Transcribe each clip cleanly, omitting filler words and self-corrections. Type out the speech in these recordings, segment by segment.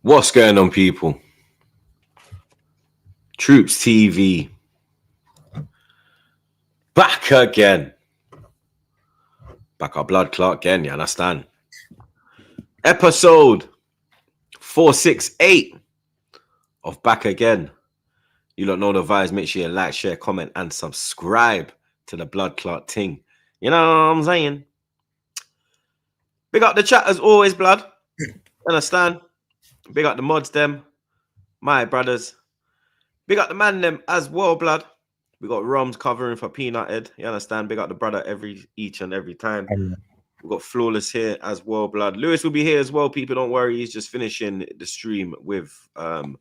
What's going on, people? TroopzTV back again. Back our blood clot again, you understand? Episode 468 of Back Again. You don't know the vibes, make sure you like, share, comment, and subscribe to the blood clot ting. You know what I'm saying? Big up the chat as always, blood. Understand? Big up the mods, them. My brothers. Big up the man, them as well, blood. We got Roms covering for Peanut Head. You understand? Big up the brother each and every time. We got Flawless here as well, blood. Lewis will be here as well, people. Don't worry. He's just finishing the stream with man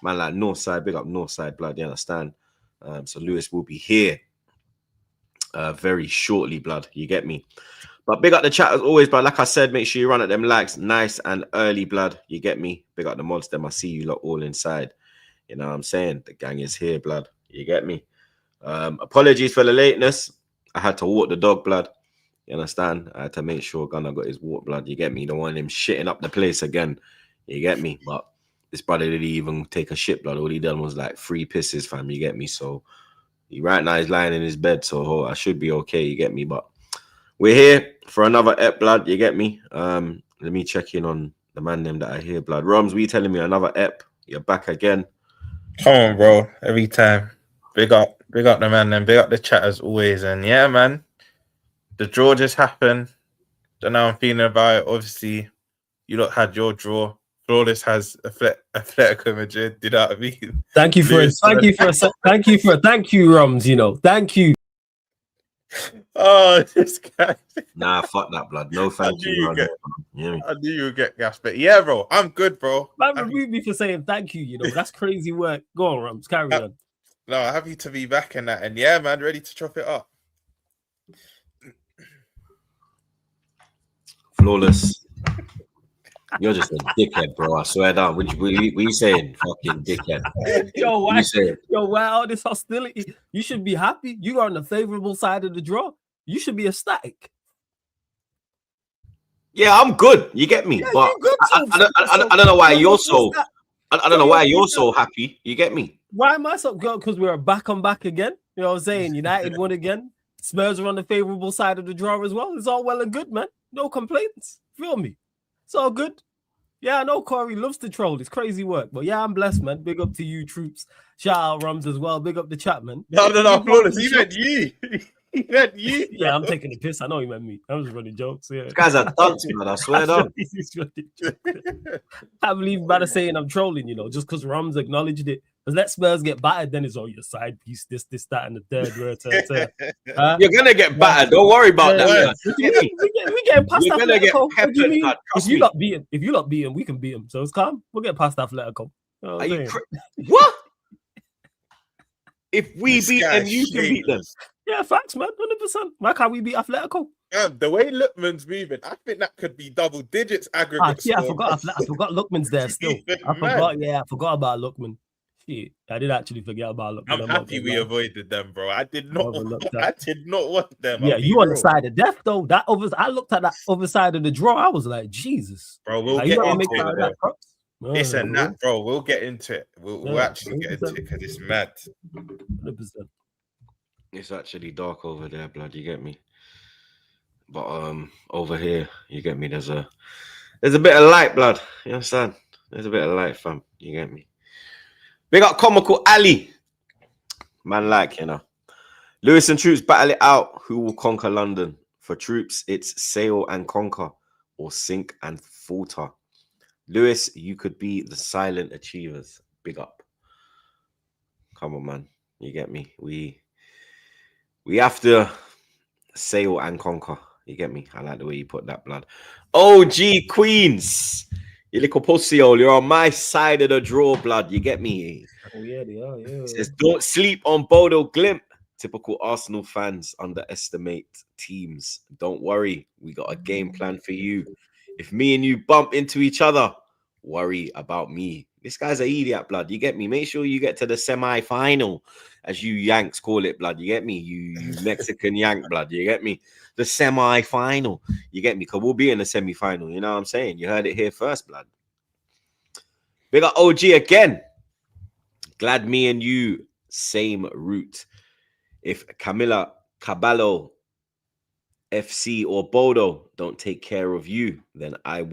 like Northside. Big up Northside, blood. You understand? So Lewis will be here very shortly, blood. You get me? But big up the chat as always, but like I said, make sure you run at them likes nice and early, blood. You get me? Big up the mods, them. I see you lot all inside. You know what I'm saying? The gang is here, blood. You get me? Apologies for the lateness. I had to walk the dog, blood. You understand? I had to make sure Gunner got his walk, blood. You get me? You don't want him shitting up the place again. You get me? But this brother didn't even take a shit, blood. All he done was like 3 pisses, fam. You get me? So right now he's lying in his bed, so I should be okay. You get me? But we're here for another ep, blood. You get me? Let me check in on the man them that I hear, blood. Roms, we telling me another ep? You're back again. Come on, bro. Every time. Big up the man, then big up the chat as always. And yeah, man, the draw just happened. Don't know how I'm feeling about it. Obviously, you lot had your draw. Flawless has Atletico Madrid. Did that mean? Thank you, Roms. You know, thank you. Oh, this guy. Nah, fuck that, blood. No thank you. I knew you would get gas, but yeah, bro, I'm good, bro. Man, remove me for saying thank you. You know, that's crazy work. Go on, Roms. Carry on. No, happy to be back in that, and yeah, man, ready to chop it up. Flawless. You're just a dickhead, bro. I swear down. What you saying? Fucking dickhead. Yo, why all this hostility? You should be happy. You are on the favorable side of the draw. You should be ecstatic. Yeah, I'm good. You get me? Yeah, but I don't know why you're so. I don't know why you're so happy. You get me? Why am I so good? Because we're back on back again. You know what I'm saying? United won again. Spurs are on the favorable side of the draw as well. It's all well and good, man. No complaints. Feel me? It's all good. Yeah, I know Corey loves to troll. It's crazy work. But yeah, I'm blessed, man. Big up to you, troops. Shout out Rums as well. Big up the chat, man. No, Flawless. He meant you. He meant you. Yeah, I'm taking the piss. I know he meant me. I was running jokes. Yeah. These guys are dunce, man. I swear down. I believe about saying I'm trolling, you know, just because Rums acknowledged it. Because let Spurs get battered, then it's all your side piece, this, that, and the third. You're going to get battered. Don't worry about that. We get past Atletico. What do you mean? If you lot beat him, we can beat him. So it's calm. We'll get past Atletico. You know what? If we beat them, you can beat them. Yeah, facts, man. 100%. Why can't we beat Atletico? The way Lookman's moving, I think that could be double digits aggregate. Yeah, I forgot Lookman's there still. I forgot about Lookman. Shit, I did actually forget about Lookman. I'm happy we avoided them, bro. I did not want them. Yeah, you on the side of death though. I looked at that other side of the draw. I was like, Jesus, bro. We'll get into it. It's a nut, bro. We'll get into it. We'll actually get into it because it's mad. 100%. It's actually dark over there, blood. You get me? But over here, you get me. There's a bit of light, blood. You understand? There's a bit of light, fam. You get me? Big up Comical Ali. Man, like, you know. Lewis and Troops battle it out. Who will conquer London? For Troops, it's sail and conquer or sink and falter. Lewis, you could be the silent achievers. Big up. Come on, man. You get me? We have to sail and conquer. You get me? I like the way you put that, blood. OG Queens. You little pussy-hole. You're on my side of the draw, blood. You get me? Oh, yeah, they are. Yeah. It says, don't sleep on Bodo Glimp. Typical Arsenal fans underestimate teams. Don't worry. We got a game plan for you. If me and you bump into each other, worry about me. This guy's an idiot, blood. You get me? Make sure you get to the semi-final, as you Yanks call it, blood. You get me? You Mexican Yank, blood. You get me? The semi-final. You get me? Because we'll be in the semi-final. You know what I'm saying? You heard it here first, blood. Big up OG again. Glad me and you same route. If Camilla Caballo FC or Bodo don't take care of you, then I'll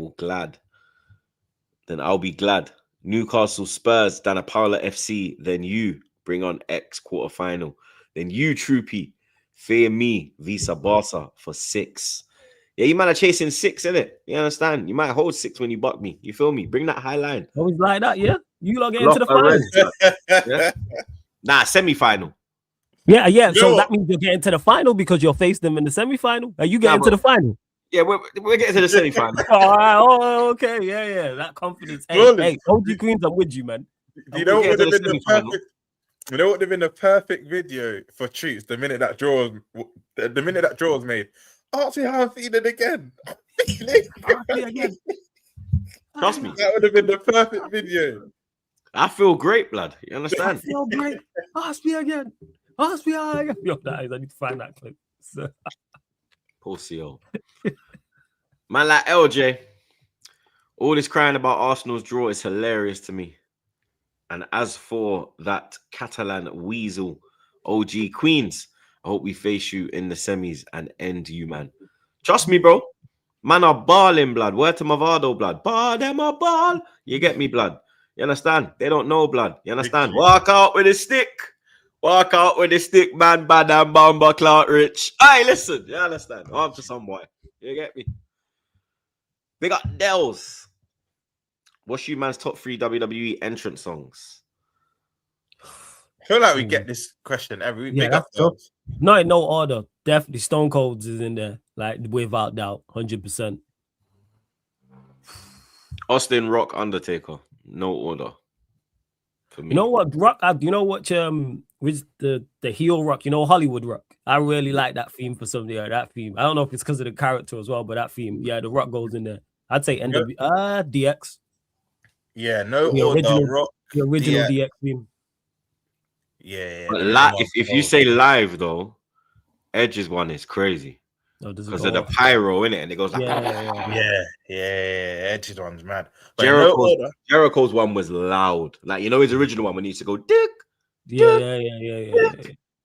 be glad. Newcastle Spurs, Dana Paula FC, then you bring on X quarterfinal. Then you, Troopy, fear me, Visa Barca for 6. Yeah, you might are chasing 6, innit? You understand? You might hold 6 when you buck me. You feel me? Bring that high line. Always like that, yeah? You lot get into the final. Yeah? Nah, semi-final. Yeah. So know that means you're getting to the final because you'll face them in the semi-final. Are you getting to the final? Yeah, we're getting to the semi-final. Oh, okay. Yeah. That confidence. Hey, OG Queens, I'm with you, man. You know what would have been the perfect? You know what would have been the perfect video for Troops? The minute that draw was made. Ask me how I'm feeling again. Trust me. That would have been the perfect video. I feel great, blood. You I understand? feel great. Ask me again. Ask me again. Yo, I need to find that clip. So. Porcio. Man like LJ. All this crying about Arsenal's draw is hilarious to me. And as for that Catalan weasel, OG Queens, I hope we face you in the semis and end you, man. Trust me, bro. Man are balling, blood. Word to Mavado, blood. Bar them a ball. You get me, blood. You understand? They don't know, blood. You understand? Walk out with a stick. Walk out with a stick, man. Bad and Bamba Clark Rich. Hey, listen. You understand? I'm to some boy. You get me? They got Dells. What's you man's top 3 WWE entrance songs? I feel like we get this question every week. Yeah, that's tough. Not in no order. Definitely Stone Cold's is in there, like without doubt, 100%. Austin, Rock, Undertaker. No order. For me. You know what, Rock? You know what? With the heel Rock. You know Hollywood Rock. I really like that theme for some. Yeah, that theme. I don't know if it's because of the character as well, but that theme. Yeah, the Rock goes in there. I'd say DX. Yeah, no the order. Original, Rock. the original DX theme. Yeah. If you say live though, Edge's one is crazy because of the pyro in it, and it goes like yeah. Edge's one's mad. But Jericho's one was loud, like you know his original one when he used to go dick. Yeah.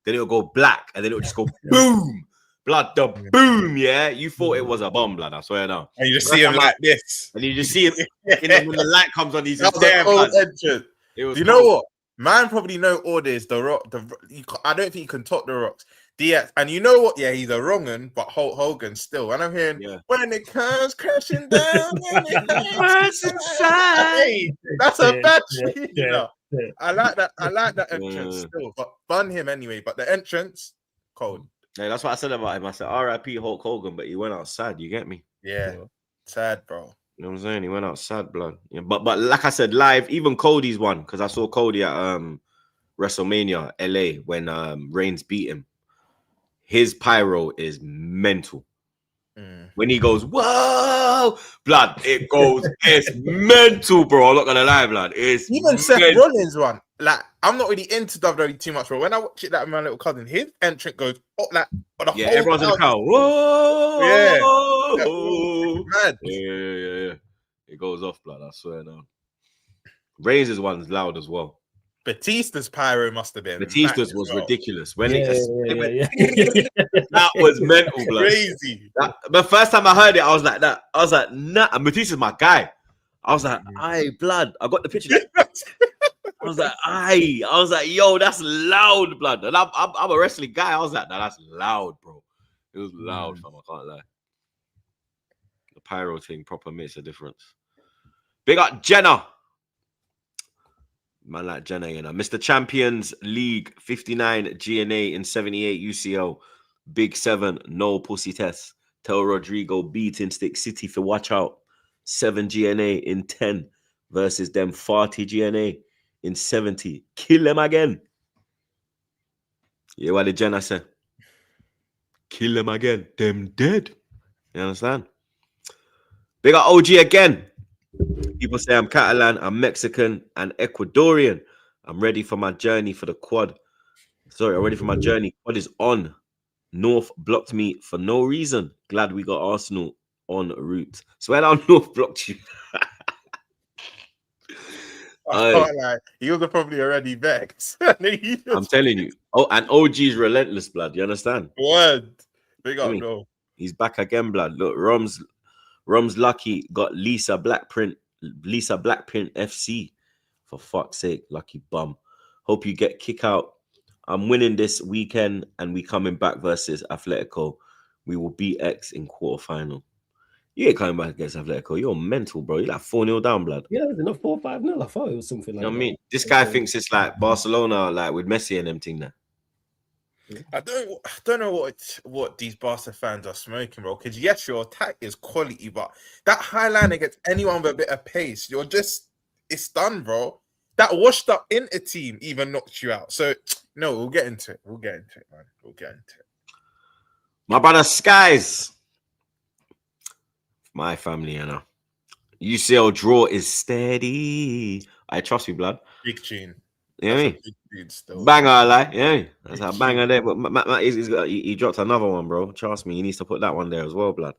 Then it'll go black, and then it'll just go boom, blood the boom. Yeah, you thought it was a bomb, blood. I swear now. And you just see him like this, and you just see him when the light comes on. He's just there. You know what? Man probably know all this. The Rock. I don't think you can top the Rocks. DX, and you know what? Yeah, he's a wrong un, but Hulk Hogan still. And I'm hearing when it comes crashing down, that's a bad shit. You know? I like that. I like that entrance still, but bun him anyway. But the entrance, cold. Yeah, that's what I said about him. I said R.I.P. Hulk Hogan, but he went outside. You get me? Yeah, sad, bro. You know what I'm saying? He went outside, blood. Yeah, but like I said, live, even Cody's one, because I saw Cody at WrestleMania LA when Reigns beat him. His pyro is mental. When he goes, whoa, blood, it goes, it's mental, bro. I'm not gonna lie, blood. It's even Seth Rollins one. Like, I'm not really into WWE too much, bro. When I watch it, that with my little cousin, his entrance goes like on the whole everyone's in the crowd. Whoa, mad. Yeah. It goes off, blood. I swear now. Reigns' one's loud as well. Batista's pyro must have been. Batista's was ridiculous. When that was mental, blood. Crazy. The first time I heard it, I was like that. I was like, nah. And Batista's my guy. I was like, aye, blood. I got the picture. I was like, aye. I was like, yo, that's loud, blood. And I'm a wrestling guy. I was like, nah, that's loud, bro. It was loud, fam. I can't lie. The pyro thing proper makes a difference. Big up Jenna. Man like Jenna, you know. Mr. Champions League, 59 GNA in 78 UCL. Big 7, no pussy test. Tell Rodrigo beating Stick City for watch out. 7 GNA in 10 versus them 40 GNA in 70. Kill them again. Yeah, what did Jenna say? Kill them again. Them dead. You understand? Big up OG again. People say I'm Catalan, I'm Mexican, and Ecuadorian. I'm ready for my journey for the quad. Sorry, I'm ready for my journey. Quad is on. North blocked me for no reason. Glad we got Arsenal en route. Swear down, North blocked you. I can't lie. He was probably already vexed. I'm telling you. Oh, and OG's relentless, blood. You understand? Word. Big up, I mean, though. he's back again, blood. Look, Rom's lucky got Lisa Blackprint FC. For fuck's sake, lucky bum. Hope you get kick out. I'm winning this weekend, and we coming back versus Atletico. We will beat X in quarterfinal. You ain't coming back against Atletico. You're mental, bro. You're like 4-0 down, blood. Yeah, it's enough 4-5-0. I thought it was something like You know that. what I mean? This guy thinks it's like Barcelona, like with Messi and them thing there. I don't know what these Barca fans are smoking, bro. Because yes, your attack is quality, but that high line against anyone with a bit of pace, it's done, bro. That washed up Inter team even knocked you out. So no, we'll get into it. We'll get into it, man. We'll get into it. My brother Skies. My family, you know. UCL draw is steady. I trust you, blood. Big tune. You know what I mean? Big tune still. Banger, I like. Yeah, that's a banger there. But he dropped another one, bro. Trust me, he needs to put that one there as well, blood.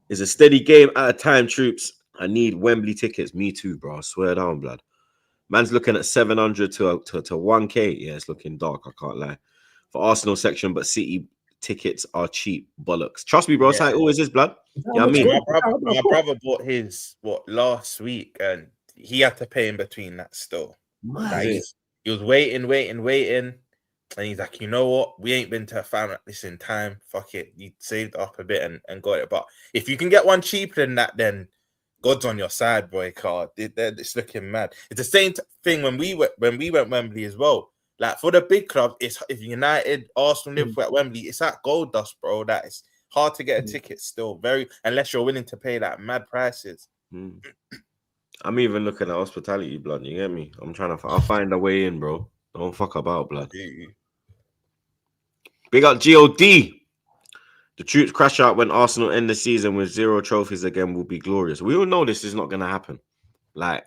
It's a steady game at a time, troops. I need Wembley tickets. Me too, bro. I swear down, blood. Man's looking at 700 to 1K. Yeah, it's looking dark. I can't lie. For Arsenal section, but City tickets are cheap. Bollocks. Trust me, bro. It's how it always is, blood. Yeah, I mean, my brother bought his last week, and he had to pay in between that still. Like, he was waiting, and he's like, you know what? We ain't been to a fan like this in time. Fuck it. You saved up a bit and got it. But if you can get one cheaper than that, then God's on your side, boy. Card. It's looking mad. It's the same thing when we went Wembley as well. Like for the big clubs, it's if United, Arsenal, Liverpool at Wembley, it's at gold dust, bro. That is hard to get a ticket still. Unless you're willing to pay like mad prices. I'm even looking at hospitality, blood. You get me? I'll find a way in, bro. Don't fuck about, blood. Big up God. The troops crash out when Arsenal end the season with 0 trophies again will be glorious. We all know this is not going to happen. Like,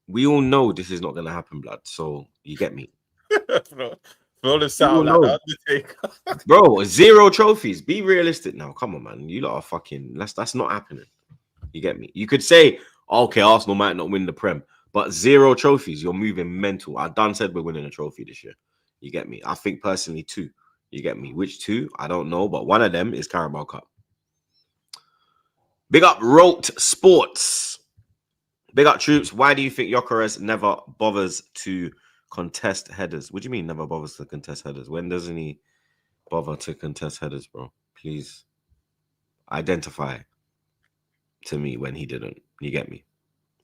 we all know this is not going to happen, blood. So, you get me? Bro, 0 trophies. Be realistic now. Come on, man. You lot are fucking... That's not happening. You get me? You could say, okay, Arsenal might not win the Prem, but 0 trophies, you're moving mental. I done said we're winning a trophy this year. You get me? I think personally 2. You get me? Which 2? I don't know, but one of them is Carabao Cup. Big up Wrote Sports. Big up troops. Why do you think Gyökeres never bothers to contest headers? What do you mean never bothers to contest headers? When doesn't he bother to contest headers, bro? Please identify to me when he didn't. You get me?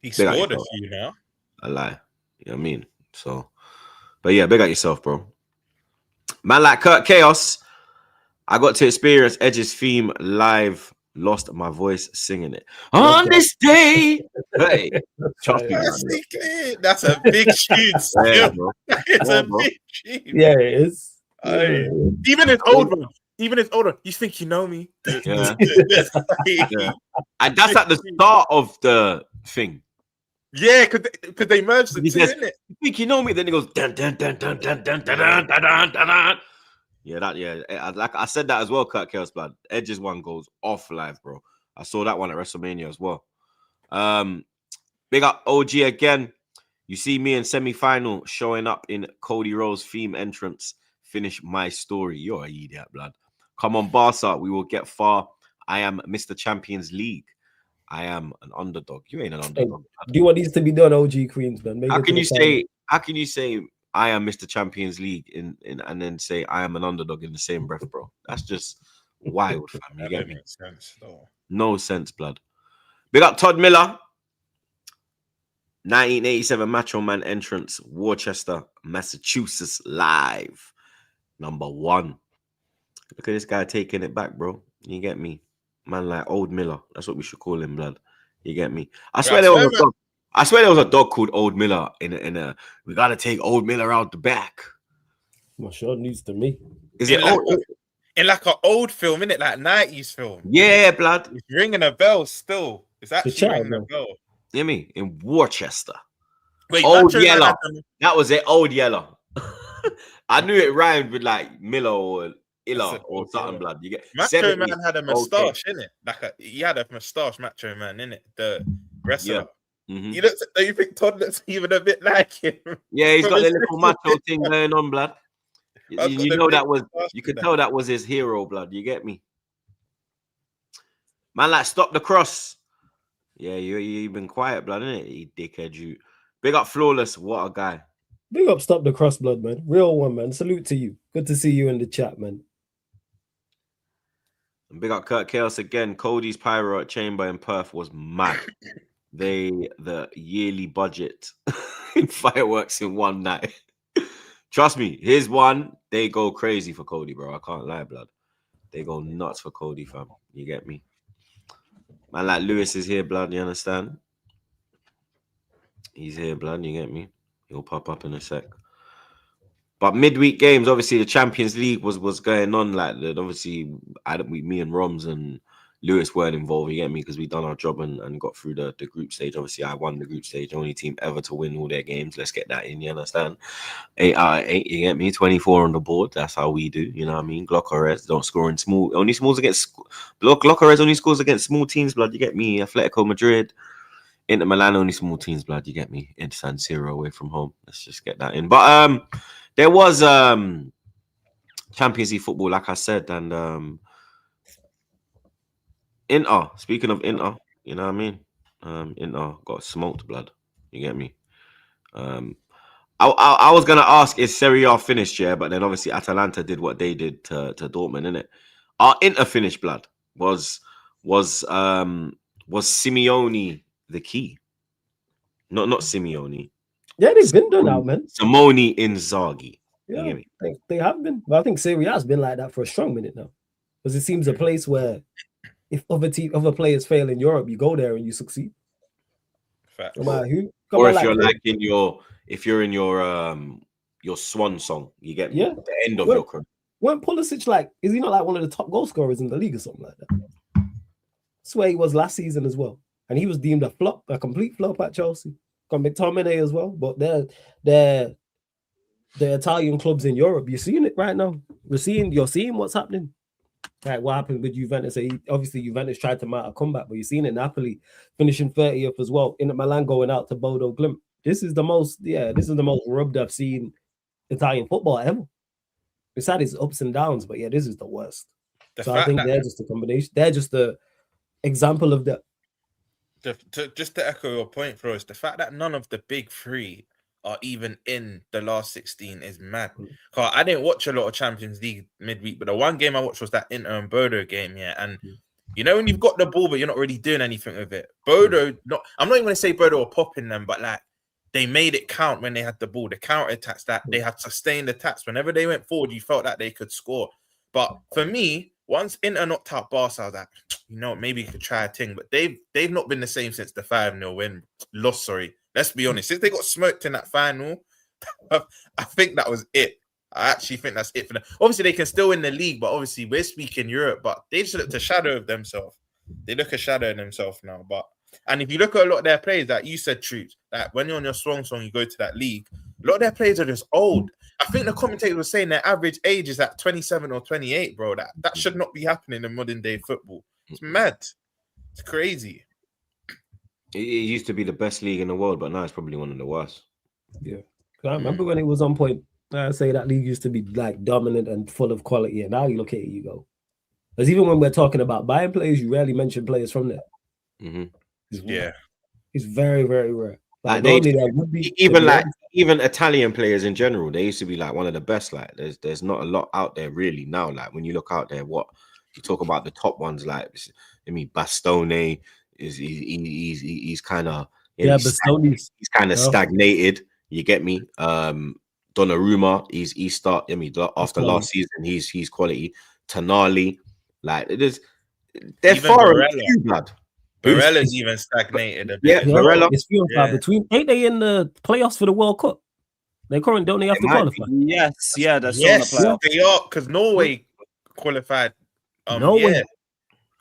He scored a few now. A lie. You know what I mean? So, but yeah, big up yourself, bro. Man like Kurt Chaos, I got to experience Edge's theme live. Lost my voice singing it. On this day. Hey, that's a big tune. Yeah, bro. It's a big tune. Yeah, it is. Even his old one. You think you know me? Yeah. Yeah. And that's at the start of the thing. Yeah, because they merged the two, isn't it? You think you know me? Then it goes dun dun dun dun dun dun dun dun dun dun dun. Yeah, like I said that as well, Kurt Chaos, blood. Edge's one goes off live, bro. I saw that one at WrestleMania as well. Big up OG again. You see me in semi-final showing up in Cody Rhodes' theme entrance. Finish my story. You're an idiot, blood. Come on, Barca. We will get far. I am Mr. Champions League. I am an underdog. You ain't an underdog. Do you want these to be done, OG Queens, man? How can you say I am Mr. Champions League and then say I am an underdog in the same breath, bro? That's just wild, fam. You get me? Sense, though. No sense, blood. Big up Todd Miller. 1987 Macho Man entrance, Worcester, Massachusetts, live. Number 1. Look at this guy taking it back, bro. You get me? Man like Old Miller. That's what we should call him, blood. You get me? I swear there was a dog called Old Miller in a we gotta take Old Miller out the back. Well, sure news to me. Is it in like an old film, innit? Like 90s film. Yeah, blood. It's ringing a bell still. It's actually ringing a bell. You hear me? In Worcester. Wait, Old Yeller. That was it, Old Yeller. I knew it rhymed with like Miller or Illa or something, blood. You get Macho Man had a moustache, innit? He had a moustache, Macho Man, innit? The wrestler. Mhm. Do you think Todd looks even a bit like him? Yeah, he's From got the his little facial macho thing going on, blood. Man's got You the know big that was, moustache you and could that. tell that was his hero, blood. You get me? Man, like, stop the cross. Yeah, you've been quiet, blood, innit? You dickhead, you. Big up Flawless. What a guy. Big up, stop the cross blood, man. Real one, man. Salute to you. Good to see you in the chat, man. And big up Kurt Chaos again. Cody's Pyro at Chamber in Perth was mad. The yearly budget in fireworks in one night. Trust me, here's one. They go crazy for Cody, bro. I can't lie, blood. They go nuts for Cody, fam. You get me? Man, like Lewis is here, blood. You understand? He's here, blood. You get me? He'll pop up in a sec. But midweek games, obviously, the Champions League was going on. Like, obviously, me and Roms and Lewis weren't involved. You get me? Because we done our job and got through the group stage. Obviously, I won the group stage. Only team ever to win all their games. Let's get that in. You understand? 8 out of 8. You get me? 24 on the board. That's how we do. You know what I mean? Glockerez don't score in small. Only smalls against Glockerez only scores against small teams. Blood. You get me? Atletico Madrid. Inter Milan only small teams, blood. You get me? In San Siro away from home. Let's just get that in. But there was Champions League football, like I said, and Inter. Speaking of Inter, you know what I mean? Inter got smoked, blood. You get me? I was gonna ask, is Serie A finished? Yeah, but then obviously Atalanta did what they did to Dortmund, innit? Our Inter finished, blood. Was Simeone the key? Not Simeone. Yeah, they've been done out, man. Simone Inzaghi. Yeah, You get me? they have been. But I think Serie A has been like that for a strong minute now. Because it seems a place where if other players fail in Europe, you go there and you succeed. Facts. No matter who. Or if you're like in your swan song, you get me? Yeah. The end of your career. Weren't Pulisic like, is he not like one of the top goal scorers in the league or something like that? I swear he was last season as well. And he was deemed a flop, a complete flop at Chelsea. Got McTominay as well. But they're the Italian clubs in Europe. You're seeing it right now. You're seeing what's happening. Like what happened with Juventus. Obviously, Juventus tried to mount a comeback, but you're seeing it. Napoli finishing 30th as well. Inter Milan going out to Bodo Glimt. This is the most rubbed I've seen Italian football ever. It's had its ups and downs, but yeah, this is the worst. So I think they're just a combination. They're just the example of that. Just to echo your point, Flores, the fact that none of the big three are even in the last 16 is mad. Cause I didn't watch a lot of Champions League midweek, but the one game I watched was that Inter and Bodo game, yeah. And you know when you've got the ball, but you're not really doing anything with it. Bodo, I'm not even gonna say Bodo were popping them, but like they made it count when they had the ball. The counter attacks that they had sustained attacks. Whenever they went forward, you felt that they could score. But for me, once Inter knocked out Barca, I was like, you know, maybe you could try a thing. But they've not been the same since the 5-0 win. Loss, sorry. Let's be honest. Since they got smoked in that final, I think that was it. I actually think that's it for them. Obviously, they can still win the league, but obviously we're speaking Europe. But they just looked a shadow of themselves. They look a shadow of themselves now. And if you look at a lot of their players, like you said, Troops, that when you're on your song, you go to that league, a lot of their players are just old. I think the commentator was saying their average age is at 27 or 28, bro. That should not be happening in modern day football. It's mad. It's crazy. It used to be the best league in the world, but now it's probably one of the worst. Yeah. I remember when it was on point. I say that league used to be like dominant and full of quality, and now you look at it, you go. Because even when we're talking about buying players, you rarely mention players from there. Yeah, it's very, very rare. Like normally that would be even Italian players in general, they used to be like one of the best. Like there's not a lot out there really now. Like when you look out there, what you talk about the top ones, like I mean Bastone is he's kind of he's kind of stagnated. You get me? Donnarumma, he's start. I mean, after last season, he's quality. Tonali, like it is. They're even far and few, blood. Barella's even stagnated a bit. Yeah, Barella. It's few and far between. Ain't they in the playoffs for the World Cup? Don't they have to qualify? Yes, yeah, they're still yes, in the playoffs. They are because Norway qualified. Norway.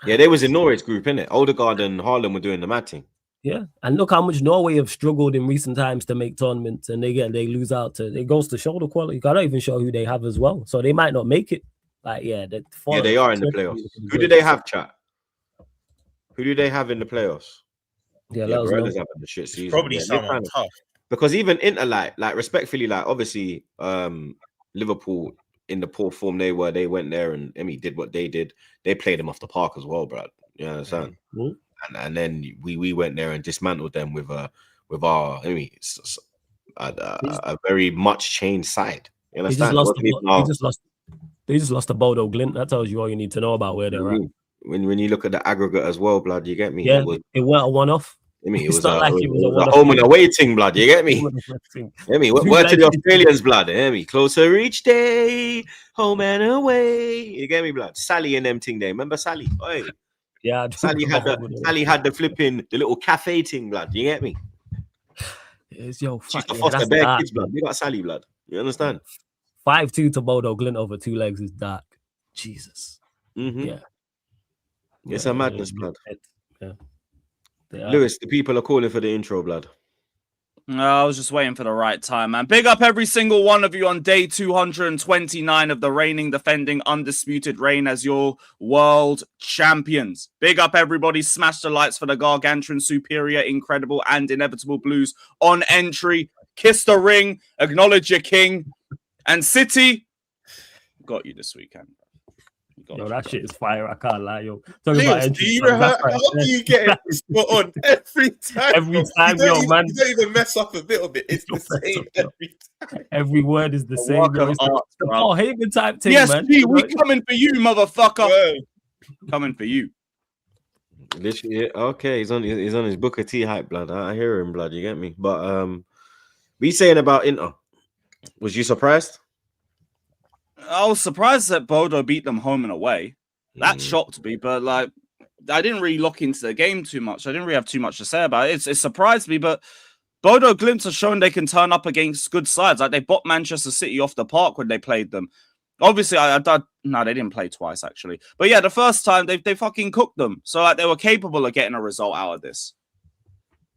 Yeah, they was in Norway's group, innit? Odegaard and Haaland were doing the matching. Yeah, and look how much Norway have struggled in recent times to make tournaments, and they lose out to. It goes to show the quality. I don't even show who they have as well, so they might not make it. Like, they are in the playoffs. Who do they have, chat? Who do they have in the playoffs? Yeah, Yeah, let us know. Barella's having the shit It's season. probably Yeah, they someone kind of, tough. because even Inter, like respectfully, like obviously, Liverpool in the poor form they went there and did what they did. They played them off the park as well, bro. You understand? Mhm. And then we went there and dismantled them with our a very much changed side. You They just understand? It lost wasn't even they just lost. They just lost to Bodo Glint. That tells you all you need to know about where they're at. when you look at the aggregate as well, blood, you get me? Yeah, it went a one-off. It It's was not like it was a a one-off. home and away thing, blood. You get me? Word to the Like- Australians, blood. Closer each day, home and away. You get me, blood? Sally and them thing there. Remember Sally? Oi. Yeah, Sally had the flipping the little cafe thing, blood. You get me? It's yo, She's the yeah, foster that's bear dark, kids, blood. We got Sally, blood. You understand? 5-2 to Bodo Glint over 2 legs is dark. Jesus. Mm-hmm. Yeah. It's a madness, blood. Yeah. Lewis, the people are calling for the intro, blood. No, I was just waiting for the right time, man. Big up every single one of you on day 229 of the reigning, defending, undisputed reign as your world champions. Big up everybody. Smash the lights for the gargantuan, superior, incredible, and inevitable Blues on entry. Kiss the ring. Acknowledge your king. And City got you this weekend. Yo, that shit is fire. I can't lie, yo. Lewis, do you know how do you get it spot on every time? Every time, yo, man. You don't even mess up a bit of it. It's the same every time. Every word is the same. Walk Yo. of It's art, the bro. Paul Heyman type thing, Yes, man. P, we coming for you, motherfucker. Whoa. Coming for you. Literally, okay, he's on his Booker T hype, blood. I hear him, blood. You get me? But we saying about Inter. Was you surprised? I was surprised that Bodo beat them home and away. That shocked me, but like I didn't really look into the game too much. I didn't really have too much to say about it. It surprised me, but Bodo Glimt has shown they can turn up against good sides. Like they bought Manchester City off the park when they played them. Obviously, no, they didn't play twice actually. But yeah, the first time they fucking cooked them. So like they were capable of getting a result out of this.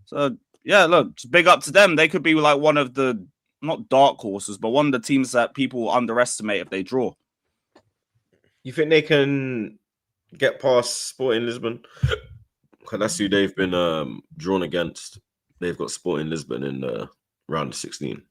So yeah, look, just big up to them. They could be like one of the not dark horses, but one of the teams that people underestimate if they draw. You think they can get past Sporting Lisbon? Because that's who they've been drawn against. They've got Sporting Lisbon in the round of 16.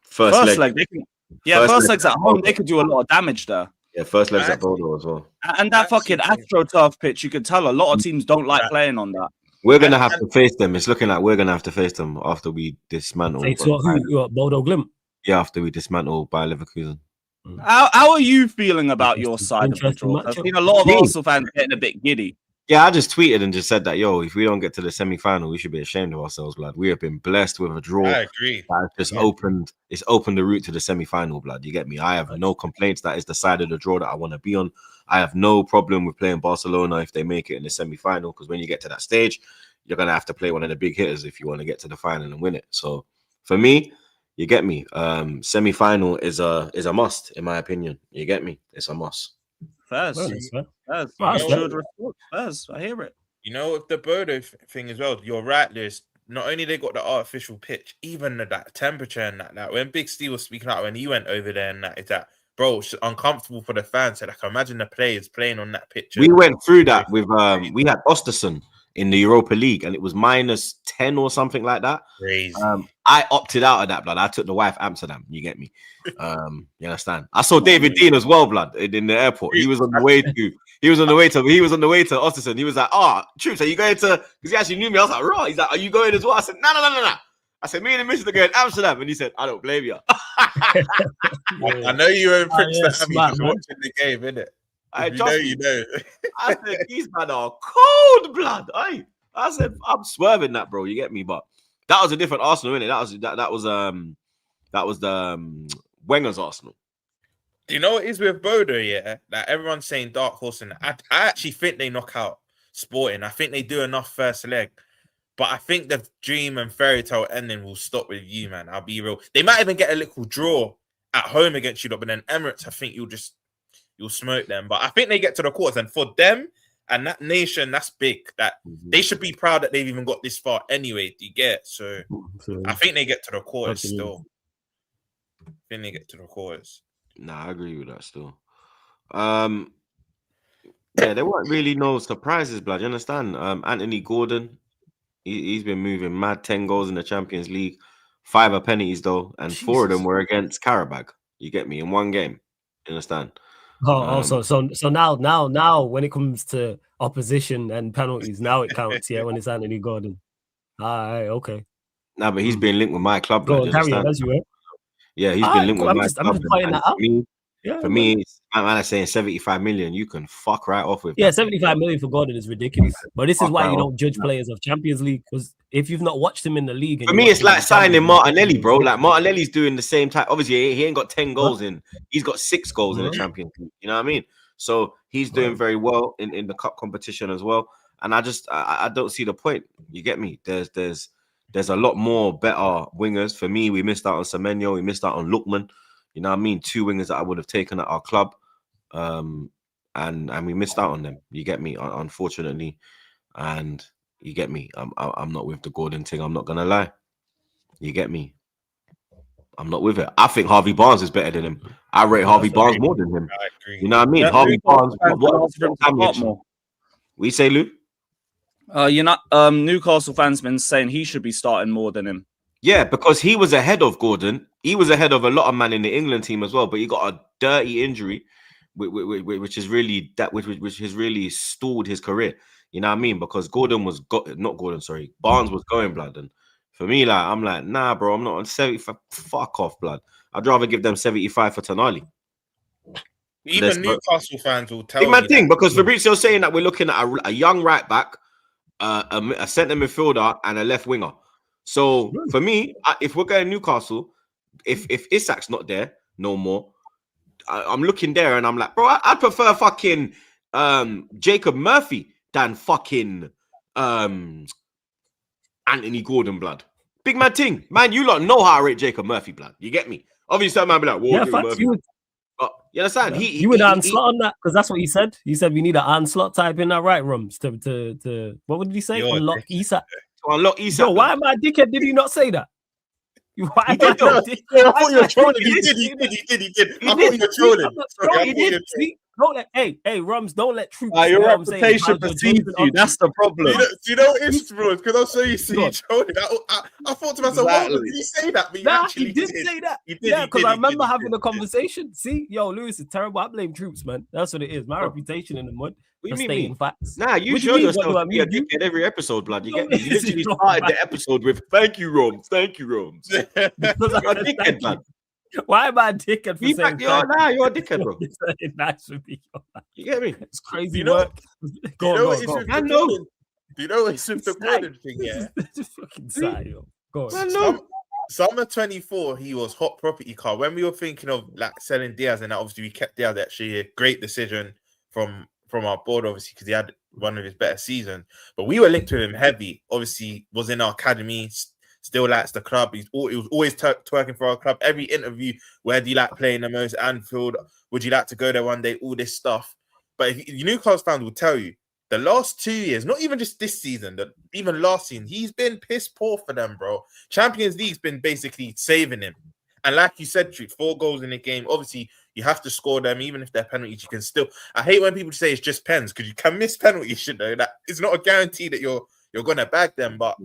First leg. They can, first leg's at home. They could do a lot of damage there. Yeah, first leg's at Bodo as well. And that fucking AstroTurf pitch, you could tell a lot of teams don't like playing on that. We're going to have to face them. It's looking like we're going to have to face them after we dismantle. Bodo Glimt? Yeah, after we dismantle by Leverkusen. How are you feeling about your side of the draw? I've seen a lot of Arsenal fans getting a bit giddy. Yeah, I just tweeted and just said that, yo, if we don't get to the semi-final, we should be ashamed of ourselves, blood. We have been blessed with a draw. I agree. It's opened the route to the semi-final, blood. You get me? I have no complaints. That is the side of the draw that I want to be on. I have no problem with playing Barcelona if they make it in the semi-final, because when you get to that stage, you're going to have to play one of the big hitters if you want to get to the final and win it. So for me, you get me? Semi-final is a must, in my opinion. You get me? It's a must. Fairs. I hear it. You know, with the Bodo thing as well, you're right, Lewis. Not only they got the artificial pitch, even that temperature and that when Big Steve was speaking out when he went over there and that bro, it's uncomfortable for the fans. So like imagine the players playing on that pitch. We went through that with we had Osterson in the Europa League and it was -10 or something like that. Crazy. I opted out of that, blood. I took the wife Amsterdam. You get me? You understand? I saw David Dean as well, blood, in the airport. He was on the way to Osterson. He was like, Troops, are you going to? Because he actually knew me. I was like, right. He's like, are you going as well? I said, no. I said, me and the missus are going to Amsterdam, and he said, I don't blame you. I know you were in Prince watching the game, innit? You know. I said, these men are cold blood. I said, I'm swerving that, bro. You get me? But that was a different Arsenal, innit? That was the Wenger's Arsenal. Do you know what it is with Bodo? Yeah, like everyone's saying dark horse, and I actually think they knock out Sporting. I think they do enough first leg, but I think the dream and fairy tale ending will stop with you, man. I'll be real. They might even get a little draw at home against you, but then Emirates, I think you'll smoke them. But I think they get to the quarters, and for them and that nation, that's big. That they should be proud that they've even got this far anyway. Do you get? So I think they get to the quarters still. I think they get to the quarters. Nah, I agree with that still. Yeah, there weren't really no surprises, blood. You understand? Anthony Gordon, He's been moving mad. 10 goals in the Champions League, 5 are penalties though, and 4 of them were against Karabag. You get me, in one game. You understand? So now when it comes to opposition and penalties, now it counts. Yeah, when it's Anthony Gordon. All right, okay. Nah, but he's been linked with my club. Go Blood, on, carry on, as you were. yeah, he's been linked with my club. I'm just pointing that out. For me, I'm saying 75 million. You can fuck right off with. Yeah, 75 million for Gordon is ridiculous. But this is why you don't judge players of Champions League, because if you've not watched him in the league, for me, it's like signing Martinelli, bro. Like Martinelli's doing the same type. Obviously, he ain't got 10 goals in. He's got 6 goals in the Champions League. You know what I mean? So he's doing very well in the cup competition as well. And I don't see the point. You get me? There's a lot more better wingers. For me, we missed out on Semenyo. We missed out on Lookman. You know what I mean? 2 wingers that I would have taken at our club. And we missed out on them. You get me? Unfortunately. And you get me? I'm not with the Gordon thing. I'm not gonna lie. You get me? I'm not with it. I think Harvey Barnes is better than him. I rate Harvey Barnes more than him. I agree. You know what I mean? Yeah, Harvey Barnes. more. We say, Lou? Newcastle fans been saying he should be starting more than him. Yeah, because he was ahead of Gordon. He was ahead of a lot of man in the England team as well. But he got a dirty injury, which has really stalled his career. You know what I mean? Because Barnes was going blood. And for me, like, I'm like, nah, bro, I'm not on 75. Fuck off, blood. I'd rather give them 75 for Tonali. Even Newcastle fans will tell you me thing, because Fabrizio's saying that we're looking at a young right back, a centre midfielder, and a left winger. So for me, if we're going Newcastle, if Isak's not there no more, I'm looking there and I'm like, bro, I'd prefer fucking Jacob Murphy than fucking Anthony Gordon, blood. Big man thing, man. You lot know how I rate Jacob Murphy, blood. You get me? Obviously, that man be like, whoa, Jacob Murphy. You understand? Yeah. You would onslaught on that, because that's what he said. He said we need an onslaught type in that right rooms to what did he say? Unlock Isak. To unlock Isak. Yo, why am I a dickhead? Did he not say that? Why I thought you were trolling. He did. I thought you were trolling. Hey, Rums, don't let Troops. Your reputation precedes you. That's the problem. Do you know what is, bro? Because I'm so used to you trolling. I thought to myself, why did he say that? But he did say that. Yeah, because I remember having a conversation. See, yo, Lewis is terrible. I blame Troops, man. That's what it is. My reputation in the mud. What do you mean? Facts. Nah, you show yourself to be a dickhead every episode, blood. You get me? You literally started the episode with "Thank you, Roms. Thank you, Roms." You're a dickhead, blood. Why am I a dickhead for saying you're a dickhead, bro. Nice for me. You get me? It's crazy work. Go on. I know. Do you know it's with the Gordon thing? Yeah. Just fucking sad, yo. Go on. I know. Summer 24, he was hot property car. When we were thinking of like selling Diaz, and obviously we kept Diaz, actually a great decision from our board, obviously, because he had one of his better seasons. But we were linked to him heavy. Obviously, was in our academy, still likes the club. He was always twerking for our club. Every interview, where do you like playing the most? Anfield, would you like to go there one day? All this stuff. But if Newcastle fans will tell you, the last 2 years, not even just this season, even last season, he's been piss poor for them, bro. Champions League's been basically saving him. And like you said, Truth, 4 goals in a game. Obviously, you have to score them, even if they're penalties. You can still. I hate when people say it's just pens, because you can miss penalties. You know that it's not a guarantee that you're gonna bag them. But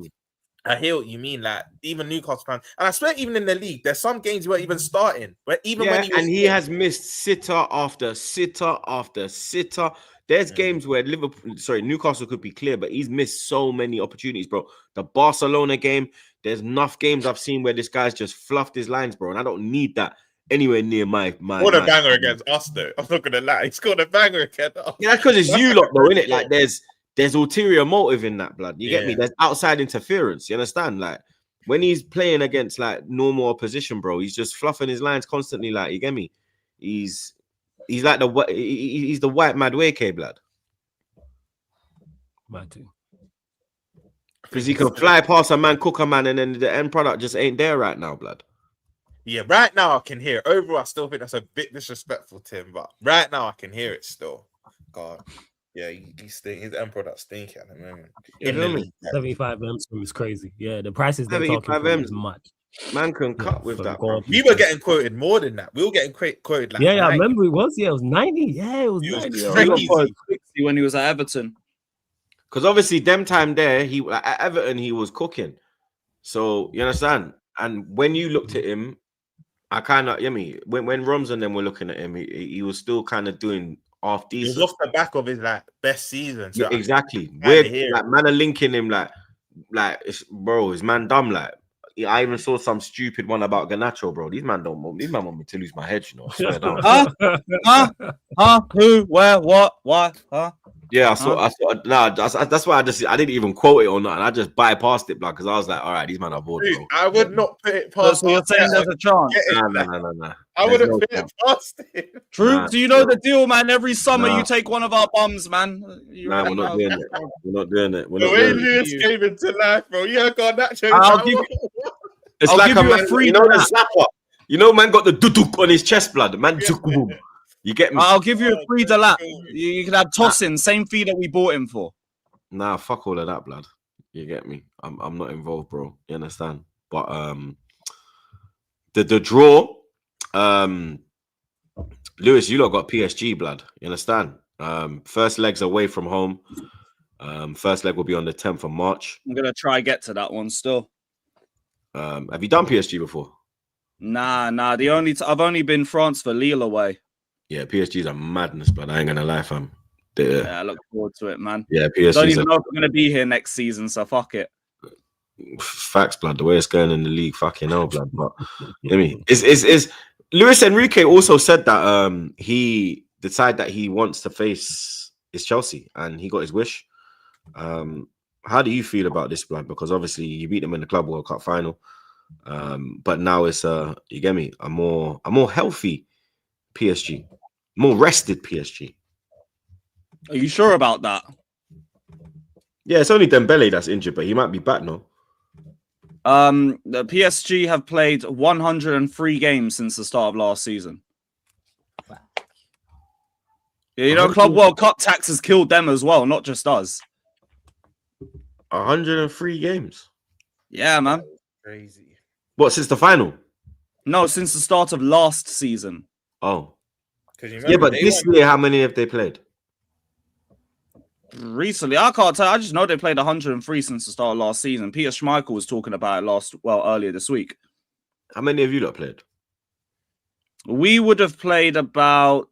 I hear what you mean. Like even Newcastle fans, and I swear, even in the league, there's some games you weren't even starting. But even when he has missed sitter after sitter after sitter. There's games where Newcastle could be clear, but he's missed so many opportunities, bro. The Barcelona game, there's enough games I've seen where this guy's just fluffed his lines, bro, and I don't need that anywhere near my. What a banger against us, though. I'm not gonna lie, he scored a banger against us. Yeah, that's because it's you lot, though, innit? Like there's ulterior motive in that, blood. You get me? There's outside interference. You understand? Like when he's playing against like normal opposition, bro, he's just fluffing his lines constantly. Like you get me? He's like he's the white Madueke, blood. Because he can fly past a man, cook a man, and then the end product just ain't there right now, blood. Yeah, right now I can hear it. Overall, I still think that's a bit disrespectful to him, but right now I can hear it still. God, yeah, his end product stinky at the moment. You know me? 75 M's from is crazy. Yeah, the prices they're talking about is much. Man can cut with that. We were getting quoted more than that. We were getting quoted like I remember it was. Yeah, it was 90. Yeah, it was 90. When he was at Everton. Because obviously, them time there, he at Everton, he was cooking. So you understand? And when you looked at him, I kind of, when Roms and them were looking at him, he was still kind of doing half He was decent. off the back of his like best season. So Yeah, exactly. kinda Weird, hear like man are linking him like it's, bro, is man dumb? Like I even saw some stupid one about Garnacho, bro. These man want me to lose my head, you know. I swear down. Who? Where? What? Why? Huh? Yeah, I saw. Nah, that's why I didn't even quote it or nothing. I just bypassed it, blood, because I was like, all right, these men are bored, Dude, bro. I would not put it past. So you're saying there's a chance? Nah. I There's wouldn't no put chance. it past him. True. Nah, Do you know the deal, man? Every summer Nah. you take one of our bums, man. Nah, we're not doing it. We're not doing it. We're The not way doing it. Lewis came into life, bro. Yeah, God, that changed. I'll give It's I'll like give a you a man, free you know, the nap. slapper. You know, man got the duduk on his chest, blood. The man Yeah. took boom. You get me? I'll give you a free delap. cool. You can have tossing, same fee that we bought him for. Nah, fuck all of that, blood. You get me? I'm not involved, bro. You understand? But the draw, Lewis, you lot got PSG, blood. You understand? First leg's away from home. First leg will be on the 10th of March. I'm gonna try get to that one still. Have you done PSG before? Nah. I've only been France for Lille away. Yeah, PSG's a madness, but I ain't gonna lie, fam. Yeah, I look forward to it, man. Yeah, Don't PSG's even know if I'm gonna be here next season, so fuck it. facts, blood. The way it's going in the league, fucking hell, blood. But I mean, is Luis Enrique also said that he decided that he wants to face his Chelsea and he got his wish. How do you feel about this, blood? Because obviously you beat them in the Club World Cup final, but now it's you get me, a more healthy PSG, more rested PSG. Are you sure about that? Yeah, it's only Dembele that's injured, but he might be back now. The PSG have played 103 games since the start of last season. Yeah, you know, Club World Cup tax has killed them as well, not just us. 103 games. Yeah, man. Crazy. What, since the final? No, since the start of last season. Oh, Because yeah, but this year, how many have they played? Recently, I can't tell. I just know they played 103 since the start of last season. Peter Schmeichel was talking about it earlier this week. How many have you lot played? We would have played probably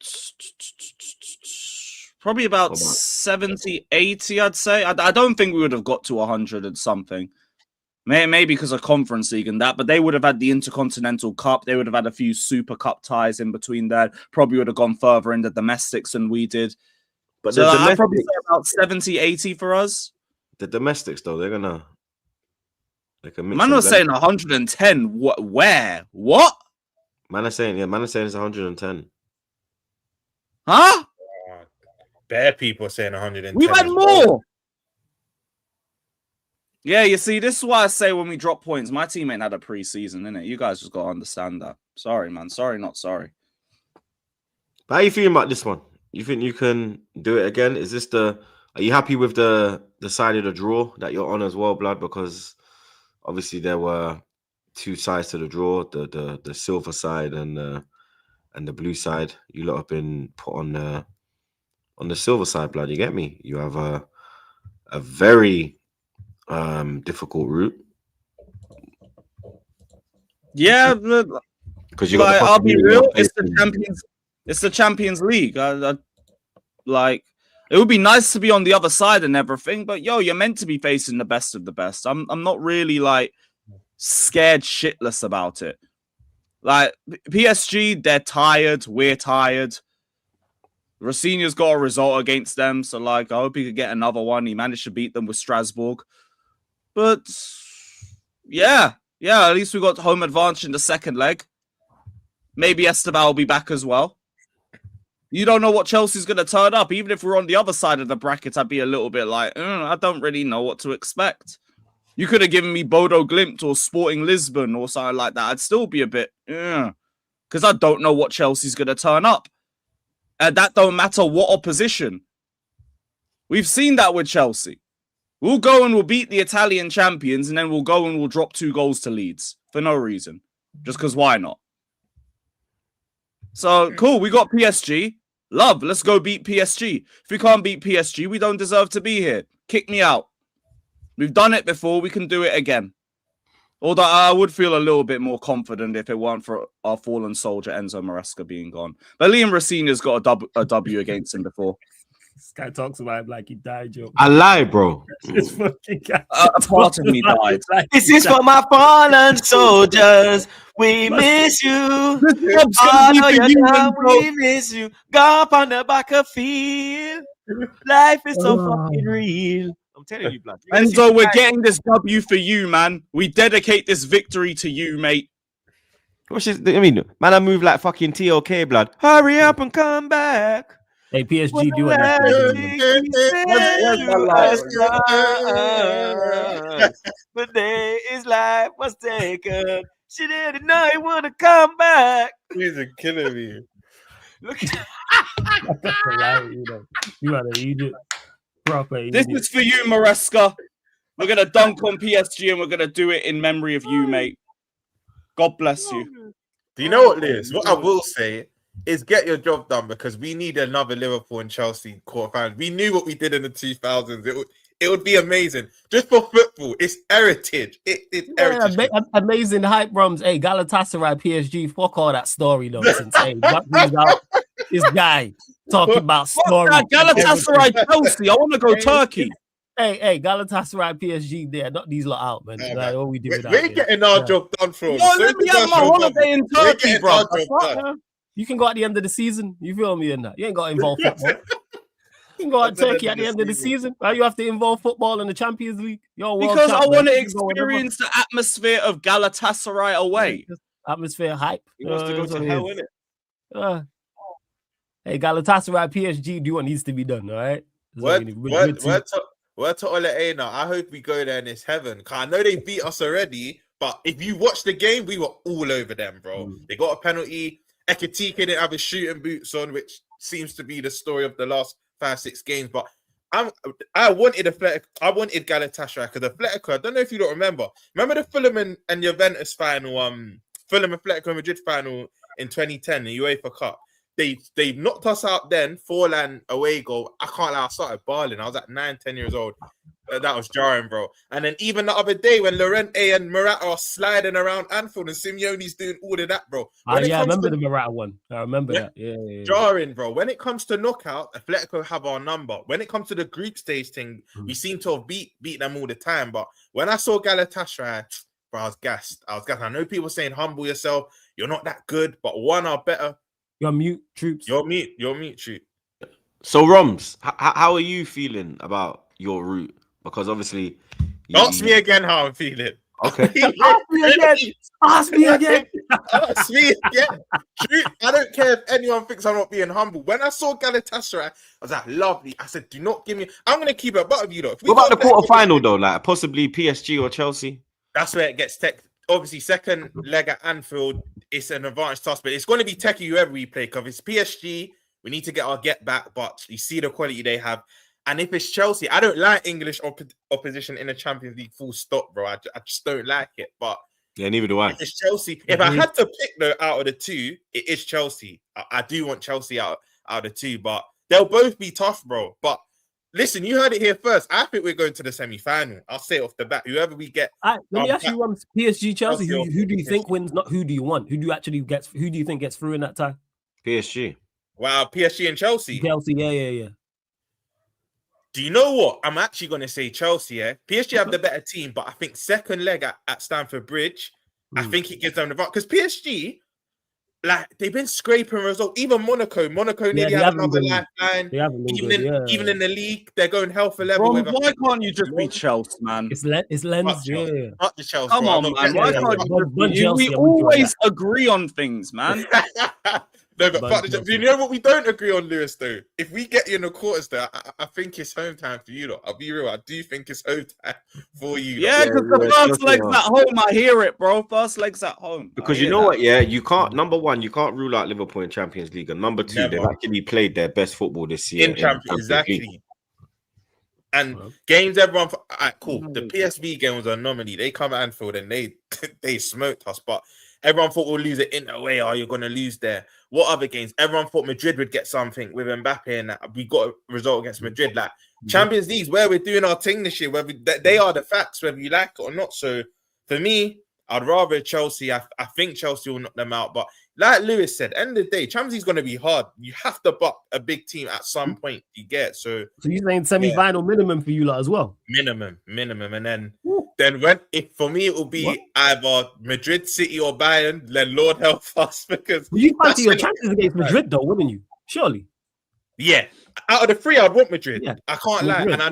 about About 70, 80, I'd say. I don't think we would have got to 100 and something. Maybe because of Conference League and that, but they would have had the Intercontinental Cup. They would have had a few Super Cup ties in between there. Probably would have gone further in the domestics than we did. But So the I'd probably domestics, say about 70, 80 for us. the domestics though, they can mix. Man and was blend. saying 110. What? Where? What? Man is saying it's 110. Huh? Bare people saying 110. We've had as well. more. Yeah, you see, this is why I say when we drop points, my team ain't had a preseason, innit? You guys just got to understand that. Sorry, man. Sorry, not sorry. But how you feeling about this one? You think you can do it again? Is this are you happy with the side of the draw that you're on as well, blood? Because obviously there were two sides to the draw, the silver side and the blue side. You lot have been put on the silver side, blood. You get me? You have a very difficult route. Yeah, Because you like, got I'll be real. It's the facing- Champions. It's the Champions League. Like, it would be nice to be on the other side and everything, but yo, you're meant to be facing the best of the best. I'm not really like scared shitless about it. Like PSG, they're tired. We're tired. Rafinha's got a result against them, so like I hope he could get another one. He managed to beat them with Strasbourg, but yeah. At least we got home advantage in the second leg. Maybe Esteban will be back as well. You don't know what Chelsea's going to turn up. Even if we're on the other side of the bracket, I'd be a little bit like, I don't really know what to expect. You could have given me Bodo Glimt or Sporting Lisbon or something like that. I'd still be a bit, because I don't know what Chelsea's going to turn up. And that don't matter what opposition. We've seen that with Chelsea. We'll go and we'll beat the Italian champions, and then we'll go and we'll drop 2 goals to Leeds for no reason. Just because why not? So, cool, we got PSG. Love, let's go beat PSG. If we can't beat PSG, we don't deserve to be here. Kick me out. We've done it before. We can do it again. Although I would feel a little bit more confident if it weren't for our fallen soldier Enzo Maresca being gone. But Liam Rossinia's got a W against him before. This guy talks about him like he died, Joe. I lie, bro. This fucking guy. A part of me died. This is for my fallen soldiers. We miss you. We miss you. Go up on the back of field. Life is so fucking real. I'm telling you, blood. Enzo, we're getting this W for you, man. We dedicate this victory to you, mate. What's this? I mean, man, I move like fucking TOK, blood. Hurry up and come back. Hey, PSG doing that. But day is life was taken. She didn't know he would have come back. He's killing me. Look, you are an idiot. Proper This idiot. is for you, Maresca. We're going to dunk on PSG and we're going to do it in memory of you, mate. God bless you. Do you know what, Liz? What I will say is get your job done because we need another Liverpool and Chelsea quarterfinals. We knew what we did in the 2000s. It would be amazing. Just for football, it's heritage. It's heritage. Amazing hype rums. Hey, Galatasaray, PSG, fuck all that story nonsense. Hey, what brings out this guy talking about story? Galatasaray, Chelsea. I want to go Turkey. Hey, Galatasaray, PSG, there, not these lot out, man. Like, all we did We're getting our job done for us. Let me have my holiday in Turkey, bro. You can go at the end of the season. You feel me in that? You ain't got to involve football. You can go at Turkey at the end of the season. Why you have to involve football in the Champions League? Because I want to experience the atmosphere of Galatasaray away. Atmosphere hype. He wants to go to hell, innit? Hey, Galatasaray, PSG, do what needs to be done, all right? Word to Ole Einar. I hope we go there and it's heaven. Because I know they beat us already, but if you watch the game, we were all over them, bro. They got a penalty. Ekitike didn't have his shooting boots on, which seems to be the story of the last 5-6 games. But I wanted Galatasaray because Atletico, I don't know if you don't remember the Fulham and Juventus final, Fulham Atletico Madrid final in 2010, the UEFA Cup. They knocked us out then, 4-0 away goal. I can't lie, I started bawling. I was at 9-10 years old. That was jarring, bro. And then even the other day when Llorente and Morata are sliding around Anfield and Simeone's doing all of that, bro. I remember the Morata one. I remember that. Yeah. Jarring, bro. When it comes to knockout, Atletico have our number. When it comes to the group stage thing, we seem to have beat them all the time. But when I saw Galatasaray, bro, I was gassed. I know people saying humble yourself. You're not that good, but one are better. You're mute, Troops. You're mute, Troop. So, Roms, how are you feeling about your route? Because obviously, ask me again how I'm feeling. Okay. Ask me again. True. I don't care if anyone thinks I'm not being humble. When I saw Galatasaray, I was like, lovely. I said, do not give me. I'm going to keep it above you, though. What about the quarterfinal, though? Like possibly PSG or Chelsea? That's where it gets tech. Obviously, second leg at Anfield, it's an advantage to us, but it's going to be techie whoever we play. Because it's PSG, we need to get our get back, but you see the quality they have. And if it's Chelsea, I don't like English opposition in the Champions League, full stop, bro. I just don't like it. But yeah, neither do I. If it's Chelsea, if I had to pick though out of the two, it is Chelsea. I do want Chelsea out of the two, but they'll both be tough, bro. But listen, you heard it here first. I think we're going to the semi-final. I'll say it off the bat. Whoever we get. Let me ask you PSG, Chelsea. Who do you think wins? Not who do you want? Who do you think gets through in that time? PSG. Wow, PSG and Chelsea. Chelsea, yeah. Do you know what? I'm actually going to say Chelsea, yeah? PSG have the better team, but I think second leg at Stamford Bridge, I think it gives them the right. Because PSG, like, they've been scraping results. Even Monaco nearly have another lifeline. Even in the league, they're going hell for level. Bro, why can't you just be Chelsea, man? It's Lens, yeah. Not the Chelsea. Come on, man. Why can't you we always agree on things, man. No, but do you know what we don't agree on, Lewis, though? If we get you in the quarters, though, I think it's home time for you, though. I'll be real. I do think it's home time for you. Yeah, because the first leg's at home. I hear it, bro. First leg's at home. Because you know what, yeah? You can't, number one, you can't rule out Liverpool in Champions League. And number two, they've actually played their best football this year. In Champions exactly. League. And games everyone... All right, cool. The PSV game was an anomaly. They come at Anfield and they smoked us, but... Everyone thought we'll lose it in a way. You're going to lose there. What other games? Everyone thought Madrid would get something with Mbappe and that. We got a result against Madrid. Like, Champions League's where we're doing our thing this year. Whether they are the facts, whether you like it or not. So for me, I'd rather Chelsea. I think Chelsea will knock them out. But like Lewis said, end of the day, Champions League's going to be hard. You have to buck a big team at some point. You get so you're saying semi-final minimum for you lot as well? Minimum, and then when if for me it will be either Madrid, City, or Bayern. Then Lord help us because you fancy your chances against Madrid though, wouldn't you? Surely. Yeah, out of the three, I'd want Madrid. Yeah. I can't lie, and I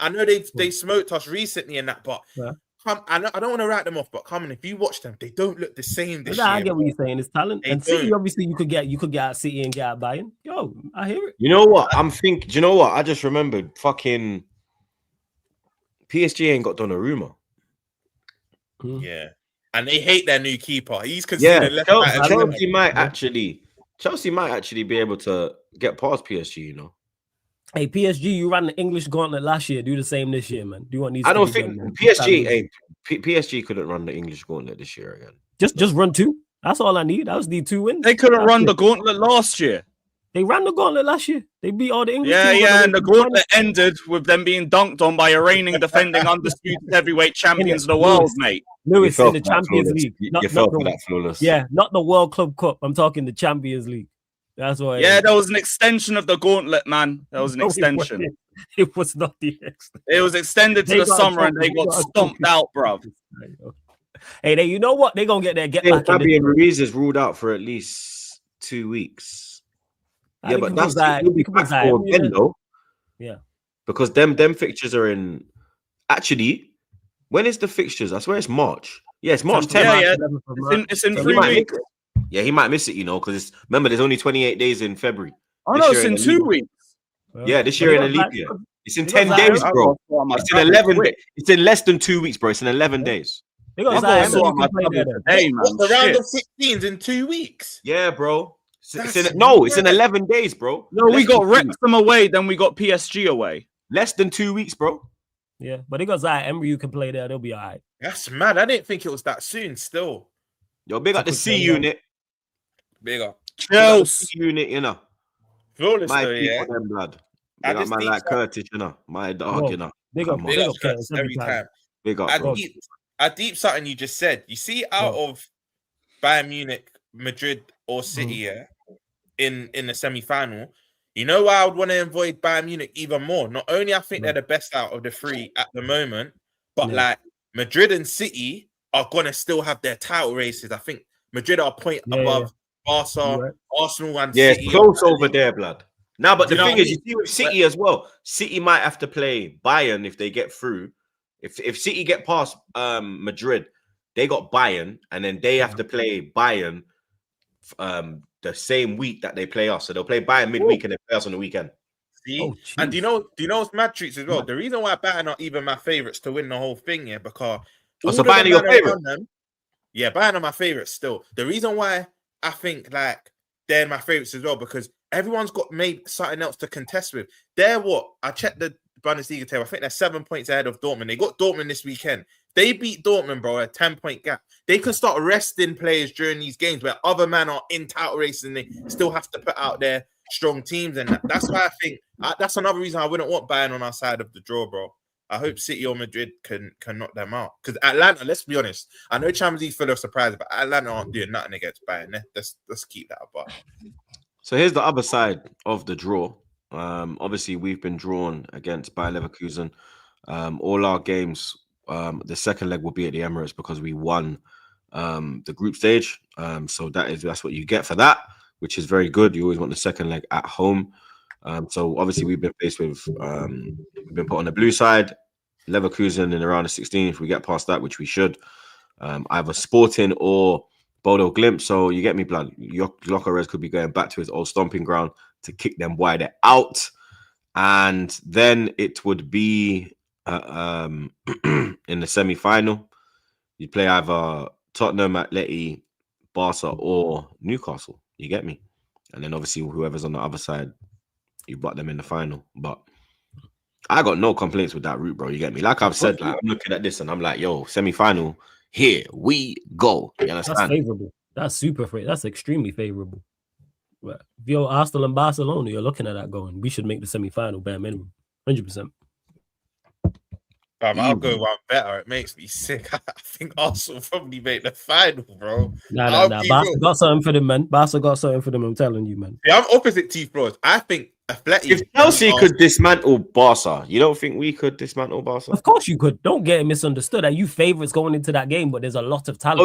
know they smoked us recently and that, but. Yeah. I don't want to write them off, but come on, if you watch them, they don't look the same this year. I get what you're saying. It's talent. And City, obviously, you could get out City and get out Bayern. Yo, I hear it. You know what? Do you know what? I just remembered fucking PSG ain't got Donnarumma. Yeah. And they hate their new keeper. He's considered Chelsea might actually be able to get past PSG, you know. Hey, PSG, you ran the English gauntlet last year. Do the same this year, man. Do you want these? I don't think PSG couldn't run the English gauntlet this year again. Just run 2. That's all I need. I just need 2 wins. They couldn't run the gauntlet last year. They ran the gauntlet last year. They beat all the English. Yeah, and the gauntlet ended with them being dunked on by a reigning, defending, undisputed heavyweight champions of the world, mate. Lewis in the Champions League. You felt for that flawless. Yeah, not the World Club Cup. I'm talking the Champions League. That's why. Yeah, there was an extension of the gauntlet, man. There was an extension. It was not the extension. It was extended to the summer, and they got stomped out, bro. Hey, you know what? They're gonna get their back. Fabian Ruiz is ruled out for at least 2 weeks. Yeah, but that's again, though. Yeah, because them fixtures are in. Actually, when is the fixtures? I swear it's March. Yeah, it's March 10th. Yeah, it's in 3 weeks. Yeah, he might miss it, you know, because remember, there's only 28 days in February. Oh, no, it's in 2 weeks. Yeah, this year in a leap year. It's in 10 days, bro. It's in 11 days. It's in less than 2 weeks, bro. It's in 11 days. The round of 16s in 2 weeks. Yeah, bro. It's in 11 days, bro. No, we got Wrexham away, then we got PSG away. Less than 2 weeks, bro. Yeah, but it goes Emery, you can play there. They'll be all right. That's mad. I didn't think it was that soon still. Yo, big up the C unit. Big up. Chelsea unit, you know. Flawless, my though, yeah. Them blood. Big up man like Curtis, you know. My dog, you know. Big up Curtis every time. Big up. I deep something you just said. You see, out of Bayern Munich, Madrid, or City, in the semi-final, you know why I would want to avoid Bayern Munich even more? Not only I think they're the best out of the 3 at the moment, but like Madrid and City are gonna still have their title races. I think Madrid are a point above Barca, Arsenal, and City. It's close over there, blood. Now, but the thing is, you see with City as well. City might have to play Bayern if they get through. If City get past Madrid, they got Bayern, and then they have to play Bayern the same week that they play us. So they'll play Bayern midweek and then play us on the weekend. See? And do you know what's mad treats as well? The reason why Bayern are even my favourites to win the whole thing, because so Bayern are your favourite? Yeah, Bayern are my favourites still. The reason why I think like they're my favourites as well, because everyone's got made something else to contest with. They're what? I checked the Bundesliga table. I think they're 7 points ahead of Dortmund. They got Dortmund this weekend. They beat Dortmund, bro, a 10-point gap. They can start resting players during these games where other men are in title races and they still have to put out their strong teams. And that's why I think that's another reason I wouldn't want Bayern on our side of the draw, bro. I hope City or Madrid can knock them out. Because Atlanta, let's be honest, I know Champions League full of surprises, but Atlanta aren't doing nothing against Bayern. Let's keep that apart. So here's the other side of the draw. Obviously, we've been drawn against Bayer Leverkusen. All our games, the second leg will be at the Emirates because we won the group stage. So that's what you get for that, which is very good. You always want the second leg at home. So obviously we've been faced with we've been put on the blue side, Leverkusen in around the 16. If we get past that, which we should, either Sporting or Bodo Glimt. So you get me, blood. Gyökeres could be going back to his old stomping ground to kick them wider out, and then it would be in the semi-final. You play either Tottenham, Atleti, Barca, or Newcastle. You get me, and then obviously whoever's on the other side, you butt them in the final. But I got no complaints with that route, bro. You get me? Like I've said, like, I'm looking at this and I'm like, yo, semi-final, here we go. You understand? That's favorable. That's super favorable. That's extremely favorable. But if you're Arsenal and Barcelona, you're looking at that going, we should make the semi-final bare minimum. 100%. I'll go one better. It makes me sick. I think Arsenal probably make the final, bro. Nah. Barca got something for them, man. Barca got something for them. I'm telling you, man. Yeah, I'm opposite to you, bros. I think Atleti. If Chelsea could dismantle Barca, you don't think we could dismantle Barca? Of course you could. Don't get it misunderstood. Are you favourites going into that game? But there's a lot of talent.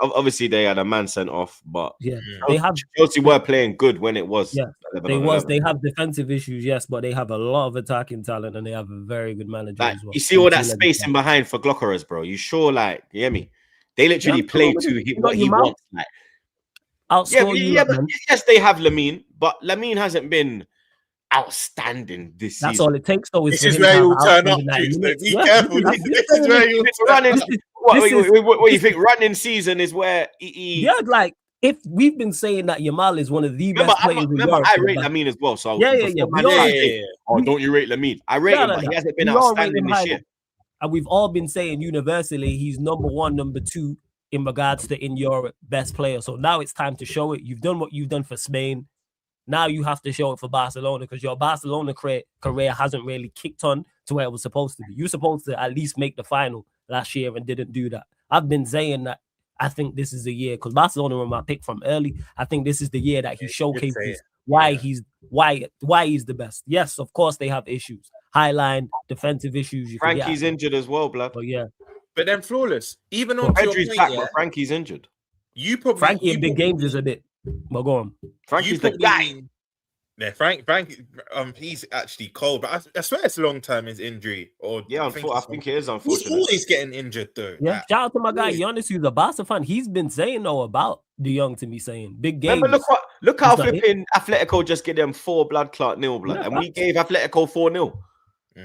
Obviously, they had a man sent off, but they have Chelsea were playing good when it was. Yeah, They have defensive issues, yes, but they have a lot of attacking talent and they have a very good manager as well. You see all that space in behind for Glockerers, bro. You sure, like, you hear me? They literally play to what he wants. Like, but yes, they have Lamine, but Lamine hasn't been outstanding this season. That's all it takes, though. This is where you'll turn up. Be careful. This is where you'll running. What you think? Running season is where like if we've been saying that Yamal is one of the best players. Remember, I rate Lamine as well. So oh, don't you rate Lamine? I rate him, but he hasn't been outstanding this year. And we've all been saying universally he's number one, number two in regards to in Europe best player. So now it's time to show it. You've done what you've done for Spain. Now you have to show it for Barcelona because your Barcelona career hasn't really kicked on to where it was supposed to be. You're supposed to at least make the final last year and didn't do that. I've been saying that I think this is the year because Barcelona were my pick from early. I think this is the year that he showcases why he's the best. Yes, of course they have issues, high line defensive issues. Frankie's injured as well, blood. But yeah, but then flawless. Even on Pedri's back, but Frankie's injured. Frankie in big games is a bit. But go on. Frankie's the guy. Yeah, Frank, he's actually cold, but I swear it's long term his injury. Or I think it is unfortunate. He's always getting injured though. Yeah, shout out to my guy Giannis, who's a Barca fan. He's been saying about De Jong to me, saying big games. Remember, look how flipping Atletico just get them 4 blood clot 0 blood, and we gave Atletico 4-0.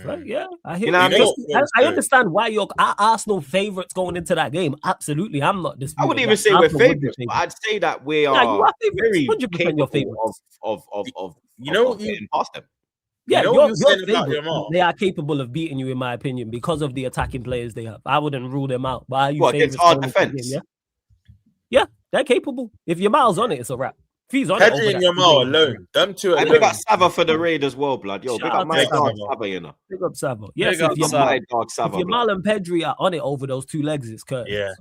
Right, yeah, I understand why you're Arsenal favorites going into that game. Absolutely, I'm not disputing. I wouldn't even say we're favorites, but I'd say that we are very 100% your favorites of getting past them. Yeah, you're favorite. They are capable of beating you, in my opinion, because of the attacking players they have. I wouldn't rule them out. But are you against our defense? Yeah, they're capable. If your miles on it, it's a wrap. He's on Pedri and Yamal alone. Them two alone. Big up Sava for the raid as well, blood. Yo, big up my dog Sava, you know. Big up Sava. Yes, if Yamal and Pedri are on it over those 2 legs, it's curtains. Yeah.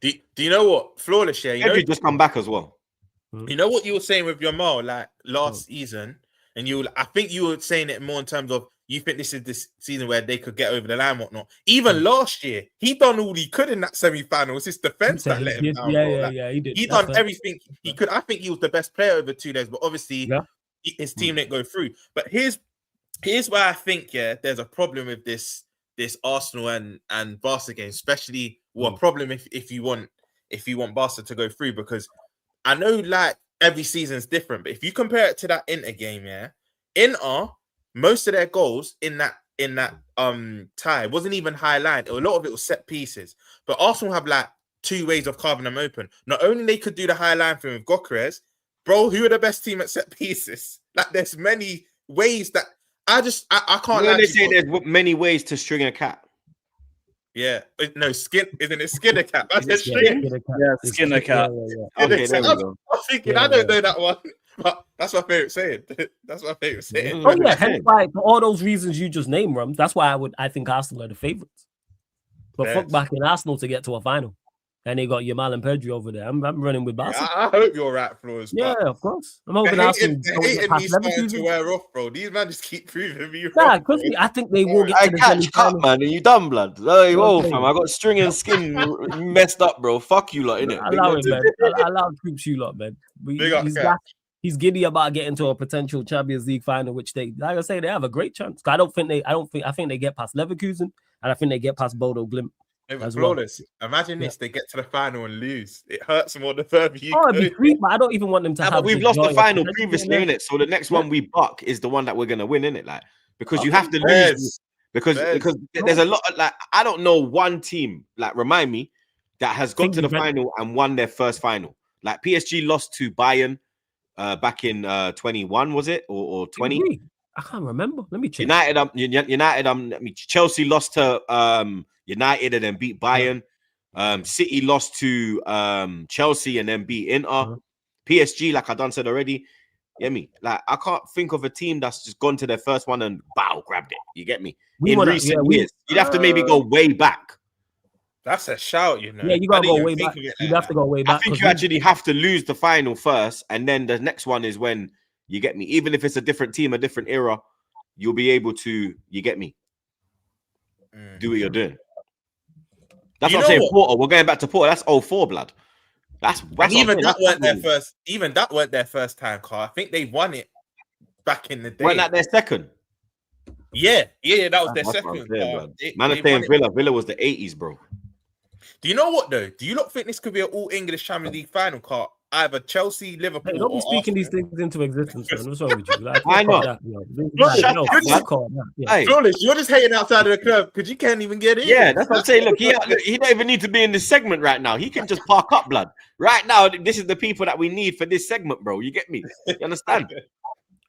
Do you know what? Flawless, yeah. Pedri just come back as well. You know what you were saying with Yamal, like last season, and I think you were saying it more in terms of you think this is this season where they could get over the line, whatnot. Even last year, he done all he could in that semi-final. It's his defense that let him down. Yeah, he did. He done everything he could. I think he was the best player over 2 days, but obviously his team didn't go through. But here's why I think there's a problem with this Arsenal and Barca game, especially a problem if you want Barca to go through, because I know like every season's different, but if you compare it to that Inter game, Inter, most of their goals in that tie wasn't even high line. A lot of it was set pieces. But Arsenal have like 2 ways of carving them open. Not only they could do the high line thing with Gyökeres, bro, who are the best team at set pieces? Like there's many ways that I can't. They say there's many ways to string a cat. Yeah, no, isn't it Skinner cat? Skinner cat. Okay, there we go. I'm thinking, I don't know that one. But that's my favorite saying. Oh yeah, hence why for all those reasons you just named, Rum. That's why I think Arsenal are the favorites. But fuck back in Arsenal to get to a final, and they got Yamal and Pedri over there. I'm running with Barca. I hope you're right, Flores. Yeah, of course. I'm hoping Arsenal. Me starting to wear off, bro. These men just keep proving me wrong. Nah, because I think they will get to the catch cut, man. And you done, blood. Hey, whoa, fam. I got string and skin messed up, bro. Fuck you lot, innit? Allow it, man. Allow Troops you lot, man. He's giddy about getting to a potential Champions League final, which they, like I say, they have a great chance. I think they get past Leverkusen, and I think they get past Bodo Glimt. As flawless. Well. Imagine this: they get to the final and lose. It hurts more the further you go. It'd be sweet, but I don't even want them to have. But we've lost the final previously, innit? So the next one we buck is the one that we're gonna win, innit? Like because you have to lose because there's a lot of, like, I don't know one team, like, remind me, that has got to the final and won their first final. Like PSG lost to Bayern back in 21, was it, or 20? I can't remember. Let me check. United. Chelsea lost to United and then beat Bayern. City lost to Chelsea and then beat Inter. PSG, like I done said already, You get me? Like, I can't think of a team that's just gone to their first one and bow, grabbed it. You get me? In recent years, you'd have to maybe go way back. That's a shout, you know. Yeah, you gotta go way back. You'd have to go way back. I think you actually have to lose the final first, and then the next one is when you get me. Even if it's a different team, a different era, you'll be able to. You get me? Do what you're doing. That's what I'm saying. Porter, we're going back to Porter. That's 04, blood. That's even that weren't their first. Even that weren't their first time, Carl. I think they won it back in the day. Weren't that their second? Yeah, that was their second. Man, I'm saying Villa was the 80s, bro. Do you know what though? Do you not think this could be an all English Champions League final, Carl? Either Chelsea, Liverpool. Hey, don't be speaking these things into existence, man. What's wrong with you? Like, I know. You're just hating outside of the club because you can't even get in. Yeah, that's what I'm saying. Look, he don't even need to be in this segment right now. He can just park up, blood. Right now, this is the people that we need for this segment, bro. You get me? You understand?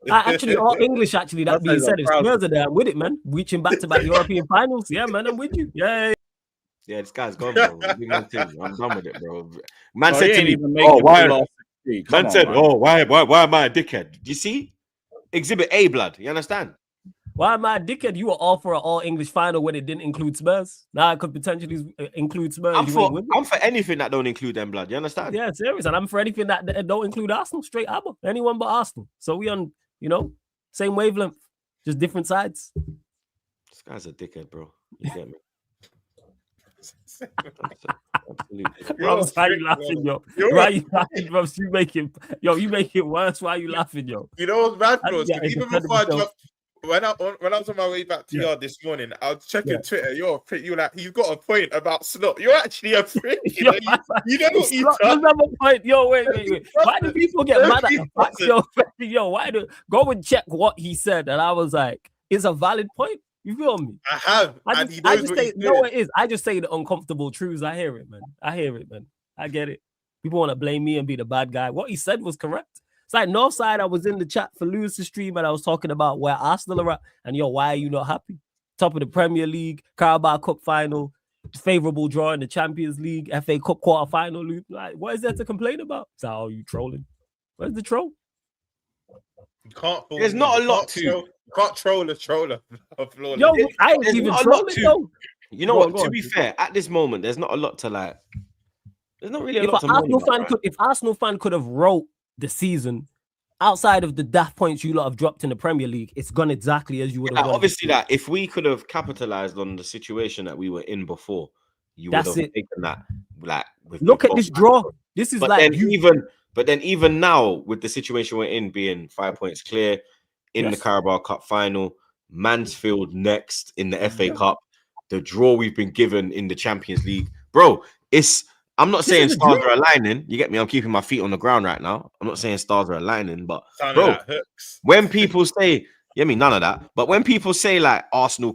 Actually, all English. That being said, it's Spurs are there. I'm with it, man. Reaching back to back European finals. Yeah, man, I'm with you. Yeah. Yeah, this guy's gone, bro. I'm done with it, bro. Man said to me, why am I a dickhead? Do you see? Exhibit A, blood. You understand? Why am I a dickhead? You were all for an all-English final when it didn't include Spurs. Now I could potentially include Spurs. I'm for anything that don't include them, blood. You understand? Yeah, serious. And I'm for anything that don't include Arsenal. Straight up. Anyone but Arsenal. So we on, same wavelength. Just different sides. This guy's a dickhead, bro. You get me? Bro, why are you laughing, yo? Why are you laughing, bro? You make it worse. Why are you laughing, yo? You know what's bad, bro? Even before I dropped, when I was on my way back to yard this morning, I was checking Twitter. You're like, he's got a point about Slot. You're actually a prick. You know what you another point. Yo, wait. Why do people get mad at the fact? Yo, why do go and check what he said? And I was like, it's a valid point. You feel me? I have. I just say, no, it is. I just say the uncomfortable truths. I hear it, man. I get it. People want to blame me and be the bad guy. What he said was correct. It's like Northside, I was in the chat for Lewis's stream and I was talking about where Arsenal are at. And why are you not happy? Top of the Premier League, Carabao Cup final, favorable draw in the Champions League, FA Cup quarter final. Like, what is there to complain about? It's like, you trolling? Where's the troll? You can't. There's not a lot to. You can't troll a troller. Yo, I ain't even trolling though. You know what? To be fair, at this moment, there's not a lot to like. There's not really a lot to. If Arsenal fan could have wrote the season outside of the daft points you lot have dropped in the Premier League, it's gone exactly as you would have. Obviously, that if we could have capitalized on the situation that we were in before, you would have taken that. Like, look at this draw. This is But then even now, with the situation we're in, being 5 points clear in the Carabao Cup final, Mansfield next in the FA Cup, the draw we've been given in the Champions League, bro. I'm not saying stars are aligning. You get me? I'm keeping my feet on the ground right now. I'm not saying stars are aligning, but bro, when people say, none of that. But when people say like Arsenal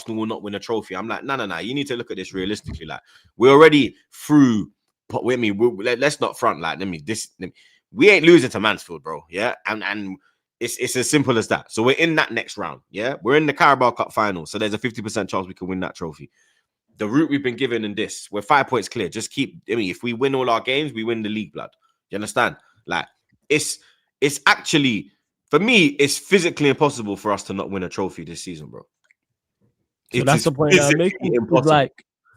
will not win a trophy, I'm like, no. You need to look at this realistically. Like, we're already through. But with me, let's not front like we ain't losing to Mansfield, bro. Yeah, and it's as simple as that. So we're in that next round. Yeah, we're in the Carabao Cup final. So there's a 50% chance we can win that trophy. The route we've been given in this, we're 5 points clear. Just keep. If we win all our games, we win the league, blood. You understand? Like it's actually for me, it's physically impossible for us to not win a trophy this season, bro. So that's the point I'm making.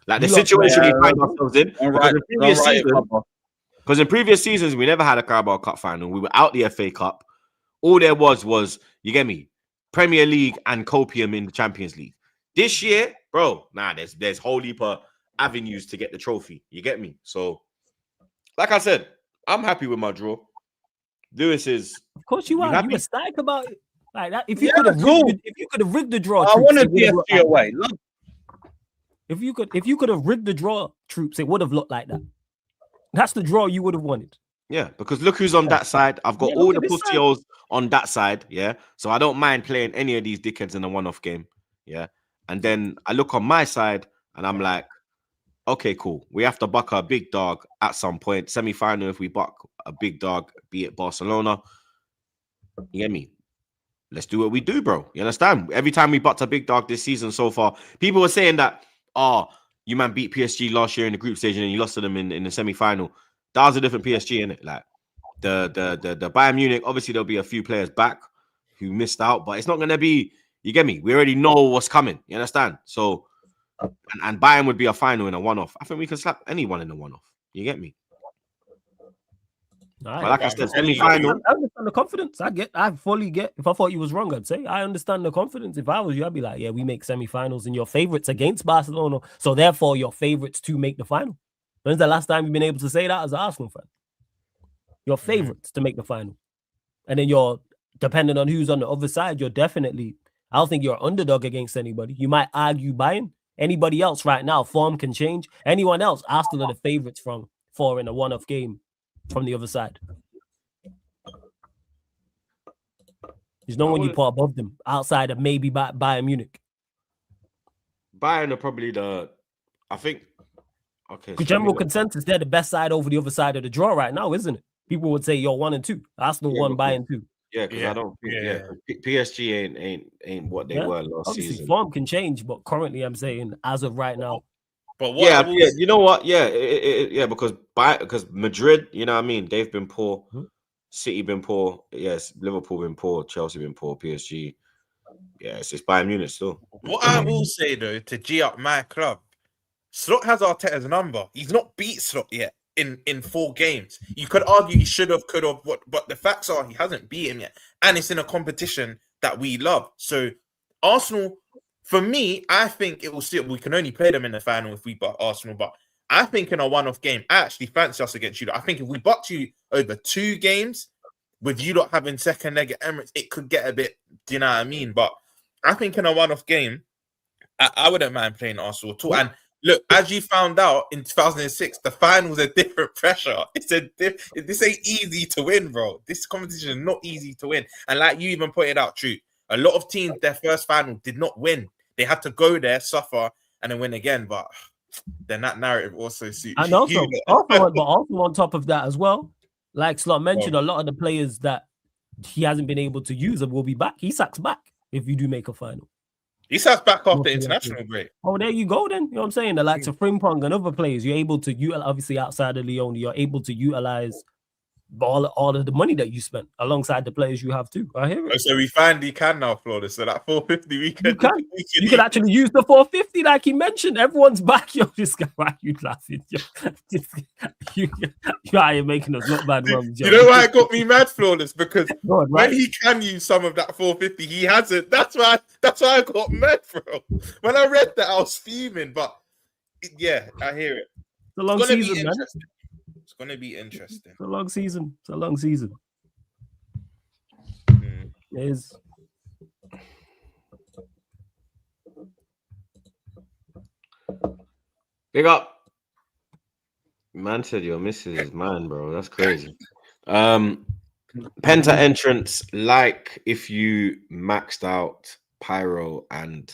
Like the situation we find ourselves in. Because in previous seasons, we never had a Carabao Cup final. We were out the FA Cup. All there was, you get me, Premier League and copium in the Champions League. This year, bro, there's whole heap of avenues to get the trophy. You get me? So, like I said, I'm happy with my draw. Lewis is. Of course you are. You were ecstatic about it. Like that. If you could have rigged the draw, I want to PSG away. Look. If you could have rigged the draw, Troops, it would have looked like that. That's the draw you would have wanted. Yeah, because look who's on that side. I've got all the pussios on that side. Yeah, so I don't mind playing any of these dickheads in a one-off game. Yeah, and then I look on my side and I'm like, okay, cool. We have to buck a big dog at some point. Semi-final, if we buck a big dog, be it Barcelona. You get me? Let's do what we do, bro. You understand? Every time we bucked a big dog this season so far, people were saying that, you man beat PSG last year in the group stage and you lost to them in the semi-final. That was a different PSG, innit? Like, the Bayern Munich, obviously there'll be a few players back who missed out, but it's not gonna be. You get me? We already know what's coming. You understand? So, and Bayern would be a final in a one-off. I think we can slap anyone in a one-off. You get me? All right. But like I said, semi-final. I understand the confidence. I fully get. If I thought you was wrong, I'd say I understand the confidence. If I was you, I'd be like, yeah, we make semi-finals and your favorites against Barcelona, so therefore your favorites to make the final. When's the last time you've been able to say that as an Arsenal fan? Your favorites to make the final, and then you're depending on who's on the other side. You're definitely. I don't think you're an underdog against anybody. You might argue Bayern. Anybody else right now, form can change. Anyone else, Arsenal are the favorites for in a one-off game from the other side. There's no one you put above them outside of maybe Bayern Munich. Bayern are probably I think. Okay. The general consensus, they're the best side over the other side of the draw right now, isn't it? People would say you're 1 and 2. Arsenal 1, Bayern 2. Yeah, because I don't think PSG ain't what they were last season. Form can change, but currently I'm saying as of right now. But what you know what? Yeah, because Madrid, you know what I mean? They've been poor. City been poor. Yes, Liverpool been poor. Chelsea been poor. PSG. Yeah, it's Bayern Munich still. What I will say though, to G up my club, Slot has Arteta's number. He's not beat Slot yet in 4 games. You could argue he should have, could have, but the facts are he hasn't beat him yet. And it's in a competition that we love. So Arsenal, for me, I think it will still, we can only play them in the final if we butt Arsenal, but I think in a one-off game, I actually fancy us against you. I think if we butt you over 2 games, with you not having second leg at Emirates, it could get a bit, do you know what I mean? But I think in a one-off game, I wouldn't mind playing Arsenal at all. And look, as you found out in 2006, the finals are different pressure. This ain't easy to win, bro. This competition is not easy to win. And like you even pointed out, True, a lot of teams, their first final did not win. They had to go there, suffer, and then win again. But then that narrative also suits and also on top of that as well, like Slot mentioned, a lot of the players that he hasn't been able to use will be back. He sacks back if you do make a final. He sat back off the international break. Oh, there you go then. You know what I'm saying? The likes of Frimpong and other players, you're able to utilize, obviously outside of Leone, you're able to utilize all of the money that you spent alongside the players you have too. I hear it. So we finally can now, Flawless. So that 450 you can actually use the 450 like he mentioned. Everyone's back. Yo, this guy, why are you laughing? Yo, you are making us look bad. You know why it got me mad, Flawless? Because when he can use some of that 450, he hasn't. That's why I got mad, bro. When I read that, I was fuming. But yeah, I hear it. It's a long season, man. It's going to be interesting. It's a long season. It is. Big up. Man said your missus is mine, bro. That's crazy. Penta entrance, like if you maxed out Pyro on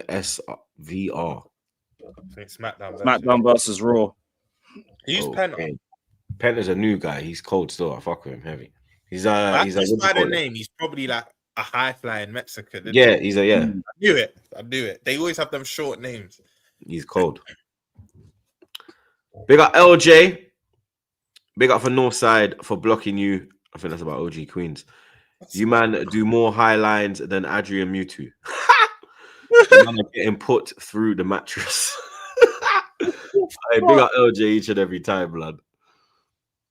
SVR. SmackDown versus Raw. He's Penta. Penta's a new guy. He's cold still. I fuck with him heavy. He's a name. He's probably like a high flying Mexican. Yeah, I knew it. They always have them short names. He's cold. Big up LJ. Big up for Northside for blocking you. I think that's about OG Queens. You man do more high lines than Adrian Mutu. Man are getting put through the mattress. Hey, big up LJ each and every time, blood.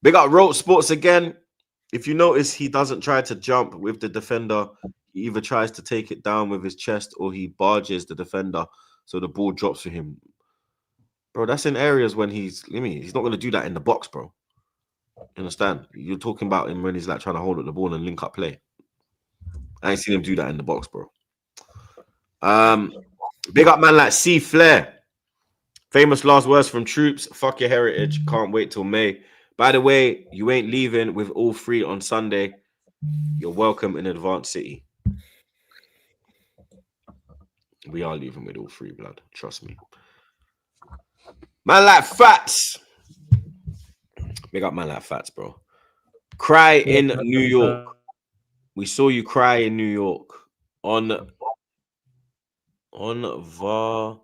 Big up Rote Sports again. If you notice, he doesn't try to jump with the defender. He either tries to take it down with his chest or he barges the defender so the ball drops for him. Bro, that's in areas when he's not going to do that in the box, bro. You understand? You're talking about him when he's like trying to hold up the ball and link up play. I ain't seen him do that in the box, bro. Big up man like C Flair. Famous last words from Troops. Fuck your heritage. Can't wait till May. By the way, you ain't leaving with all 3 on Sunday. You're welcome in Advanced City. We are leaving with all 3, blood. Trust me. Man like Fats. Big up man like Fats, bro. Cry in New York. We saw you cry in New York. On Va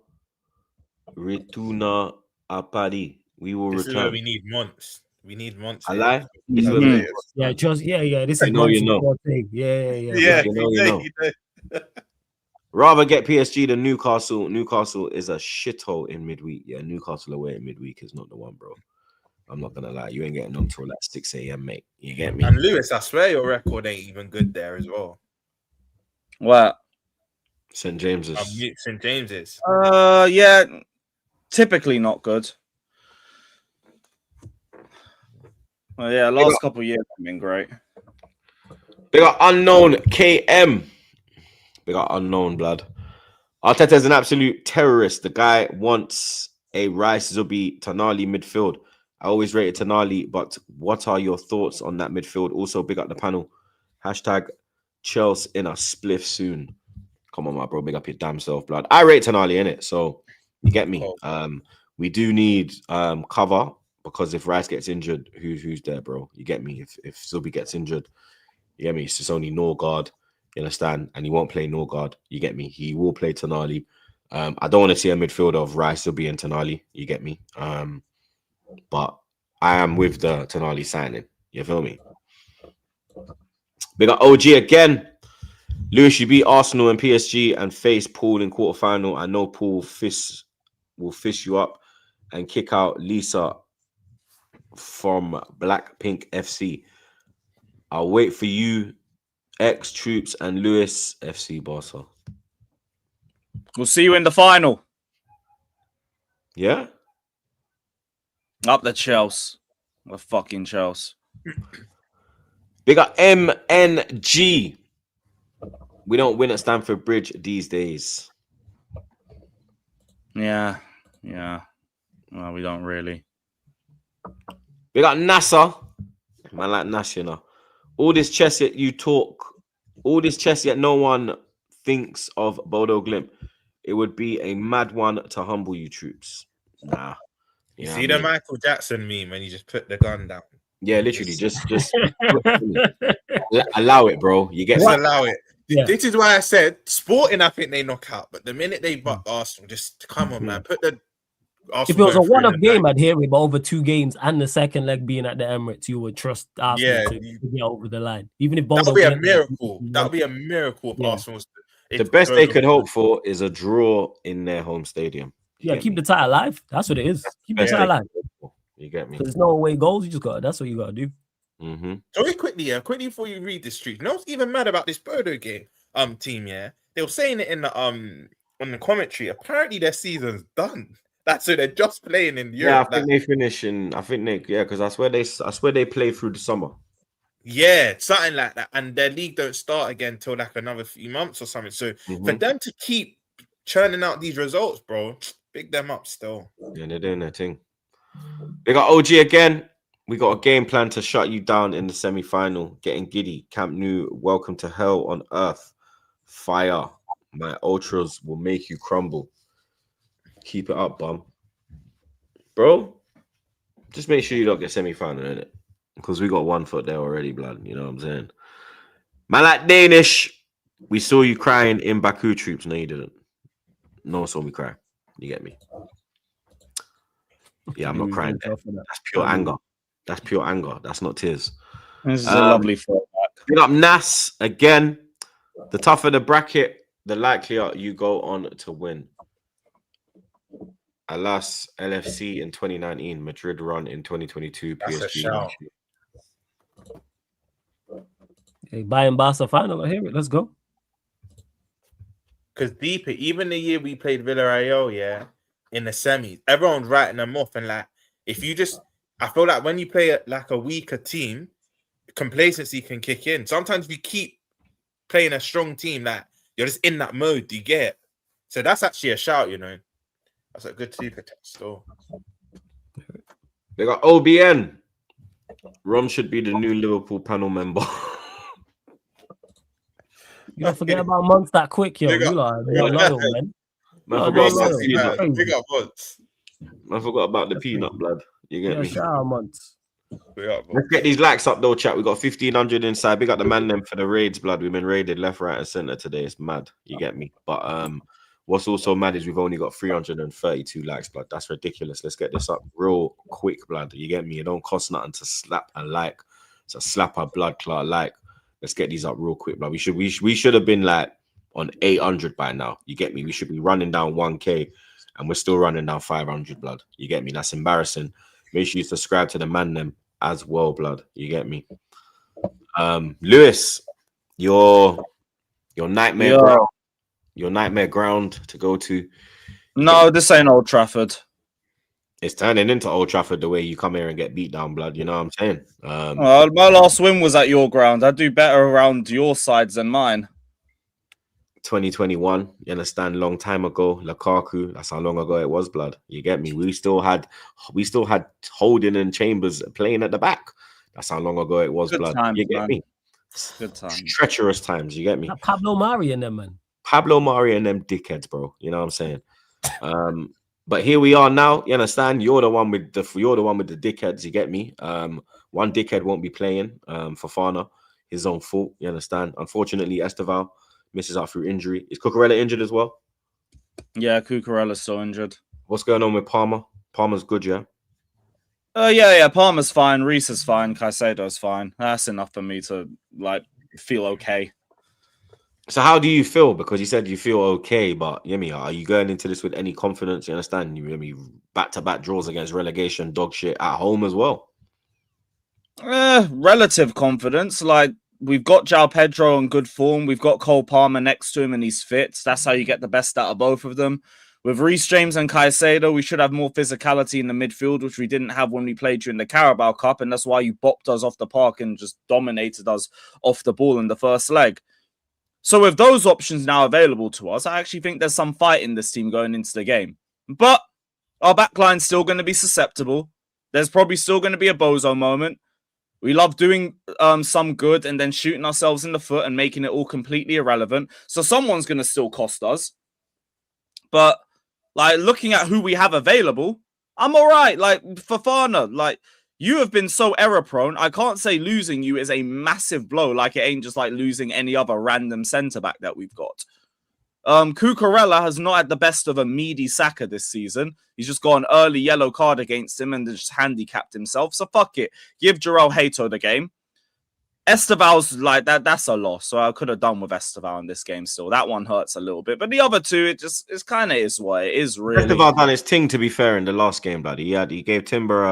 Retuna a Paris. We will return. Is where we need months. We need months. I here. lie. This is what Mhm. it is. Yeah, just yeah. This is You know, you know. one thing. Yeah. Yeah, You know. Rather get PSG than Newcastle. Newcastle is a shithole in midweek. Yeah, Newcastle away in midweek is not the one, bro. I'm not gonna lie. You ain't getting on till like 6 a.m., mate. You get me? And Lewis, I swear your record ain't even good there as well. What? St. James's. St. James's. Yeah, typically not good. Well, yeah, last couple of years have been great. Big up unknown KM. Big up unknown blood. Arteta's an absolute terrorist. The guy wants a Rice, Zubi, Tonali midfield. I always rated Tonali, but what are your thoughts on that midfield? Also, big up the panel. Hashtag Chelsea in a spliff soon. Come on, my bro. Big up your damn self, blood. I rate Tonali in it, so you get me. We do need cover because if Rice gets injured, who's there, bro? You get me. If Zubi gets injured, you get me. It's just only Norgard. You understand? And he won't play Norgard. You get me. He will play Tonali. I don't want to see a midfielder of Rice, Zubi, and Tonali. You get me. But I am with the Tonali signing. You feel me? Big up OG again. Lewis, you beat Arsenal and PSG and face Paul in quarterfinal. I know Paul will fish you up and kick out Lisa from Blackpink FC. I'll wait for you, Troops and Lewis FC Barca. We'll see you in the final. Yeah? Up the Chelsea. We're fucking Chelsea. Big up MNG. We don't win at Stamford Bridge these days. Yeah. Well, we don't really. Big up NASA. Man like Nash, you know. All this chess yet you talk. All this chess yet no one thinks of Bodo Glimp. It would be a mad one to humble you, troops. Nah. You see the Michael Jackson meme when you just put the gun down? Yeah, literally, just allow it, bro. You get allow it. Yeah. This is why I said Sporting. I think they knock out, but the minute they butt Arsenal, just come on, man. Put the. If it was a one-off game, I'd hear it, but over 2 games and the second leg being at the Emirates, you would trust Arsenal to get over the line. Even if that would be a miracle. That would be a miracle if Arsenal. The best they could hope for is a draw in their home stadium. Yeah, keep the tie alive. That's what it is. Keep the tie alive. You get me? There's no away goals. You just got. That's what you got to do. So quickly before you read this street, you know what's even mad about this Bodo game? Team, yeah, they were saying it in the on the commentary. Apparently, their season's done. That's so they're just playing in Europe. Yeah, I think they finish in. I think they because I swear they play through the summer. Yeah, something like that, and their league don't start again till like another few months or something. So for them to keep churning out these results, bro, big them up still. Yeah, they're doing their thing. We got OG again. We got a game plan to shut you down in the semi-final. Getting giddy. Camp Nou, welcome to hell on earth. Fire. My ultras will make you crumble. Keep it up, bum. Bro, just make sure you don't get semi-final in it. Because we got 1 foot there already, blood. You know what I'm saying? Man, like Danish, we saw you crying in Baku, troops. No, you didn't. No one saw me cry. You get me? Yeah, I'm not crying there. That's pure anger. That's pure anger. That's not tears. This is a lovely throwback. Big up Nas again. The tougher the bracket, the likelier you go on to win. Alas, LFC in 2019, Madrid run in 2022, PSG. Hey, Bayern Barca final. I hear it. Let's go. Because deeper, even the year we played Villarreal, yeah, in the semis, everyone's writing them off. And like, if you just, I feel like when you play like a weaker team, complacency can kick in. Sometimes if you keep playing a strong team, like you're just in that mode, you get. So that's actually a shout, you know. That's a good super test still. They got OBN. Rom should be the new Liverpool panel member. You don't forget about months that quick, yo. You like loyal, man. Man forgot about the peanut. Man forgot about the peanut, blood. You get me? Shout out months. Let's get these likes up though, chat. We got 1,500 inside. We got the man them for the raids, blood. We've been raided left, right, and center today. It's mad. You get me? But What's also mad is we've only got 332 likes, blood. That's ridiculous. Let's get this up real quick, blood. You get me? It don't cost nothing to slap a like. So slap a blood clot like. Let's get these up real quick, blood. We should have been like on 800 by now. You get me? We should be running down 1K, and we're still running down 500, blood. You get me? That's embarrassing. Make sure you subscribe to the man them as well, blood. You get me? Lewis, your nightmare ground. Your nightmare ground to go to. No, this ain't Old Trafford. It's turning into Old Trafford the way you come here and get beat down, blood. You know what I'm saying? My last win was at your ground. I do better around your sides than mine. 2021, you understand? Long time ago, Lukaku. That's how long ago it was, blood. You get me? We still had Holding and Chambers playing at the back. That's how long ago it was, Good blood. times, You get man. me? Good times. Treacherous times. You get me? Pablo Mari and them, man. Pablo Mari and them dickheads, bro. You know what I'm saying? But here we are now. You understand? You're the one with the dickheads. You get me? One dickhead won't be playing. Fofana, his own fault. You understand? Unfortunately, Esteval misses out through injury. Is Cucurella injured as well? Yeah, Cucurella's still injured. What's going on with Palmer? Palmer's good, yeah. Yeah. Palmer's fine. Reese is fine. Caicedo's fine. That's enough for me to like feel okay. So how do you feel? Because you said you feel okay, but are you going into this with any confidence? You understand? You back-to-back draws against relegation, dog shit at home as well. Relative confidence. Like we've got João Pedro on good form. We've got Cole Palmer next to him and he's fit. That's how you get the best out of both of them. With Reece James and Caicedo, we should have more physicality in the midfield, which we didn't have when we played you in the Carabao Cup, and that's why you bopped us off the park and just dominated us off the ball in the first leg. So with those options now available to us, I actually think there's some fight in this team going into the game. But our backline's still going to be susceptible. There's probably still going to be a bozo moment. We love doing some good and then shooting ourselves in the foot and making it all completely irrelevant. So someone's going to still cost us. But like looking at who we have available, I'm all right. Like Fofana, like you have been so error prone. I can't say losing you is a massive blow. Like it ain't just like losing any other random centre back that we've got. Cucurella has not had the best of a meaty Saka this season. He's just got an early yellow card against him and just handicapped himself. So fuck it. Give João Hato the game. Esteval's like that's a loss. So I could have done with Esteval in this game still. That one hurts a little bit. But the other two, it's kind of is what it is, really. Esteval done his thing, to be fair, in the last game, bloody. He gave Timber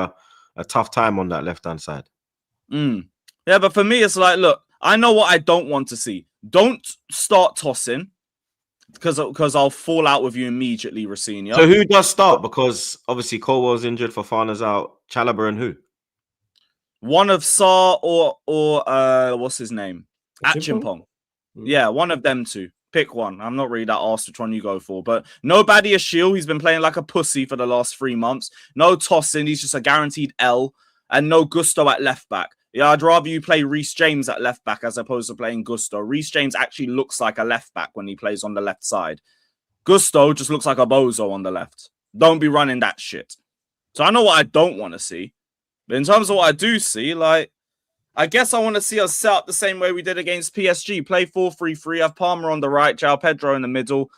a tough time on that left-hand side. Yeah, but for me, it's like, look, I know what I don't want to see. Don't start tossing because I'll fall out with you immediately, Rossinha. So who does start? Because obviously Colwell's injured, Fofana's out, Chalobah and who? One of Sarr or what's his name? Achimpong. Yeah, one of them two. Pick one. I'm not really that arsed which one you go for. But no Badiashile. He's been playing like a pussy for the last 3 months. No Tosin. He's just a guaranteed L. And no Gusto at left back. Yeah, I'd rather you play Reece James at left back as opposed to playing Gusto. Reece James actually looks like a left back when he plays on the left side. Gusto just looks like a bozo on the left. Don't be running that shit. So I know what I don't want to see. But in terms of what I do see, like, I guess I want to see us set up the same way we did against PSG. Play 4-3-3, have Palmer on the right, João Pedro in the middle,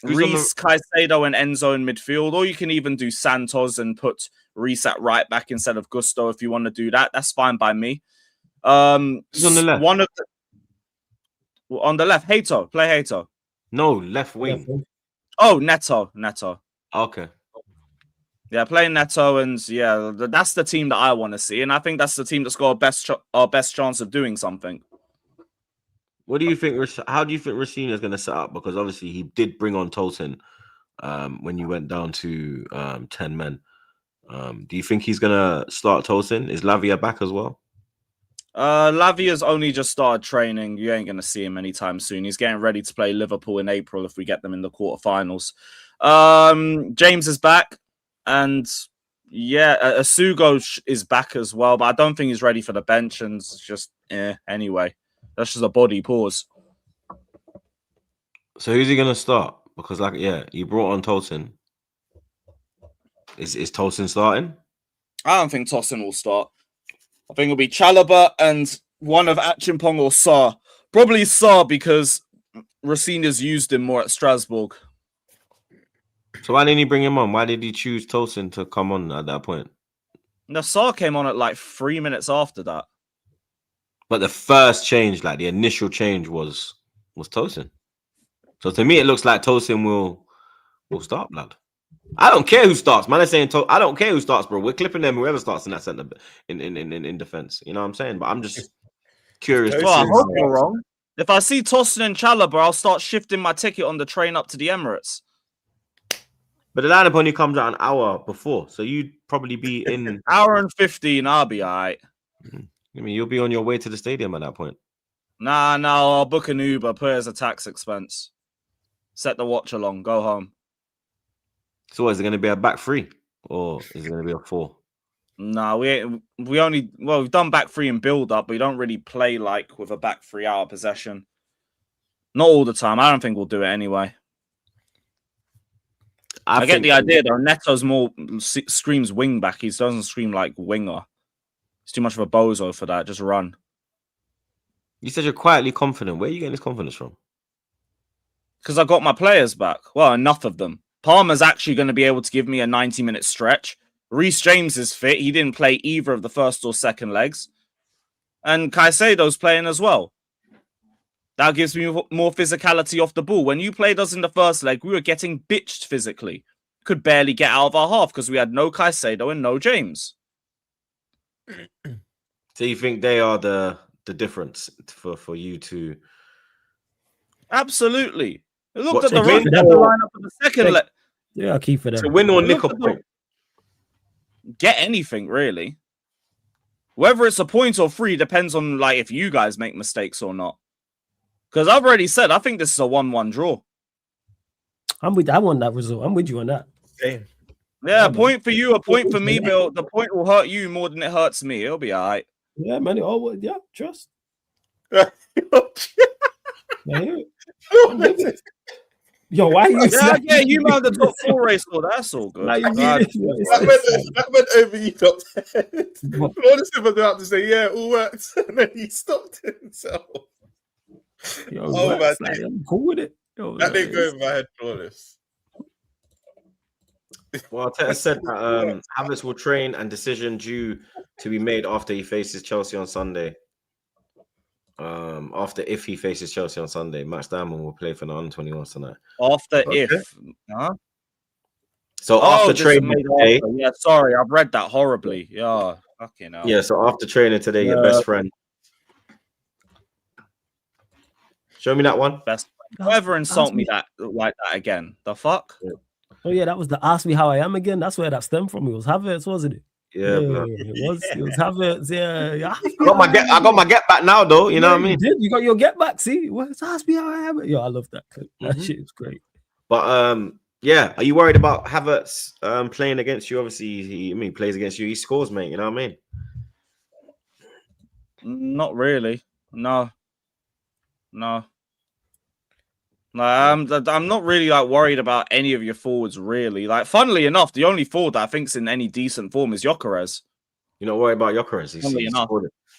Reece, Caicedo and Enzo in midfield. Or you can even do Santos and put Reece at right back instead of Gusto if you want to do that. That's fine by me. Who's on the left? On the left, Hato. Play Hato. No, left wing. Oh, Neto. Okay. Yeah, playing Neto, and yeah, that's the team that I want to see, and I think that's the team that's got our best chance of doing something. What do you think? How do you think Rossinha is going to set up? Because obviously he did bring on Tosin when you went down to 10 men. Do you think he's going to start Tosin? Is Lavia back as well? Lavia's only just started training. You ain't going to see him anytime soon. He's getting ready to play Liverpool in April if we get them in the quarterfinals. James is back. And yeah, Asugo is back as well, but I don't think he's ready for the bench. And it's just anyway, that's just a body pause. So who's he gonna start? Because you brought on Tosin. Is Tosin starting? I don't think Tosin will start. I think it'll be Chalobah and one of Achimpong or Sarr. Probably Sarr because Rosinia's used him more at Strasbourg. So why didn't he bring him on? Why did he choose Tosin to come on at that point? Nassar came on at like 3 minutes after that. But the first change, like the initial change, was Tosin. So to me, it looks like Tosin will start, blood. I don't care who starts, man. They're saying I don't care who starts, bro. We're clipping them whoever starts in that center in defense. You know what I'm saying? But I'm just curious. Well, I hope you're wrong. If I see Tosin and Chalobah, I'll start shifting my ticket on the train up to the Emirates. But the lineup only comes out an hour before, so you'd probably be in hour and 15. I'll be all right. I mean, you'll be on your way to the stadium at that point. Nah, I'll book an Uber, put it as a tax expense. Set the watch along, go home. So is it going to be a back three or is it going to be a 4? Nah, we've done back three in build up, but we don't really play like with a back three out of possession. Not all the time. I don't think we'll do it anyway. I get the idea though. Neto's more screams wing back. He doesn't scream like winger. He's too much of a bozo for that. Just run. You said you're quietly confident. Where are you getting this confidence from? Because I got my players back. Well, enough of them. Palmer's actually going to be able to give me a 90-minute stretch. Reece James is fit. He didn't play either of the first or second legs. And Caicedo's playing as well. That gives me more physicality off the ball. When you played us in the first leg, we were getting bitched physically. Could barely get out of our half because we had no Caicedo and no James. So you think they are the difference for you to... Absolutely. Look at the lineup for the second leg. Yeah, key for them. To win or nick a point. Get anything, really. Whether it's a point or 3 depends on like if you guys make mistakes or not. Because I've already said I think this is a 1-1 draw. I want that result. I'm with you on that. Same. Yeah, a point for you, a point for me, Bill. The point will hurt you more than it hurts me. It'll be all right. Yeah, man. Yeah, trust. Yo, why you? Yeah, you man the top 4 race, so that's all good. That went over you, top 10. Honestly, I was about to say, yeah, it all works, and then he stopped himself. Yo, oh man, I'm cool with it. Yo, that didn't go over my head, flawless. Well, Arteta said that Havertz will train and decision due to be made after he faces Chelsea on Sunday. If he faces Chelsea on Sunday, Max Diamond will play for the under-21s tonight. If, huh? So after training today, yeah, sorry, I've read that horribly. Yeah, fucking hell. Yeah, so after training today, your best friend. Show me that one. Best friend. Never insult me like that again. The fuck? Yeah. Oh yeah, that was the ask me how I am again. That's where that stemmed from. It was Havertz, wasn't it? Yeah, it was Havertz. Yeah. I got my get back now, though. You know what I mean? You got your get back. See, what's ask me how I am? Yo, I love that. That shit is great. But yeah, are you worried about Havertz playing against you? Obviously, he plays against you. He scores, mate. You know what I mean? Not really. No. I'm not really like worried about any of your forwards, really. Like, funnily enough, the only forward that I think's in any decent form is Gyökeres. You're not worried about Gyökeres. He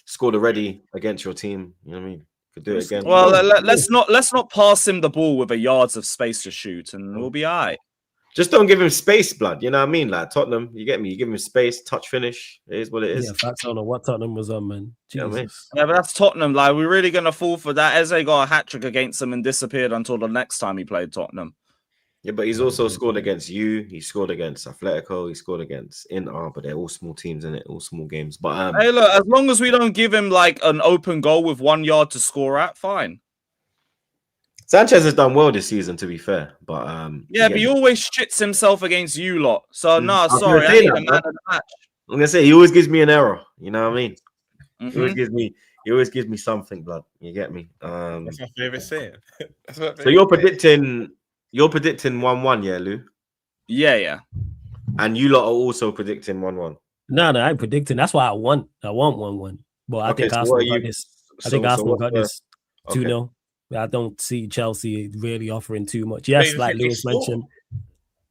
scored already against your team. You know what I mean? Could do it again. Well, let's not pass him the ball with a yards of space to shoot, and we'll be all right. Just don't give him space, blood. You know what I mean? Like Tottenham, you get me? You give him space, touch finish. It is what it is. Yeah, facts. I don't know what Tottenham was on, man. Jesus. Yeah, but that's Tottenham. Like, we're really going to fall for that. Eze got a hat-trick against them and disappeared until the next time he played Tottenham. Yeah, but he's also scored against you. He scored against Atletico. He scored against Inter, but they're all small teams, innit? All small games. But hey, look, as long as we don't give him, like, an open goal with 1 yard to score at, fine. Sanchez has done well this season, to be fair, but yeah, but he always shits himself against you lot. So sorry, I need a man of the match. I'm gonna say he always gives me an error. You know what I mean? Mm-hmm. He always gives me something, blood. You get me? That's my favorite saying. So you're predicting 1-1, yeah, Lou? Yeah. And you lot are also predicting 1-1. No, I ain't predicting. That's why I want 1-1. But I think Arsenal got this. I think Arsenal got this 2-0. I don't see Chelsea really offering too much. Yes, like Lewis mentioned.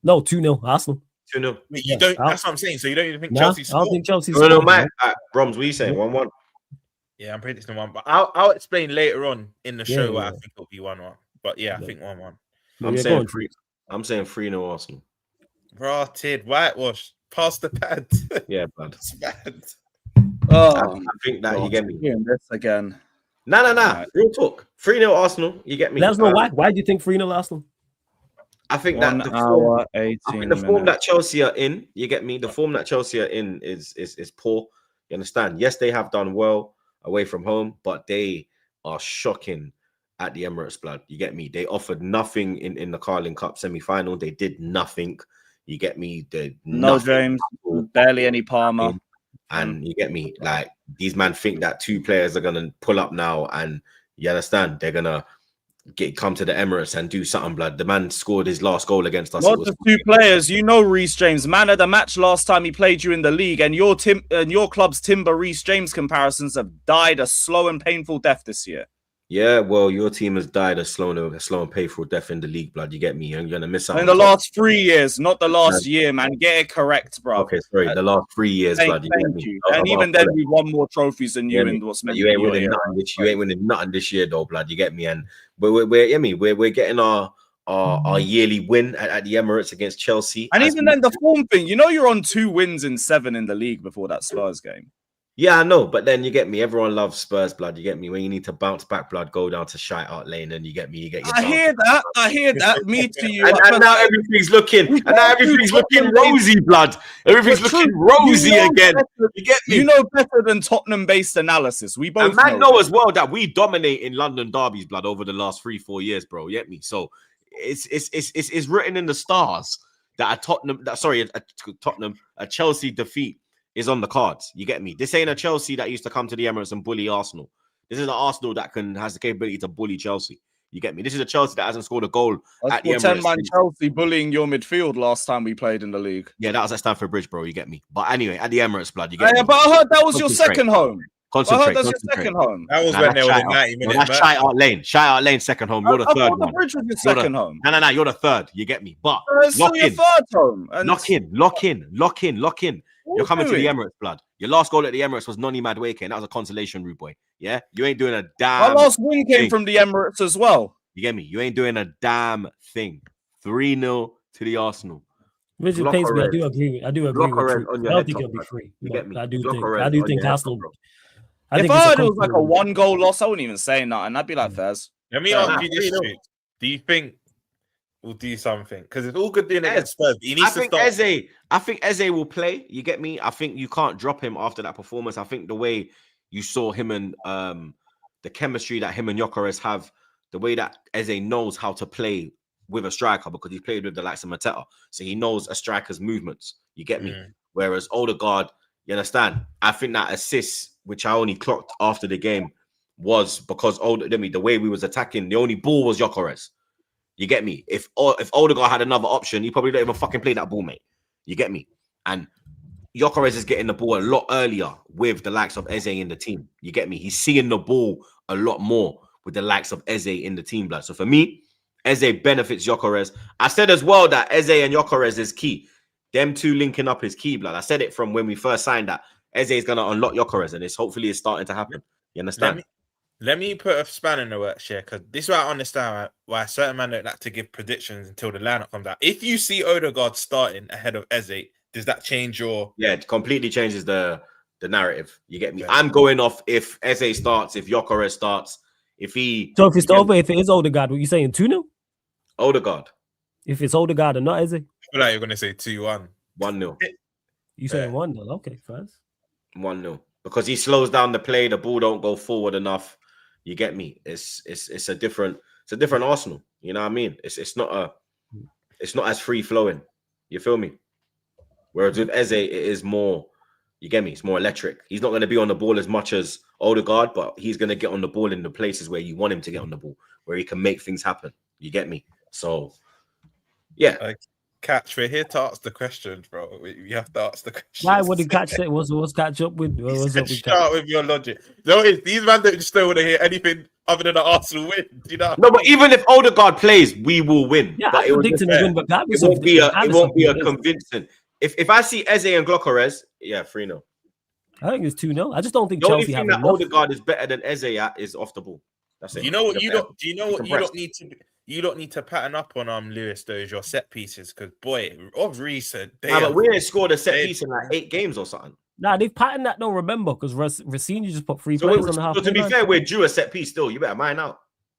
No, 2-0 Arsenal. 2-0. You don't. That's what I'm saying. So you don't even think Chelsea? I don't think Chelsea. No, Mike. Broms, what are you saying? 1-1. Yeah, I'm predicting 1. But I'll explain later on in the show why I think it'll be 1-1. But yeah, I think 1-1. I'm Yeah, go saying on. 3. I'm saying 3-0 Arsenal. Rotted, whitewash, past the pad. Yeah, bud. It's bad. Oh, I think that you get me. doing this again. Nah. Right. Real talk. 3-0 Arsenal. You get me. Let us know why. Why do you think 3-0 Arsenal? I think 1 that hour, I 18 think the form that Chelsea are in, you get me. The form that Chelsea are in is poor. You understand? Yes, they have done well away from home, but they are shocking at the Emirates, blood. You get me? They offered nothing in the Carling Cup semi-final. They did nothing. You get me? No James, barely any Palmer. And you get me? Like, these men think that 2 players are gonna pull up now, and you understand? They're gonna come to the Emirates and do something, blood. The man scored his last goal against us. Not just 2 players. You know Reece James, man of the match last time he played you in the league, and your club's Timber Reece James comparisons have died a slow and painful death this year. Yeah, well, your team has died a slow and painful death in the league, blood. You get me? You're gonna miss out in the last 3 years, not the last year, man. Get it correct, bro. Okay, sorry, the last 3 years, blood. Thank you. And even then, we won more trophies than you in what's meant. You ain't winning nothing this. You ain't winning nothing this year, though, blood. You get me? And we're getting our yearly win at the Emirates against Chelsea. And even then, the form thing. You know, you're on 2 wins in 7 in the league before that Spurs game. Yeah, I know, but then you get me. Everyone loves Spurs, blood. You get me? When you need to bounce back, blood, go down to Shite Lane, and you get me. You get your. I hear that. Me to you. And now everything's looking. Rosy, blood. Everything's looking rosy again. You get me? You know better than Tottenham-based analysis. We both know as well that we dominate in London derbies, blood, over the last 3-4 years, bro. You get me? So it's written in the stars that a Chelsea defeat is on the cards. You get me? This ain't a Chelsea that used to come to the Emirates and bully Arsenal. This is an Arsenal that has the capability to bully Chelsea. You get me? This is a Chelsea that hasn't scored a goal at the Emirates. 10-man Chelsea bullying your midfield last time we played in the league. Yeah, that was at Stamford Bridge, bro. You get me? But anyway, at the Emirates, blood, you get me? But I heard that was your second home. Concentrate. That's your second home. That was when they were 90 minutes. That's Shite Lane, second home. You're the third one. The Bridge was your second home. No. You're the third. You get me? But lock in. Third home. Lock in. You're coming to the Emirates, blood. Your last goal at the Emirates was Noni Madueke, and that was a consolation, rude boy. Yeah, you ain't doing a damn. My last win came from the Emirates as well. You get me? You ain't doing a damn thing. 3-0 to the Arsenal. Richard pains me. I do agree. I don't think it'll be free. You get me? I do think Arsenal. If I heard it was like a 1-goal loss, I wouldn't even say nothing. I'd be like, Fez. Let me ask you this: do you think we'll do something? Because it's all good doing it against Spurs. He needs to start. I think Eze will play. You get me? I think you can't drop him after that performance. I think the way you saw him and the chemistry that him and Gyökeres have, the way that Eze knows how to play with a striker, because he's played with the likes of Mateta, so he knows a striker's movements. You get me? Whereas Odegaard, you understand? I think that assist, which I only clocked after the game, was because the way we was attacking, the only ball was Gyökeres. You get me? If Odegaard had another option, he probably don't even fucking play that ball, mate. You get me? And Gyökeres is getting the ball a lot earlier with the likes of Eze in the team. You get me? He's seeing the ball a lot more with the likes of Eze in the team, blood. So for me, Eze benefits Gyökeres. I said as well that Eze and Gyökeres is key. Them two linking up is key, blood. I said it from when we first signed that Eze is going to unlock Gyökeres, and it's hopefully starting to happen. You understand? Let me put a span in the works here, because this is why I understand why certain men don't like to give predictions until the lineup comes out. If you see Odegaard starting ahead of Eze, does that change your... Yeah, it completely changes the narrative. You get me? Okay. I'm going off if Eze starts, if Gyökeres starts, if he... So if it is Odegaard, what are you saying, 2-0? Odegaard. If it's Odegaard and not Eze? I feel like you're going to say 2-1. 1-0. You saying 1-0? Okay, fine. 1-0. Because he slows down the play, the ball don't go forward enough. You get me? It's a different Arsenal. You know what I mean? It's not as free flowing. You feel me? Whereas with Eze, it is more. You get me? It's more electric. He's not going to be on the ball as much as Odegaard, but he's going to get on the ball in the places where you want him to get on the ball, where he can make things happen. You get me? So, yeah. Catch, we're here to ask the questions, bro. You have to ask the questions. Why would he catch it? What's catch up with? Start with your logic. No, these men don't just don't want to hear anything other than the Arsenal win. You know? No, but even if Odegaard plays, we will win. Yeah, but it won't be a convincing. If I see Eze and Gyökeres, yeah, 3-0. I think it's 2-0. I just don't think the Chelsea only thing have that Odegaard is better than Eze at is off the ball. That's it. You know what You're you better. don't. Do you know what you compressed. don't need to? You don't need to pattern up on Lewis. Those your set pieces, because boy, of recent, Nah, but we ain't scored a set piece in like 8 games or something. Nah, they've patterned that though. Remember, because Racine just put 3 So, players on the half. so to be fair, we're due a set piece still. You better mind out.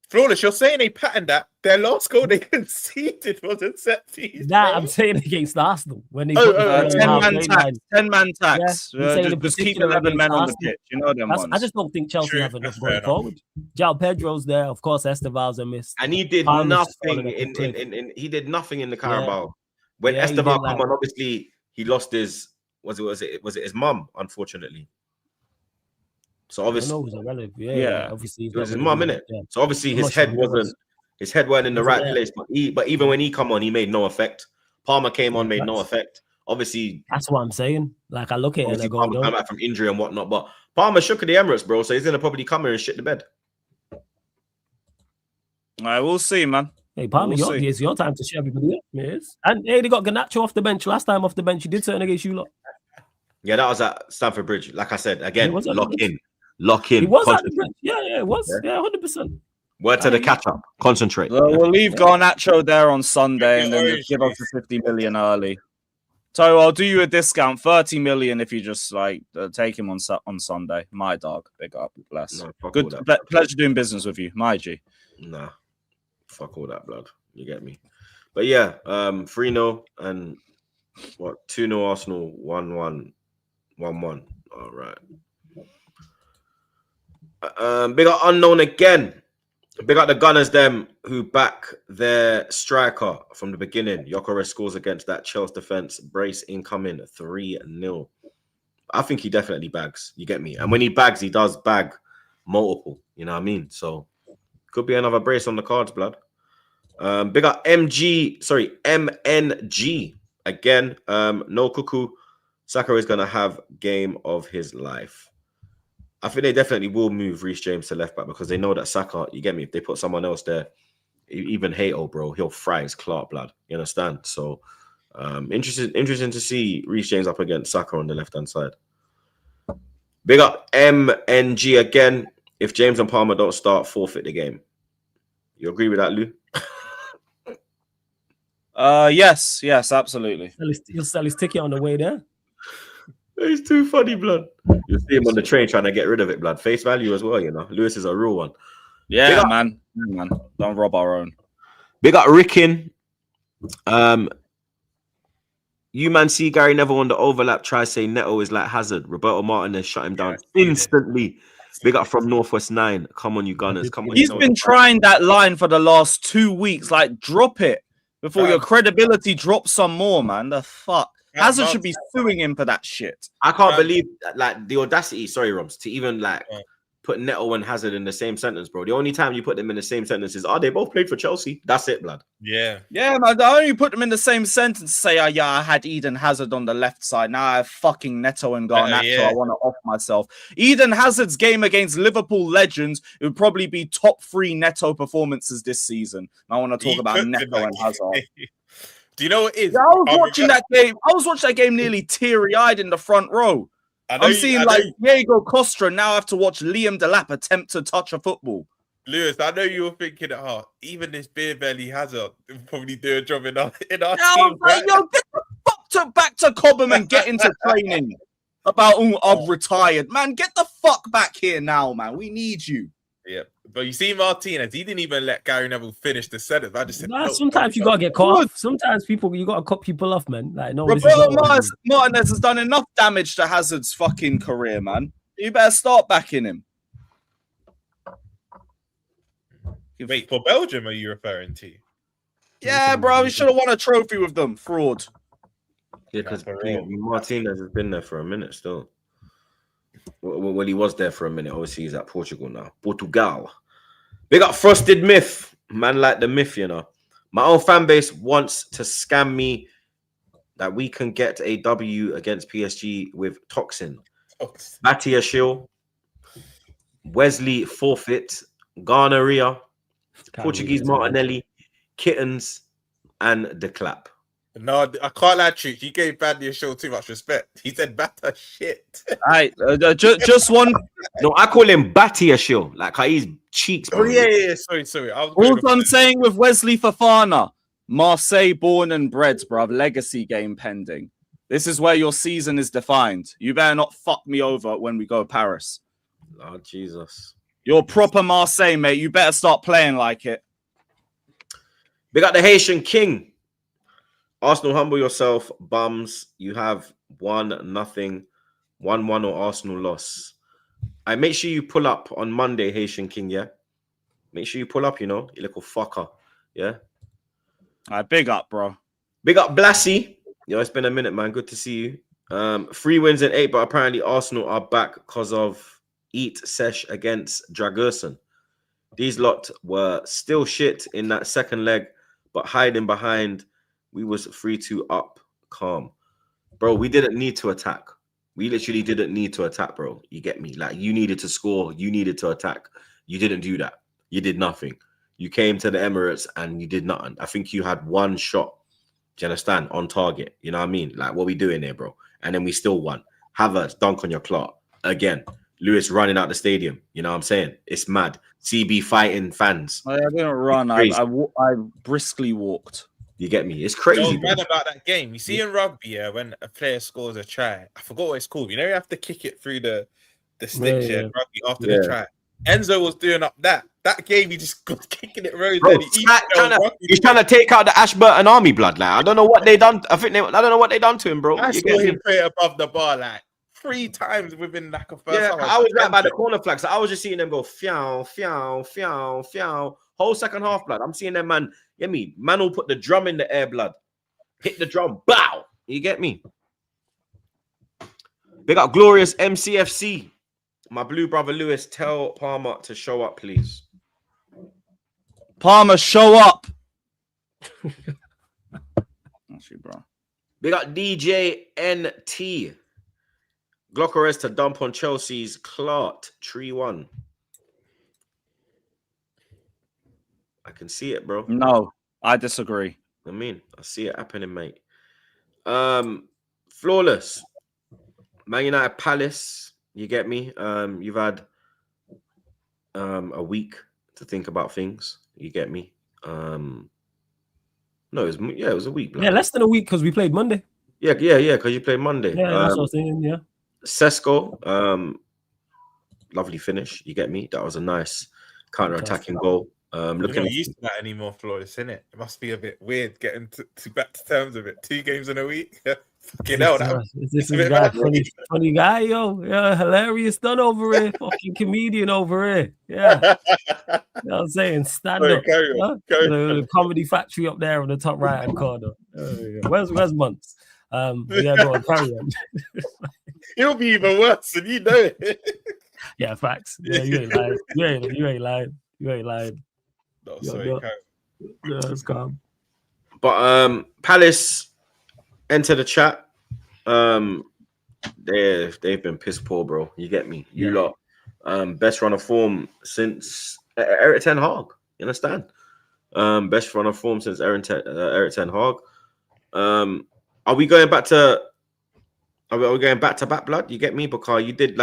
Flawless. You're saying they patterned that. Their last goal they conceded was a set piece. Nah, bro. I'm saying against Arsenal when they Oh, put the 10-man tax. 10-man tax. Yeah, he's saying Just keep particular 11 men against on the Arsenal. pitch. You know them ones. I just don't think Chelsea True, have enough that's going fair enough. forward. João Pedro's there, of course. Esteval's a miss. And he did Palmer's nothing falling off the cliff. he did nothing in the Carabao. When Yeah, he Esteval did, like- come on, obviously he lost his was it his mum, unfortunately. So I obviously know who's a relative. Yeah, Yeah. obviously he's it was not his gonna mum, be- innit? yeah. So obviously I'm his not sure head who it wasn't his head weren't in the Was right it there? place. But even when he come on, he made no effect. Palmer came on, made no That's- effect. Obviously, That's what I'm saying. Like I look at it and I obviously go, Palmer "Don't." came back from injury and whatnot. But Palmer shook at the Emirates, bro. So he's gonna probably come here and shit the bed. All right, we'll see, man. Hey, Palmer, We'll see. it's your time to share everybody up. It is. And hey, they got Garnacho off the bench last time. Off the bench, he did something against you lot. Yeah, that was at Stamford Bridge. Like I said, again, It was at lock the in, lock in. He was at the concentrate. bench. Yeah, it was. Yeah, 100%. Word to the catch up. Concentrate. We'll leave Garnacho there on Sunday and then just give us the 50 million early. So I'll do you a discount, 30 million if you just like take him on Sunday. My dog, big up, bless. No, fuck all Good, that. pleasure doing business with you, my G. Nah, fuck all that, blood. You get me. But yeah, 3-0 and what 2-0 Arsenal, 1-1, 1-1. All right. Big up unknown again. Big up the Gunners, them who back their striker from the beginning. Gyökeres scores against that Chelsea defense. Brace incoming 3-0. I think he definitely bags. You get me? And when he bags, he does bag multiple. You know what I mean? So could be another brace on the cards, blood. Big up MNG again. No cuckoo. Saka is gonna have game of his life. I think they definitely will move Reece James to left back because they know that Saka, you get me, if they put someone else there, even Hato, bro, he'll fry his Clark, blood. You understand? So interesting to see Reece James up against Saka on the left-hand side. Big up MNG again. If James and Palmer don't start, forfeit the game. You agree with that, Lou? Yes, absolutely. He'll sell his ticket on the way there. He's too funny, blood. You see him on the train trying to get rid of it, blood. Face value as well, you know. Lewis is a real one. Yeah, man. Don't rob our own. Big up Rickin. You man see Gary Neville on the overlap. Try say Neto is like Hazard. Roberto Martinez shut him down instantly. Big up from Northwest 9. Come on, you Gunners. Come on. He's been trying that line for the last 2 weeks. Like, drop it before your credibility drops some more, man. The fuck. Hazard should be suing him for that shit. I can't believe that, like the audacity, sorry, Roms, to even like put Neto and Hazard in the same sentence, bro. The only time you put them in the same sentence is, they both played for Chelsea. That's it, blood. Yeah, man. I only put them in the same sentence to say, yeah, I had Eden Hazard on the left side. Now I have fucking Neto and Garnacho. I want to off myself. Eden Hazard's game against Liverpool legends, it would probably be top 3 Neto performances this season. I want to talk about Neto and Hazard. Do you know what it is? Yeah, I was watching that game. I was watching that game nearly teary-eyed in the front row. I'm seeing Diego Costa now. I have to watch Liam Delap attempt to touch a football. Lewis, I know you were thinking at heart. Even this beer belly Hazard will probably do a job in our I team. was like, yo, get the fuck back to Cobham and get into training. About I've retired, man. Get the fuck back here now, man. We need you. Yeah, but you see Martinez, he didn't even let Gary Neville finish the sentence. I just said, sometimes you gotta get caught off. Sometimes you gotta cut people off, man. Like, no, Roberto Martinez has done enough damage to Hazard's fucking career, man. You better start backing him. Wait, for Belgium, are you referring to? Yeah, bro. He should have won a trophy with them. Fraud. Yeah, because Martinez has been there for a minute still. Well, he was there for a minute. Obviously, he's at Portugal now. Portugal. Big up Frosted Myth. Man like the myth, you know. My own fan base wants to scam me that we can get a W against PSG with Toxin. Matia Shill. Wesley forfeit. Garneria. Portuguese Martinelli. Kittens. And the clap. No, I can't lie to you. He gave Bandy a show too much respect. He said batter shit. Right, just one. No, I call him Batty a show. Like how his cheeks, bro. Oh yeah. Sorry. I was All going I'm saying with Wesley Fofana, Marseille born and bred, bruv. Legacy game pending. This is where your season is defined. You better not fuck me over when we go Paris. Oh, Jesus. You're proper Marseille, mate. You better start playing like it. We got the Haitian King. Arsenal, humble yourself, bums. You have 1-0, 1-1 or Arsenal loss. I make sure you pull up on Monday, Haitian King, yeah? Make sure you pull up, you know, you little fucker, yeah? All right, big up, bro. Big up, Blassie. Yo, it's been a minute, man. Good to see you. 3 wins in 8, but apparently Arsenal are back because of Eat Sesh against Dragerson. These lot were still shit in that second leg, but hiding behind, we was 3-2 up, calm. Bro, we didn't need to attack. We literally didn't need to attack, bro. You get me? Like, you needed to score. You needed to attack. You didn't do that. You did nothing. You came to the Emirates and you did nothing. I think you had one shot. Do you understand? On target. You know what I mean? Like, what we doing there, bro? And then we still won. Havertz dunk on your clock. Again, Lewis running out the stadium. You know what I'm saying? It's mad. CB fighting fans. I didn't run. I briskly walked. You get me? It's crazy. What's mad about that game? You see in rugby, yeah, when a player scores a try, I forgot what it's called. You know, you have to kick it through the sticks, yeah, rugby after the try. Enzo was doing up that game. He just was kicking it road. He's trying to take out the Ashburton Army blood. Like, I don't know what they done. I don't know what they done to him, bro. I saw him play above the bar like 3 times within like a first. Yeah, I was right by the corner flag, so I was just seeing them go fiao, fiao, fiao, fiao. Whole second half, blood. I'm seeing them, man. Get me? Man will put the drum in the air, blood. Hit the drum, bow. You get me? Big up glorious MCFC. My blue brother Lewis, tell Palmer to show up, please. Palmer, show up. Actually, bro. Big up DJ NT. Glockeres to dump on Chelsea's Clark 3-1. I can see it, bro. No, I disagree. I mean, I see it happening, mate. Flawless. Man United Palace. You get me? You've had a week to think about things. You get me? No, it was a week. Bro. Yeah, less than a week because we played Monday. Yeah, because you played Monday. Yeah, that's what I'm saying, yeah. Sesko, lovely finish. You get me? That was a nice counter-attacking goal. We're not used to that anymore, Flawless, isn't it? It must be a bit weird getting to back to terms of it. 2 games in a week. Fucking hell, this guy, funny guy, yo. Yeah, hilarious done over here. Fucking comedian over here. Yeah. You know what I'm saying? Stand up. The comedy factory up there on the top right hand corner. Where's Months? Yeah, go on, carry on. It'll be even worse, and you know it. Yeah, facts. Yeah, you ain't lying. You ain't lying. No, sorry, yeah, it's calm. But Palace enter the chat. They've been piss poor, bro. You get me? You lot. Best run of form since Eric Ten Hag. You understand? Best run of form since Eric Ten Hag. Are we going back to? Are we going back to back, blood? You get me? Because you did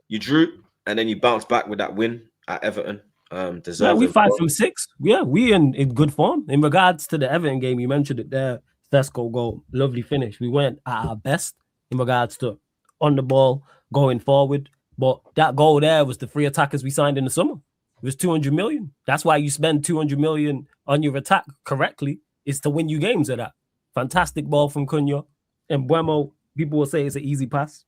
you drew and then you bounced back with that win at Everton. Yeah, we 5 from 6. Yeah, we in good form. In regards to the Everton game, you mentioned it there. Sesko goal, lovely finish. We went at our best in regards to on the ball, going forward. But that goal there was the 3 attackers we signed in the summer. It was 200 million. That's why you spend 200 million on your attack correctly, is to win you games at that. Fantastic ball from Cunha. And Buemo, people will say it's an easy pass.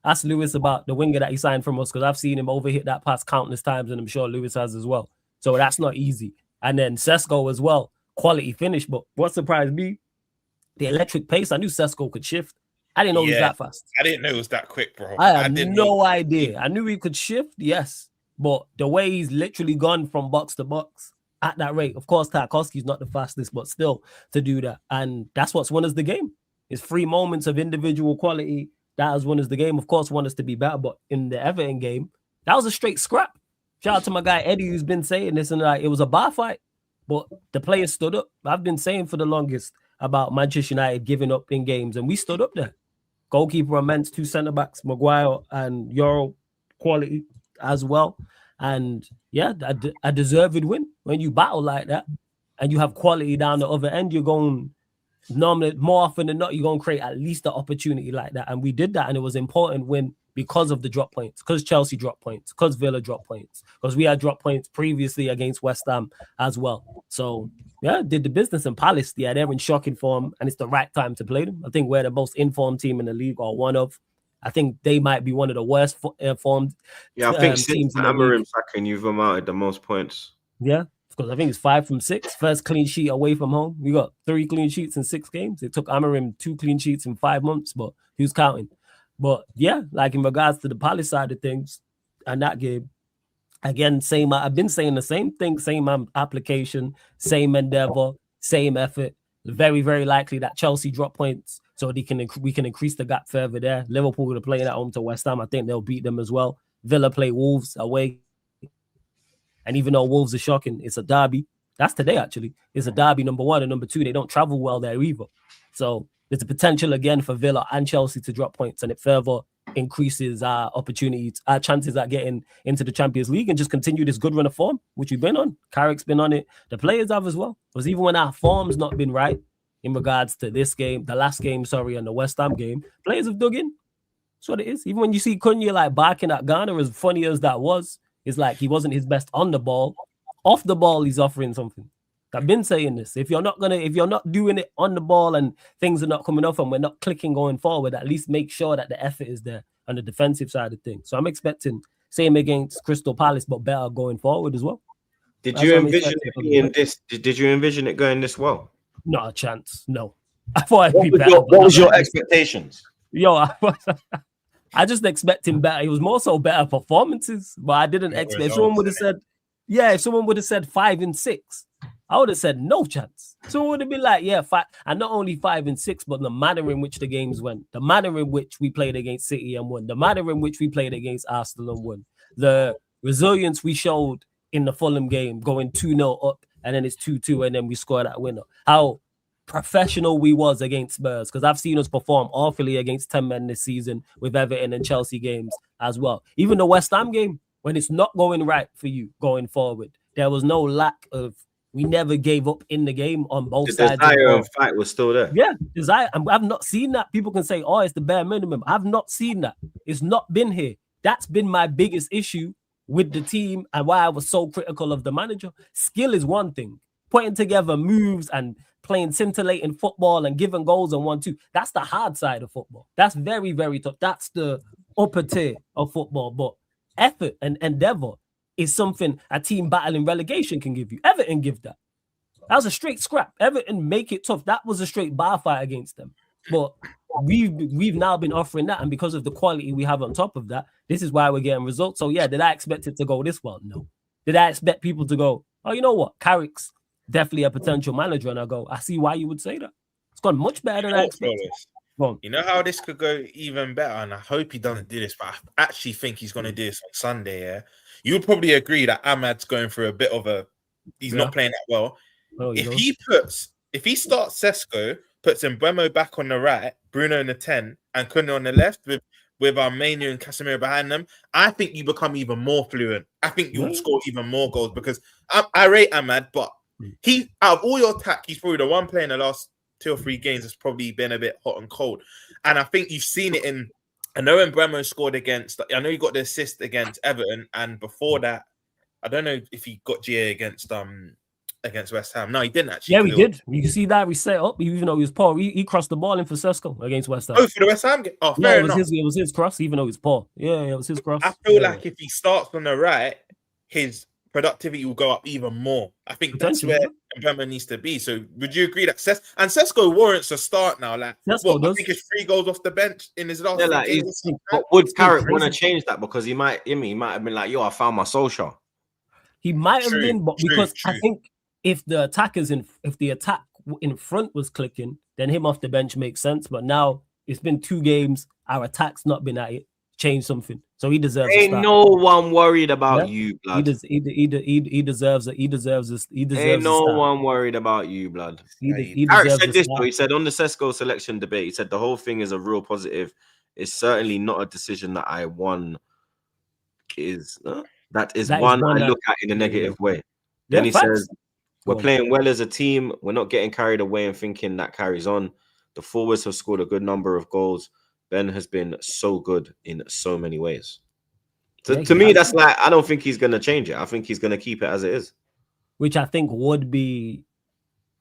Ask Lewis about the winger that he signed from us, because I've seen him overhit that pass countless times, and I'm sure Lewis has as well. So that's not easy. And then Sesko as well, quality finish. But what surprised me, the electric pace. I knew Sesko could shift. I didn't know he was that fast. I didn't know it was that quick, bro. I had no idea. I knew he could shift, yes. But the way he's literally gone from box to box at that rate, of course, Tarkowski's not the fastest, but still to do that. And that's what's won us the game. It's 3 moments of individual quality that has won us the game. Of course, won us to be better, but in the Everton game, that was a straight scrap. Shout out to my guy Eddie, who's been saying this, and it was a bar fight, but the players stood up. I've been saying for the longest, about Manchester United giving up in games, and we stood up there. Goalkeeper immense, 2 centre-backs, Maguire and Euro quality as well. And yeah, a deserved win. When you battle like that and you have quality down the other end, you're going normally, more often than not, you're going to create at least an opportunity like that. And we did that, and it was important win because of the drop points, because Chelsea dropped points, because Villa dropped points, because we had dropped points previously against West Ham as well. So yeah, did the business. in Palace. Yeah, they're in shocking form, and it's the right time to play them. I think we're the most informed team in the league, or one of. I think they might be one of the worst formed. Yeah, I think teams since Amarim sacking, you've amounted the most points. Yeah, because I think it's 5 from 6. First clean sheet away from home. We got 3 clean sheets in 6 games. It took Amarim 2 clean sheets in 5 months, but who's counting? But yeah, like in regards to the Palace side of things, and that game, again, same. I've been saying the same thing, same application, same endeavor, same effort. Very, very likely that Chelsea drop points, so we can increase the gap further there. Liverpool are playing at home to West Ham. I think they'll beat them as well. Villa play Wolves away, and even though Wolves are shocking, it's a derby. That's today actually. It's a derby, number 1, and number 2. They don't travel well there either. So there's a potential again for Villa and Chelsea to drop points, and it further increases our opportunities, our chances at getting into the Champions League and just continue this good run of form, which we've been on. Carrick's been on it. The players have as well. Because even when our form's not been right in regards to this game, the last game, and the West Ham game, players have dug in. That's what it is. Even when you see Cunha like barking at Ghana, as funny as that was, it's like he wasn't his best on the ball. Off the ball, he's offering something. I've been saying this. If you're not doing it on the ball and things are not coming off and we're not clicking going forward, at least make sure that the effort is there on the defensive side of things. So I'm expecting same against Crystal Palace, but better going forward as well. Did you envision it being this? Did you envision it going this well? Not a chance. No. I thought it'd be better. What was your expectations? Yo, I just expecting better. It was more so better performances, but I didn't expect. If someone would have said, if someone would have said 5 and 6. I would have said no chance. So it would have been like, 5, and not only 5 and 6, but the manner in which the games went, the manner in which we played against City and won, the manner in which we played against Arsenal and won, the resilience we showed in the Fulham game, going 2-0 up, and then it's 2-2, and then we score that winner. How professional we was against Spurs, because I've seen us perform awfully against 10 men this season with Everton and Chelsea games as well. Even the West Ham game, when it's not going right for you going forward, there was no lack of. We never gave up in the game on both sides. The desire of fight was still there. Yeah, desire. I've not seen that. People can say, "Oh, it's the bare minimum." I've not seen that. It's not been here. That's been my biggest issue with the team and why I was so critical of the manager. Skill is one thing. Putting together moves and playing scintillating football and giving goals and 1-2. That's the hard side of football. That's very, very tough. That's the upper tier of football. But effort and endeavor is something a team battling relegation can give you. Everton give that. That was a straight scrap. Everton make it tough. That was a straight bar fight against them. But we've now been offering that, and because of the quality we have on top of that, this is why we're getting results. So yeah, did I expect it to go this well? No. Did I expect people to go, oh, you know what? Carrick's definitely a potential manager, and I go, I see why you would say that. It's gone much better than I expected. You know how this could go even better, and I hope he doesn't do this, but I actually think he's going to do this on Sunday, yeah? You would probably agree that Ahmad's going through a bit of he's not playing that well. If he starts Sesko, puts Mbeumo back on the right, Bruno in the 10, and Cunha on the left with Manu and Casemiro behind them, I think you become even more fluent. I think you'll score even more goals because I rate Ahmad, but he, out of all your attack, he's probably the one player in the last 2 or 3 games that's probably been a bit hot and cold. And I think you've seen it in. I know when Mbeumo scored I know he got the assist against Everton, and before that, I don't know if he got GA against West Ham. No, he didn't actually. Yeah, we did. You can see that we set up, even though he was poor. He crossed the ball in for Sesko against West Ham. Oh, for the West Ham game? Oh, fair enough. It was his cross, even though he was poor. Yeah, it was his cross. I feel like if he starts on the right, his productivity will go up even more. I think that's where Mbeumo needs to be. So would you agree that Sesko warrants a start now? Like, I think it's 3 goals off the bench in his last games. But would Carrick want to change that? Because he might have been like, yo, I found my social. He might have been, but because I think if the attack in front was clicking, then him off the bench makes sense. But now it's been 2 games, our attack's not been at it. change something. So he deserves. Ain't no one worried about you, blood. He deserves it. He deserves this. He deserves. Ain't no one worried about you, blood. He Eric deserves said this though. He said on the Sesko selection debate, he said the whole thing is a real positive. It's certainly not a decision that I won. That is one I look at in a negative way. Then he says, we're playing well as a team. We're not getting carried away and thinking that carries on. The forwards have scored a good number of goals. Ben has been so good in so many ways. So, to me, that's like, I don't think he's going to change it. I think he's going to keep it as it is. Which I think would be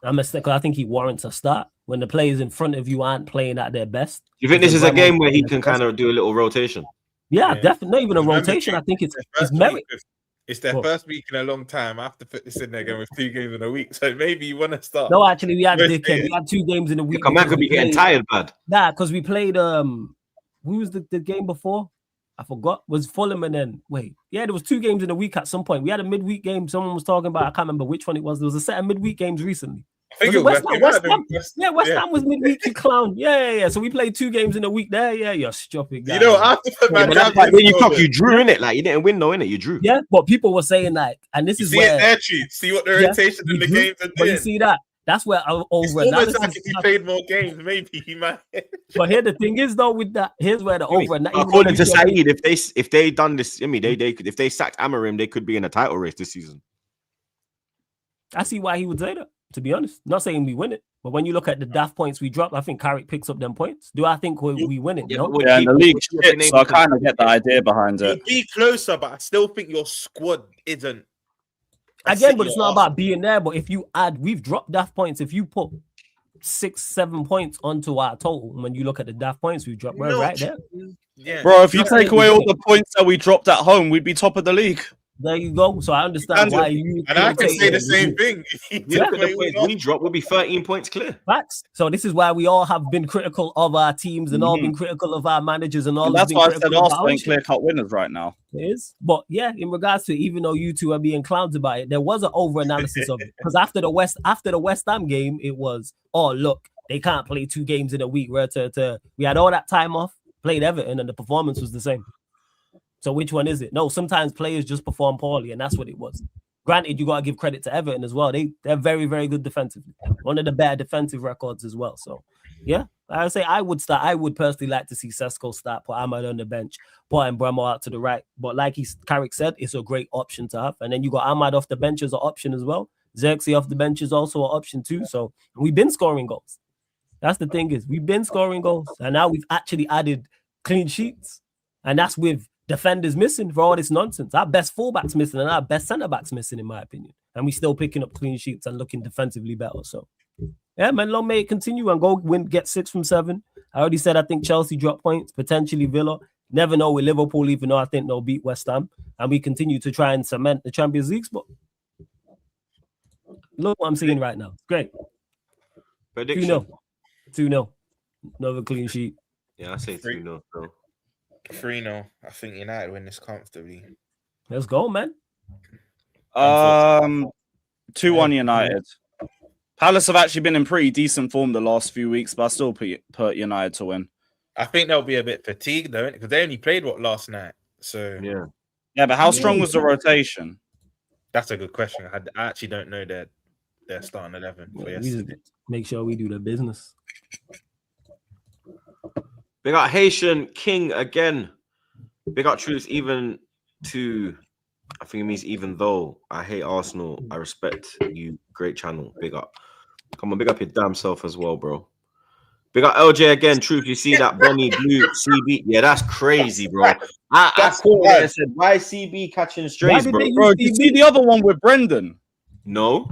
a mistake. I think he warrants a start when the players in front of you aren't playing at their best. You think this is a game where he can kind of do a little rotation? Yeah, definitely. Not even a rotation. I think it's merit. It's their first week in a long time. I have to put this in there again with 2 games in a week. So maybe you want to start. No, actually, we had 2 games in a week. Your man could be getting tired, bud. Nah, because we played who was the game before? I forgot. Was Fulham and then there was 2 games in a week at some point. We had a midweek game. Someone was talking about. I can't remember which one it was. There was a set of midweek games recently. I think it was West Ham. West Ham was midweek, you clown. Yeah. So we played 2 games in a week there. Yeah, you're stupid guy. You know, after when you drew in it, like you didn't win, though, in it, you drew. Yeah, but people were saying like, and this is where see what the rotation in the games are doing. But you see that. That's where over. It's almost like if he played more games, maybe he might. But here the thing is though, with that, here's where the over. According to Saeed, if they done this, I mean, if they sacked Amorim, they could be in a title race this season. I see why he would say that. To be honest, not saying we win it, but when you look at the daft points we drop, I think Carrick picks up them points. Do I think we win it? Yeah, and the league shit, so I kind of get the idea behind it. You'll be closer, but I still think your squad isn't. Again, but it's not about being there. But if you add, we've dropped daft points. If you put 6-7 points onto our total, when you look at the daft points we've dropped, we're right there. Yeah, bro. If you take away all the points that we dropped at home, we'd be top of the league. There you go. So I understand why you. And I can say the same thing. Look at the points we dropped. We'll be 13 points clear. Facts. So this is why we all have been critical of our teams and all been critical of our managers and all. And that's why I said Arsenal ain't clear-cut winners right now. It is, but yeah, in regards to even though you two are being clowns about it, there was an over-analysis of it because after the West Ham game, it was look, they can't play 2 games in a week. We had all that time off, played Everton, and the performance was the same. So which one is it? No, sometimes players just perform poorly, and that's what it was. Granted, you got to give credit to Everton as well. They're very, very good defensively. One of the better defensive records as well. So, yeah, I would say I would start. I would personally like to see Sesko start, put Ahmad on the bench, put Mbeumo out to the right. But like Carrick said, it's a great option to have. And then you got Ahmad off the bench as an option as well. Xerxes off the bench is also an option too. So we've been scoring goals. That's the thing is we've been scoring goals. And now we've actually added clean sheets. And that's with defenders missing for all this nonsense. Our best fullbacks missing and our best centre-backs missing, in my opinion. And we still picking up clean sheets and looking defensively better. So, yeah, man, long may it continue and go win, get 6 from 7. I already said I think Chelsea drop points, potentially Villa. Never know with Liverpool, even though I think they'll beat West Ham. And we continue to try and cement the Champions League spot. Look what I'm seeing right now. Great. Prediction. 2-0. Another clean sheet. Yeah, I say 2-0. 3-0. I think United win this comfortably. Let's go, man. 2-1 United. Palace have actually been in pretty decent form the last few weeks, but I still put United to win. I think they'll be a bit fatigued though, because they only played last night. So yeah, but how strong was the rotation? That's a good question. I actually don't know their starting 11 for yesterday. Make sure we do the business. Big up Haitian King again. Big up Troops, even to, I think it means even though I hate Arsenal, I respect you. Great channel. Big up. Come on, big up your damn self as well, bro. Big up LJ again. Truth, you see that Bonnie Blue CB? Yeah, that's crazy, bro. I called it and said, why CB catching strays, bro? Bro, did you see the other one with Brendan? No.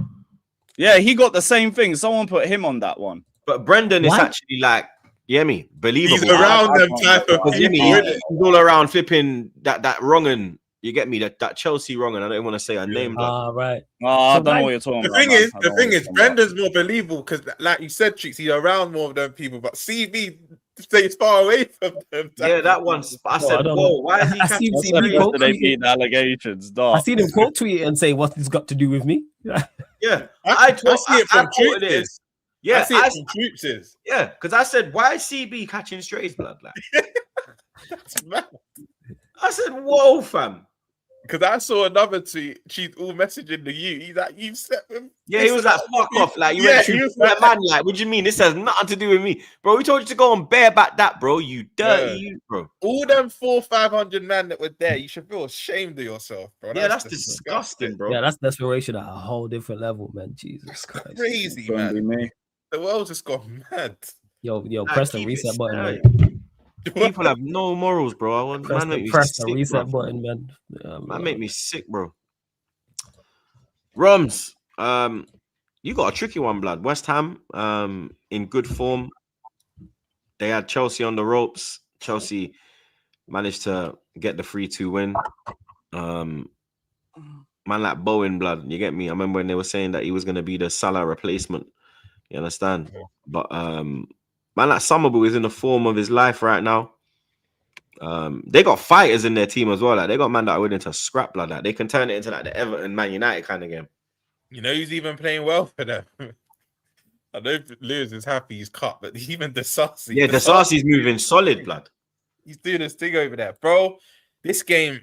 Yeah, he got the same thing. Someone put him on that one. But Brendan is actually like, believable. He's around them type of people. He's all around flipping that wrong and you get me that Chelsea wrong and I don't want to say her name. Right. I don't know what you're talking about. The thing is, Brendan's more believable because, like you said, Treats, he's around more of them people. But CB stays far away from them. Yeah, that one. I said, whoa, why is he catching CB? They beat allegations. I seen him quote tweet and say, "What's this got to do with me?" Yeah, I see it from Troops. Yeah, I see it from Troops. Yeah, because I said, why is CB catching strays, blood? Like, that's mad. I said, whoa, fam. Because I saw another tweet. She's all messaging the you. He's like, you've slept with. Yeah, he was like, fuck off. Like, you went through that man. Like, what do you mean? This has nothing to do with me. Bro, we told you to go on bareback that, bro. You dirty, you, bro. All them 400-500 men that were there, you should feel ashamed of yourself, bro. Yeah, that's disgusting, bro. Yeah, that's desperation at a whole different level, man. Jesus Christ. Crazy, man. Me. The world just got mad. Yo, Nah, press the keep reset it button, straight. man. People have no morals, bro. I want Press man make me the sick, reset bro. button, man. Man make me sick, bro. Rums, you got a tricky one, blood. West Ham, in good form. They had Chelsea on the ropes. Chelsea managed to get the 3-2 win. Man, like Bowen, blood. You get me? I remember when they were saying that he was going to be the Salah replacement. You understand? But man, like Somerville is in the form of his life right now. They got fighters in their team as well. Like they got man that are willing to scrap like that. They can turn it into like the Everton Man United kind of game. You know who's even playing well for them? I know Lewis is happy he's cut, but even Disasi. Yeah, Disasi's moving solid, blood. He's doing his thing over there, bro. This game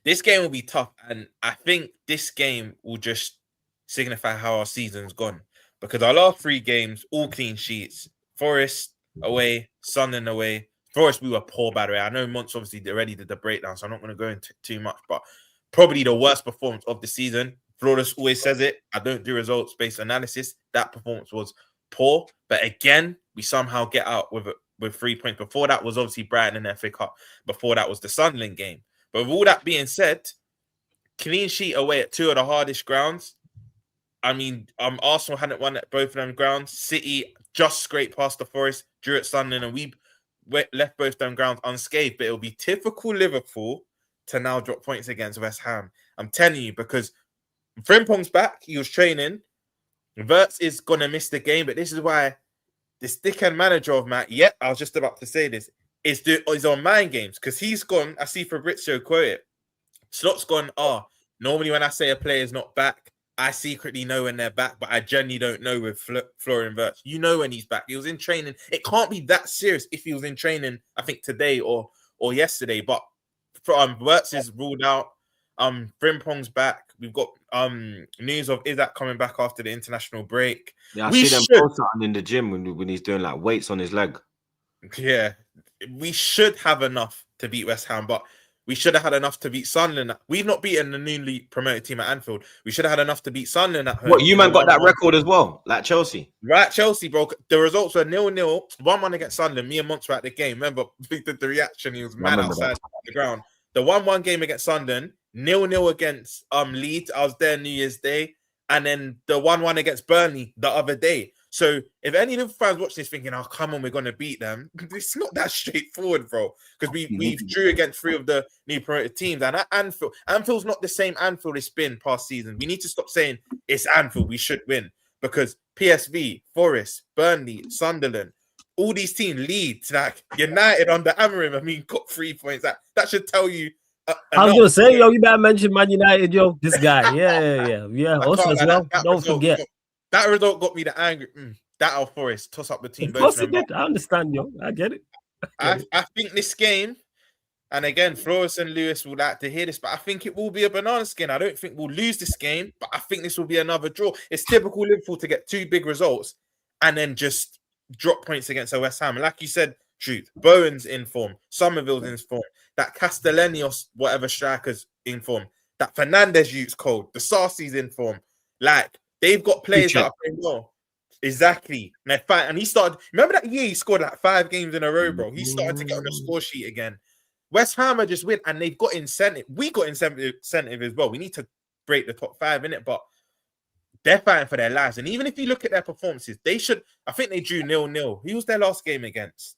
will be tough, and I think this game will just signify how our season's gone. Because our last 3 games, all clean sheets. Forest away, Sunderland away. Forest, we were poor, by the way. I know Monts obviously already did the breakdown, so I'm not going to go into too much, but probably the worst performance of the season. Flawless always says it. I don't do results-based analysis. That performance was poor, but again, we somehow get out with 3 points. Before that was obviously Brighton and FA Cup. Before that was the Sunderland game. But with all that being said, clean sheet away at 2 of the hardest grounds. I mean, Arsenal hadn't won at both of them grounds. City just scraped past the Forest, drew at Sunderland, and we left both them grounds unscathed. But it'll be typical Liverpool to now drop points against West Ham. I'm telling you, because Frimpong's back. He was training. Wirtz is going to miss the game, but this is why this dickhead manager of Matt, I was just about to say this, is on mind games, because he's gone, I see Fabrizio quote it, Slot's gone, normally when I say a player is not back, I secretly know when they're back, but I genuinely don't know with Florian Wirtz. You know when he's back. He was in training. It can't be that serious if he was in training, I think, today or yesterday, but Wirtz is ruled out. Frimpong's back. We've got news of Isaac coming back after the international break. Yeah, I see them post something in the gym when he's doing like weights on his leg. Yeah, we should have enough to beat West Ham, but we should have had enough to beat Sunderland. We've not beaten the newly promoted team at Anfield. We should have had enough to beat Sunderland at home. What, you man got that record as well, like Chelsea? Right, Chelsea, bro. The results were 0-0, 1-1 against Sunderland. Me and Monts were at the game. Remember, we did the reaction. He was mad outside the ground. The 1-1 game against Sunderland, 0-0 against Leeds. I was there New Year's Day. And then the 1-1 against Burnley the other day. So if any Liverpool fans watching this thinking, oh, come on, we're going to beat them, it's not that straightforward, bro. Because we drew against 3 of the new promoted teams. And at Anfield's not the same Anfield it's been past season. We need to stop saying it's Anfield, we should win. Because PSV, Forest, Burnley, Sunderland, all these teams, Leeds, like United under Amorim, got 3 points. That should tell you. I was going to say, you better mention Man United, this guy. Yeah. Also as well, don't forget. That result got me the angry. That our Forest toss up the team. Of course it did. I understand, I get it. I think this game, and again, Flores and Lewis will like to hear this, but I think it will be a banana skin. I don't think we'll lose this game, but I think this will be another draw. It's typical Liverpool to get 2 big results and then just drop points against a West Ham. Like you said, Truth, Bowen's in form, Somerville's in form, that Castellanios, whatever striker's in form, that Fernandez youth's cold, the Sarsi's in form. Like, they've got players that are playing well. Exactly. And they're fine. And he started, remember that year he scored like 5 games in a row, bro? He started to get on the score sheet again. West Ham are just win, and they've got incentive. We got incentive as well. We need to break the top 5 in it, but they're fighting for their lives. And even if you look at their performances, they should, I think they drew 0-0. Who was their last game against?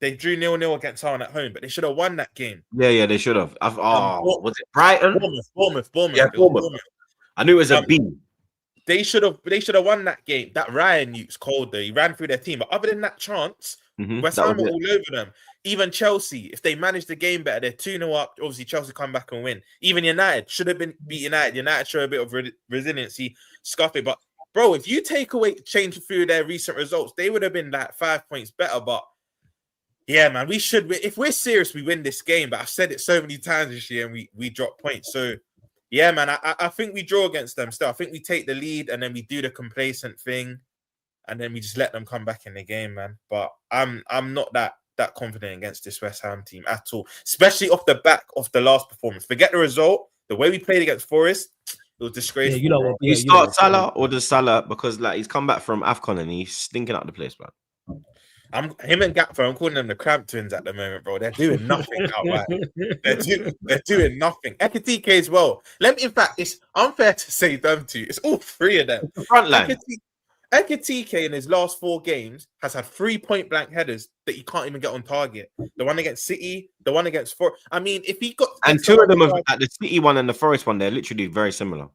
They drew 0-0 against Harlan at home, but they should have won that game. Yeah, they should have. Was it Brighton? Bournemouth. Yeah, Bournemouth. I knew it was a B. They should have won that game. That Ryan Newt's cold though. He ran through their team. But other than that chance, West Ham were all over them. Even Chelsea, if they manage the game better, they're 2-0 up. Obviously, Chelsea come back and win. Even United should have been beat United. United show a bit of resiliency, scuff it. But bro, if you change through their recent results, they would have been like 5 points better. But Yeah, man, we should. If we're serious, we win this game. But I've said it so many times this year, and we drop points. So, yeah, man, I think we draw against them. Still, I think we take the lead, and then we do the complacent thing, and then we just let them come back in the game, man. But I'm not that confident against this West Ham team at all, especially off the back of the last performance. Forget the result. The way we played against Forest, it was disgraceful. Yeah, you know what? You start Salah or does Salah, because like he's come back from AFCON and he's stinking out the place, man. Him and Gakpo, I'm calling them the Cramp Twins at the moment, bro. They're doing nothing outright. They're doing nothing. Ekitike as well. In fact, it's unfair to say them two. It's all three of them. The front line. Ekitike in his last 4 games has had 3 point-blank headers that you can't even get on target. The one against City, the one against Forest. I mean, if he got... And 2 of them, like the City one and the Forest one, they're literally very similar.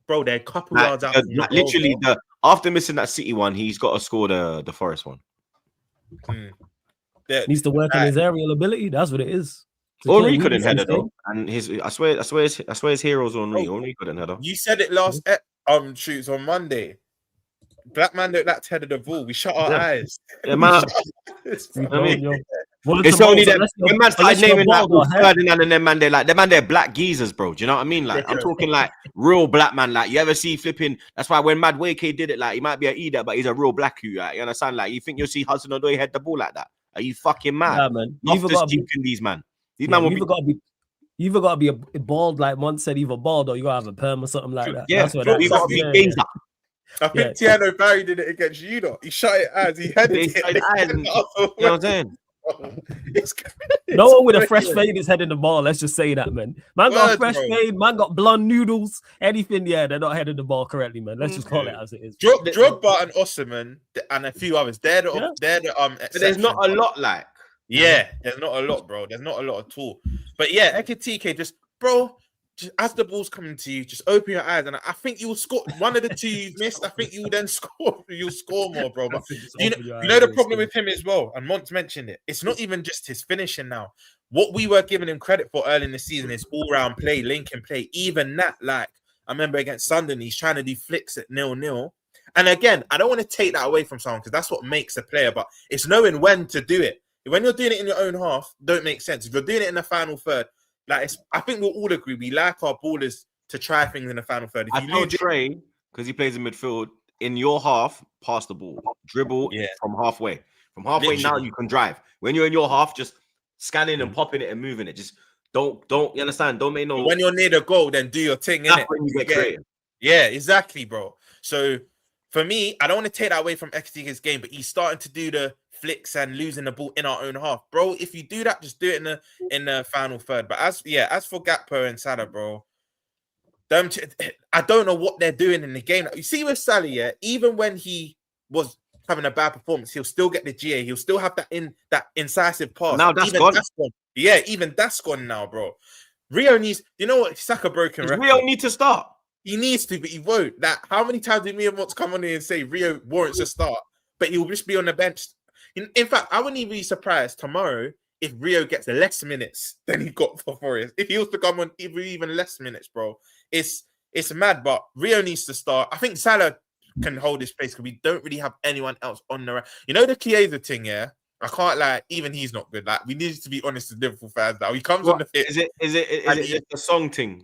Bro, they're a couple yards out. Literally, after missing that City one, he's got to score the Forest one. Needs to work on his aerial ability. That's what it is. Henry couldn't header though, and I swear his heroes on Henry. Henry couldn't header. You said it last shoots on Monday. Black man don't like to header the ball. We shut our eyes. Yeah, man. It's only that when man started naming that Ferdinand and them man, they're black geezers, bro. Do you know what I mean? Like I'm talking like real black man. Like you ever see flipping? That's why when Mad Wake did it, like he might be an idiot, but he's a real black you. Like, you understand? Like you think you'll see Hudson Odoi head the ball like that? Are you fucking mad? Yeah, man. These man. These man will be. You either got to be a bald, like Mont said, either bald or you got to have a perm or something like that. Yeah, that's what you got to be geezer. I think Tiano Barry did it against you, though. He shut it eyes. He headed it. You know what I'm saying? No one with a fresh fade is heading the ball. Let's just say that, man. Man got a fresh fade. Man got blonde noodles. Anything, yeah, they're not heading the ball correctly, man. Let's just call it as it is. Drogba and Osman and a few others. They're the But there's not a lot, like. Yeah, there's not a lot, bro. There's not a lot at all. But yeah, Ekitike, just as the ball's coming to you, just open your eyes, and I think you will score. One of the 2 you've missed, I think you will then score. You'll score more, bro. But you know the problem with him as well, and Mont's mentioned it. It's not even just his finishing now. What we were giving him credit for early in the season is all-round play, linking play. Even that, like I remember against Sunderland, he's trying to do flicks at 0-0. And again, I don't want to take that away from someone because that's what makes a player. But it's knowing when to do it. When you're doing it in your own half, don't make sense. If you're doing it in the final third, like I think we'll all agree we like our ballers to try things in the final third. If I know Trey, because he plays in midfield, in your half, pass the ball, dribble from halfway. From halfway literally. Now you can drive. When you're in your half, just scanning and popping it and moving it. Just don't you understand? Don't make no. When you're near the goal, then do your thing. That's when you get creative. Yeah, exactly, bro. So for me, I don't want to take that away from Ekitike's game, but he's starting to do the flicks and losing the ball in our own half, bro. If you do that, just do it in the final third. But as for Gakpo and Salah, bro, I don't know what they're doing in the game. You see with Salah, even when he was having a bad performance, he'll still get the GA. He'll still have that incisive pass. Now that's gone. Yeah, even that's gone now, bro. Rio needs. You know what? Saka broken record. Rio need to start. He needs to, but he won't. How many times did me and Mott's come on here and say Rio warrants a start, but he'll just be on the bench? In fact, I wouldn't even be surprised tomorrow if Rio gets less minutes than he got for Forest. If he was to come on even less minutes, bro, it's mad. But Rio needs to start. I think Salah can hold his place because we don't really have anyone else on the right. You know the Chiesa thing, yeah? I can't like even he's not good. Like we need to be honest with Liverpool fans now. He comes on the pitch. Is it the song thing?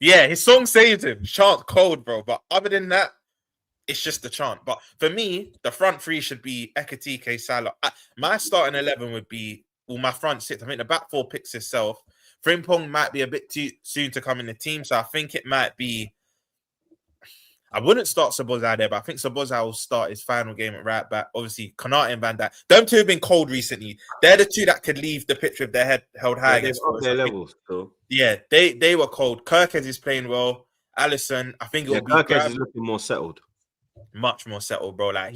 Yeah, his song saved him. Chant cold, bro. But other than that, it's just the chant. But for me, the front three should be Ekitike, Salah. My starting 11 would be, my front six. I think the back four picks itself. Frimpong might be a bit too soon to come in the team. So I think it might be, I wouldn't start Szoboszlai there, but I think Szoboszlai will start his final game at right back. Obviously, Konate and Van Dijk. Them two have been cold recently. They're the two that could leave the pitch with their head held high. They've up their levels. So. Yeah, they were cold. Kirkes is playing well. Alisson, I think it'll be Kirkes is looking more settled. Much more settled, bro. Like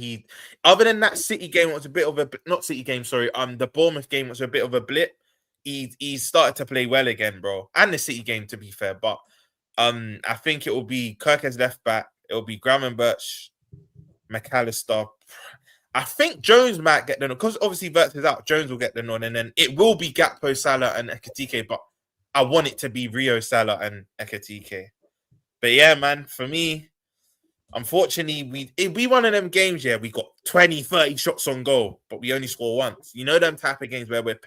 other than that City game was a bit of a not City game, sorry. The Bournemouth game was a bit of a blip. He started to play well again, bro. And the City game, to be fair, but I think it will be Kirkes left back. It will be Gravenberch, McAllister. I think Jones might get the nod because obviously Wirtz is out. Jones will get the nod, and then it will be Gakpo, Salah, and Ekitike. But I want it to be Rio, Salah, and Ekitike. But yeah, man, for me, Unfortunately, it'd be one of them games, yeah, we got 20, 30 shots on goal, but we only score once. You know them type of games where we're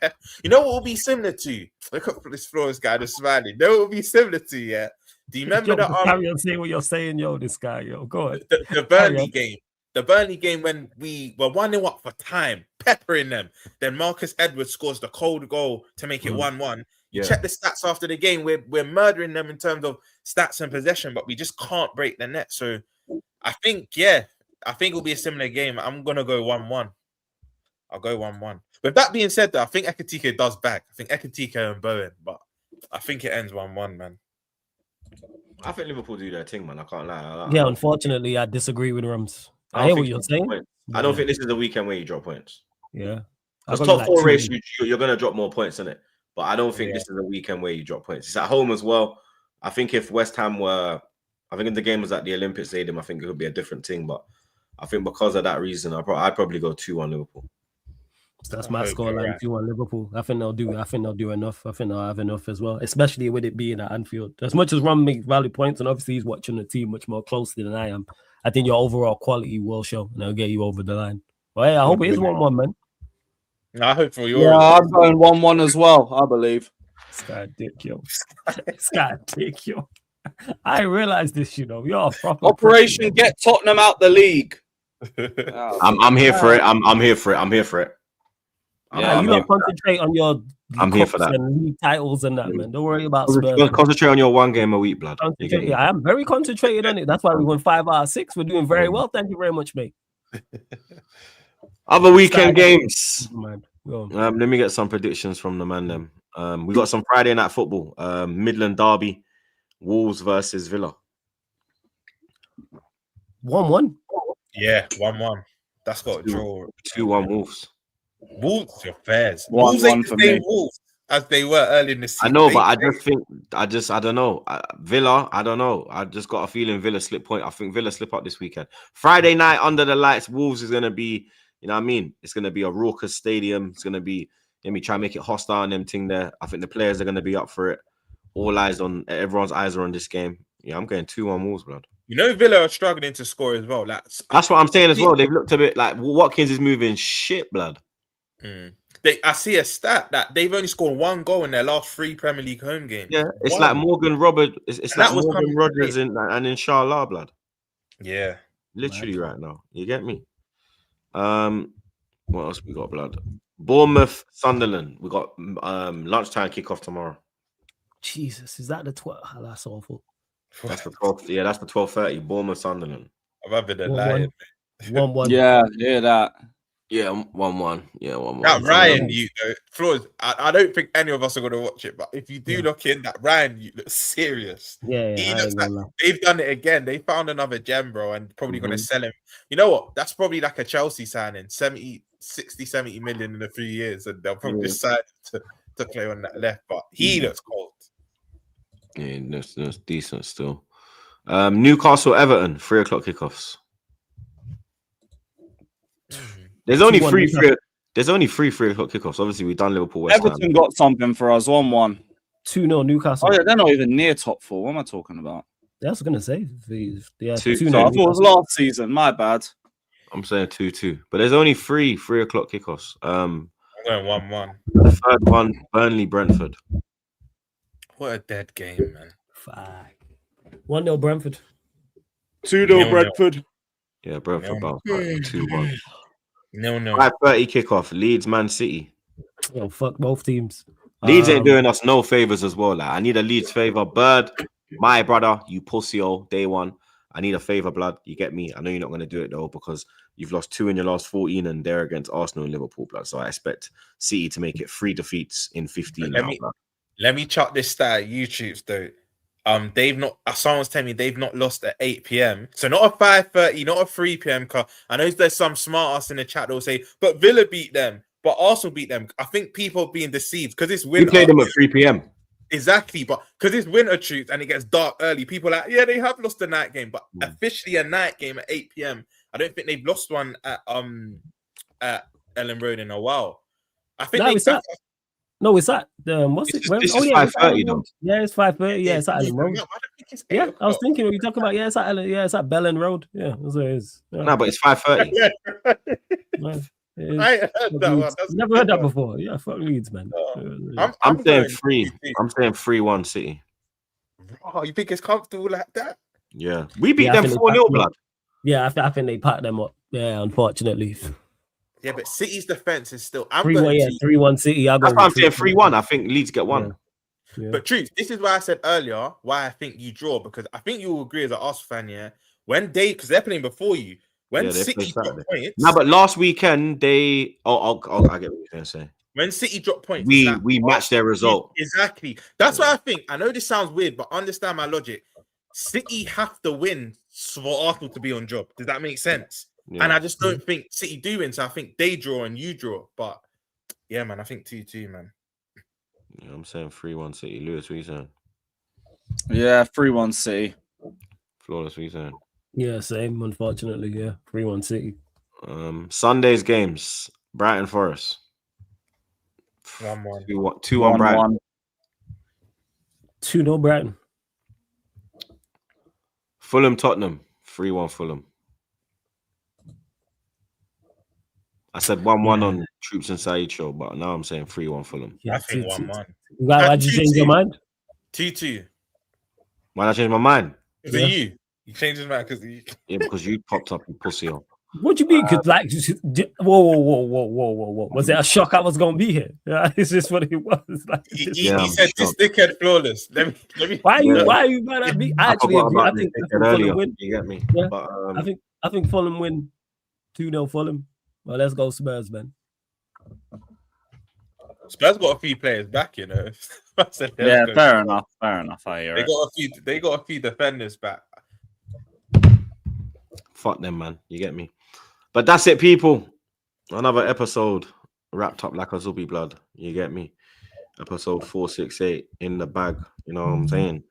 You know what will be similar to? Look up for this Flores guy just smiling. You know what will be similar to, yeah? Do you remember carry on saying what you're saying, yo, this guy, yo. Go on. The Burnley game? The Burnley game when we were 1-0 up for time, peppering them. Then Marcus Edwards scores the cold goal to make it 1-1. You check the stats after the game, we're murdering them in terms of stats and possession, but we just can't break the net. So I think it'll be a similar game. I'm gonna go 1-1. I'll go 1-1. With that being said, though, I think Ekitike does back. I think Ekitike and Bowen, but I think it ends 1-1, man. I think Liverpool do their thing, man. I can't lie. Yeah, unfortunately, I disagree with Rams. I hear what you're saying. I don't think this is the weekend where you drop points. Yeah. Because top 4 race, you're going to drop more points in it. But I don't think this is the weekend where you drop points. It's at home as well. I think if West Ham I think if the game was at the Olympic Stadium, I think it would be a different thing. But I think because of that reason, I'd probably go 2-1 Liverpool. That's my scoreline, 2-1 Liverpool. I think they'll do enough. I think they'll have enough as well, especially with it being at Anfield. As much as Ron makes valid points, and obviously he's watching the team much more closely than I am, I think your overall quality will show, and it'll get you over the line. But hey, I hope it is 1-1, man. I hope for yours. Yeah, I'm going 1-1 as well, I believe. Sky dick, yo. Sky dick, yo. I realized this, you know. You're a proper Operation person, Get Tottenham out the league. I'm here for it. I'm here for it. I'm here for it. Yeah, you gotta concentrate on your I'm here for that. And league titles and that, man. Don't worry about Spurs. Concentrate on your 1 game a week, blood. Yeah, I am very concentrated on it. That's why we won 5 out of 6. We're doing very well. Thank you very much, mate. Other weekend games. Let me get some predictions from the man. Them. We got some Friday night football. Midland Derby, Wolves versus Villa. 1-1. Yeah, 1-1. That's got a draw. 2-1 Wolves. Wolves are fairs. 1-1 Wolves ain't for the same me. Wolves as they were early in the season. I know, but I don't know. Villa, I don't know. I just got a feeling Villa slip point. I think Villa slip up this weekend. Friday night under the lights, Wolves is going to be, you know what I mean? It's going to be a raucous stadium. It's going to be, let me try and make it hostile and them thing there. I think the players are going to be up for it. Everyone's eyes are on this game. Yeah, I'm going 2-1 Wolves, blood. You know, Villa are struggling to score as well. That's what I'm saying as well. They've looked a bit like Watkins is moving shit, blood. I see a stat that they've only scored 1 goal in their last 3 Premier League home games. Yeah, it's like Morgan Roberts. It's like Morgan Rogers and Inshallah, blood. Yeah, literally right now. You get me? What else we got, blood? Bournemouth, Sunderland. We got lunchtime kickoff tomorrow. Jesus, is that the 12th? Oh, that's awful. That's the 12th. Yeah, that's the 12:30. Bournemouth, Sunderland. I'm having a lie. 1-1. Yeah, hear that. Yeah, 1-1. Yeah, 1-1. That Ryan, you know, Flores. I don't think any of us are going to watch it, but if you do look in, that Ryan, you look serious. Yeah, he looks like they've done it again. They found another gem, bro, and probably going to sell him. You know what? That's probably like a Chelsea signing, 70 million in a few years, and they'll probably decide to play on that left. But he looks cold. Yeah, that's decent still. Newcastle, Everton, 3 o'clock kickoffs. There's only 3 o'clock kickoffs. Obviously, we've done Liverpool West Ham. Everton got something for us. 1-1. 2-0 Newcastle. Oh yeah, they're not even near top 4. What am I talking about? That's what I was gonna say. Yeah, 2-0. I thought it was last season. My bad. I'm saying 2-2, but there's only 3 o'clock kickoffs. I'm going 1-1. The third one, Burnley, Brentford. What a dead game, man. 1-0 Brentford. 2-0 Brentford. Yeah, Brentford about 2-1. No. 5:30 kickoff. Leeds, Man City. Yo, fuck both teams. Leeds ain't doing us no favors as well. Like, I need a Leeds favor. Bird, my brother, you pussy-o, day one. I need a favor, blood. You get me? I know you're not going to do it, though, because you've lost 2 in your last 14, and they're against Arsenal and Liverpool, blood. So I expect City to make it 3 defeats in 15 now, blood. Let me chuck this stat at YouTube's, though. They've not. Someone's telling me they've not lost at 8 p.m. So not a 5:30, not a 3 p.m. car. I know there's some smart ass in the chat that will say, but Villa beat them, but Arsenal beat them. I think people are being deceived because it's winter. We played them at 3 p.m. Exactly, but because it's winter troops and it gets dark early, people are like, yeah, they have lost a night game, but officially a night game at 8 p.m. I don't think they've lost one at Ellen Road in a while. I think No, it's at what's it? This Oh is yeah, it's at 5:30 Ellen though. Road. Yeah, it's 5:30. Yeah, it's at Ellen Road. Why don't you think it's 8 Yeah, I was o'clock? thinking what you talking about. Yeah, it's at Ellen. Yeah, it's at Bellend Road. Yeah, that's what it is. Yeah. No, but it's 5:30. Yeah. Man, it is. I ain't heard that one. That's Never heard that before. Yeah, fuck Leeds, man. I'm saying going 3. 3-2. I'm saying 3-1 City. Oh, you think it's comfortable like that? Yeah, we beat Yeah, I them think 4-0, blood. Yeah, I think they packed them up. Yeah, unfortunately. Yeah, but City's defense is still. I'm 3-1, going yeah, 3-1 City. I'll go That's why I'm with saying 3-1. I think Leeds get one. Yeah. But truth, this is why I said earlier why I think you draw, because I think you will agree as an Arsenal fan, yeah. When because they're playing before you, when Yeah, they play City drop Saturday. points. No, but last weekend they. I get what you're gonna say. When City drop points, We it's like, matched their result. Exactly. That's what I think. I know this sounds weird, but understand my logic. City have to win for Arsenal to be on job. Does that make sense? Yeah. And I just don't think City do win, so I think they draw and you draw. But yeah, man, I think 2-2, man. Yeah, I'm saying 3-1 City. Lewis, what you saying? Yeah, 3-1 City. Flawless, what you saying? Yeah, same. Unfortunately, yeah, 3-1 City. Sunday's games: Brighton Forest. 1-1. 2-1 Brighton. 2-0 Brighton. Fulham Tottenham. 3-1 Fulham. I said 1-1 on Troops and CITEH show, but now I'm saying 3-1 Fulham. Yeah, I think 2-2. 1-1. Why'd you change your mind? 2-2. Why did I change my mind? Is it you? You changed his mind because you. Yeah, because you popped up, you pussy on. What do you mean? Because like, whoa! Was it a shock I was gonna be here? Yeah, it's just what it was. Like, He said this dickhead flawless. Let me. Why are you mad at me? I actually agree. I think earlier. Fulham win. You get me? Yeah. But, I think Fulham win 2-0 Fulham. Well, let's go Spurs, man. Spurs got a few players back, you know. Yeah, fair enough. I hear it. They got a few defenders back. fuck them, man. You get me? But that's it, people. Another episode wrapped up like a Zubi blood. You get me? Episode 468 in the bag. You know what I'm saying?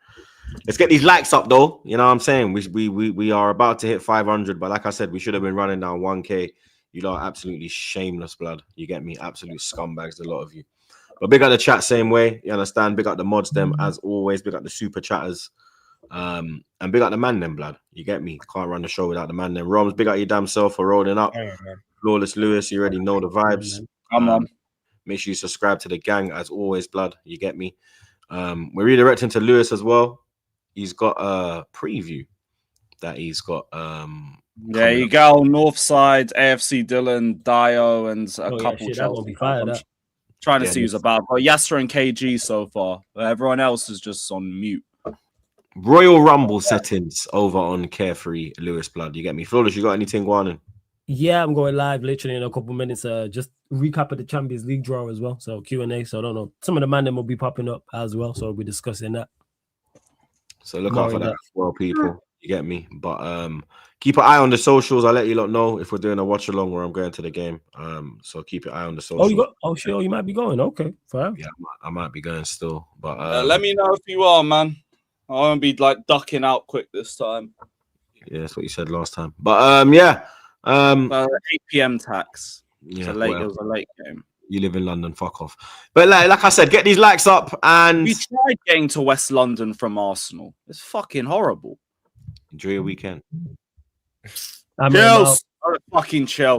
Let's get these likes up, though. You know what I'm saying? We are about to hit 500, but like I said, we should have been running down 1K. You lot are absolutely shameless, blood. You get me? Absolute scumbags, a lot of you. But big up the chat same way. You understand? Big up the mods, them as always. Big up the super chatters. And big up the man, them, blood. You get me? Can't run the show without the man, them. Roms, big up your damn self for rolling up. Oh, Flawless Lewis, you already know the vibes. Come on. Make sure you subscribe to the gang as always, blood. You get me? We're redirecting to Lewis as well. He's got a preview that he's got. Yeah, you go Northside, AFC Dylan, Dio, and a couple. Shit, that won't be fired up. Trying to see who's about. But Yasser and KG so far. Everyone else is just on mute. Royal Rumble settings over on Carefree Lewis blood. You get me? Flawless, you got anything going on? Yeah, I'm going live literally in a couple minutes. Just recap of the Champions League draw as well. So Q&A. So I don't know. Some of the man them will be popping up as well. So we'll be discussing that. So look out for that as well, people. You get me? But keep an eye on the socials. I'll let you lot know if we're doing a watch along where I'm going to the game. So keep an eye on the socials. You might be going. Okay, fine. Yeah, I might be going still. But let me know if you are, man. I won't be like ducking out quick this time. Yeah, that's what you said last time. But yeah. 8 p.m. tax. Yeah, it was a late game. You live in London, fuck off. But like I said, get these likes up and we tried getting to West London from Arsenal. It's fucking horrible. Enjoy your weekend. Chill. Fucking chill.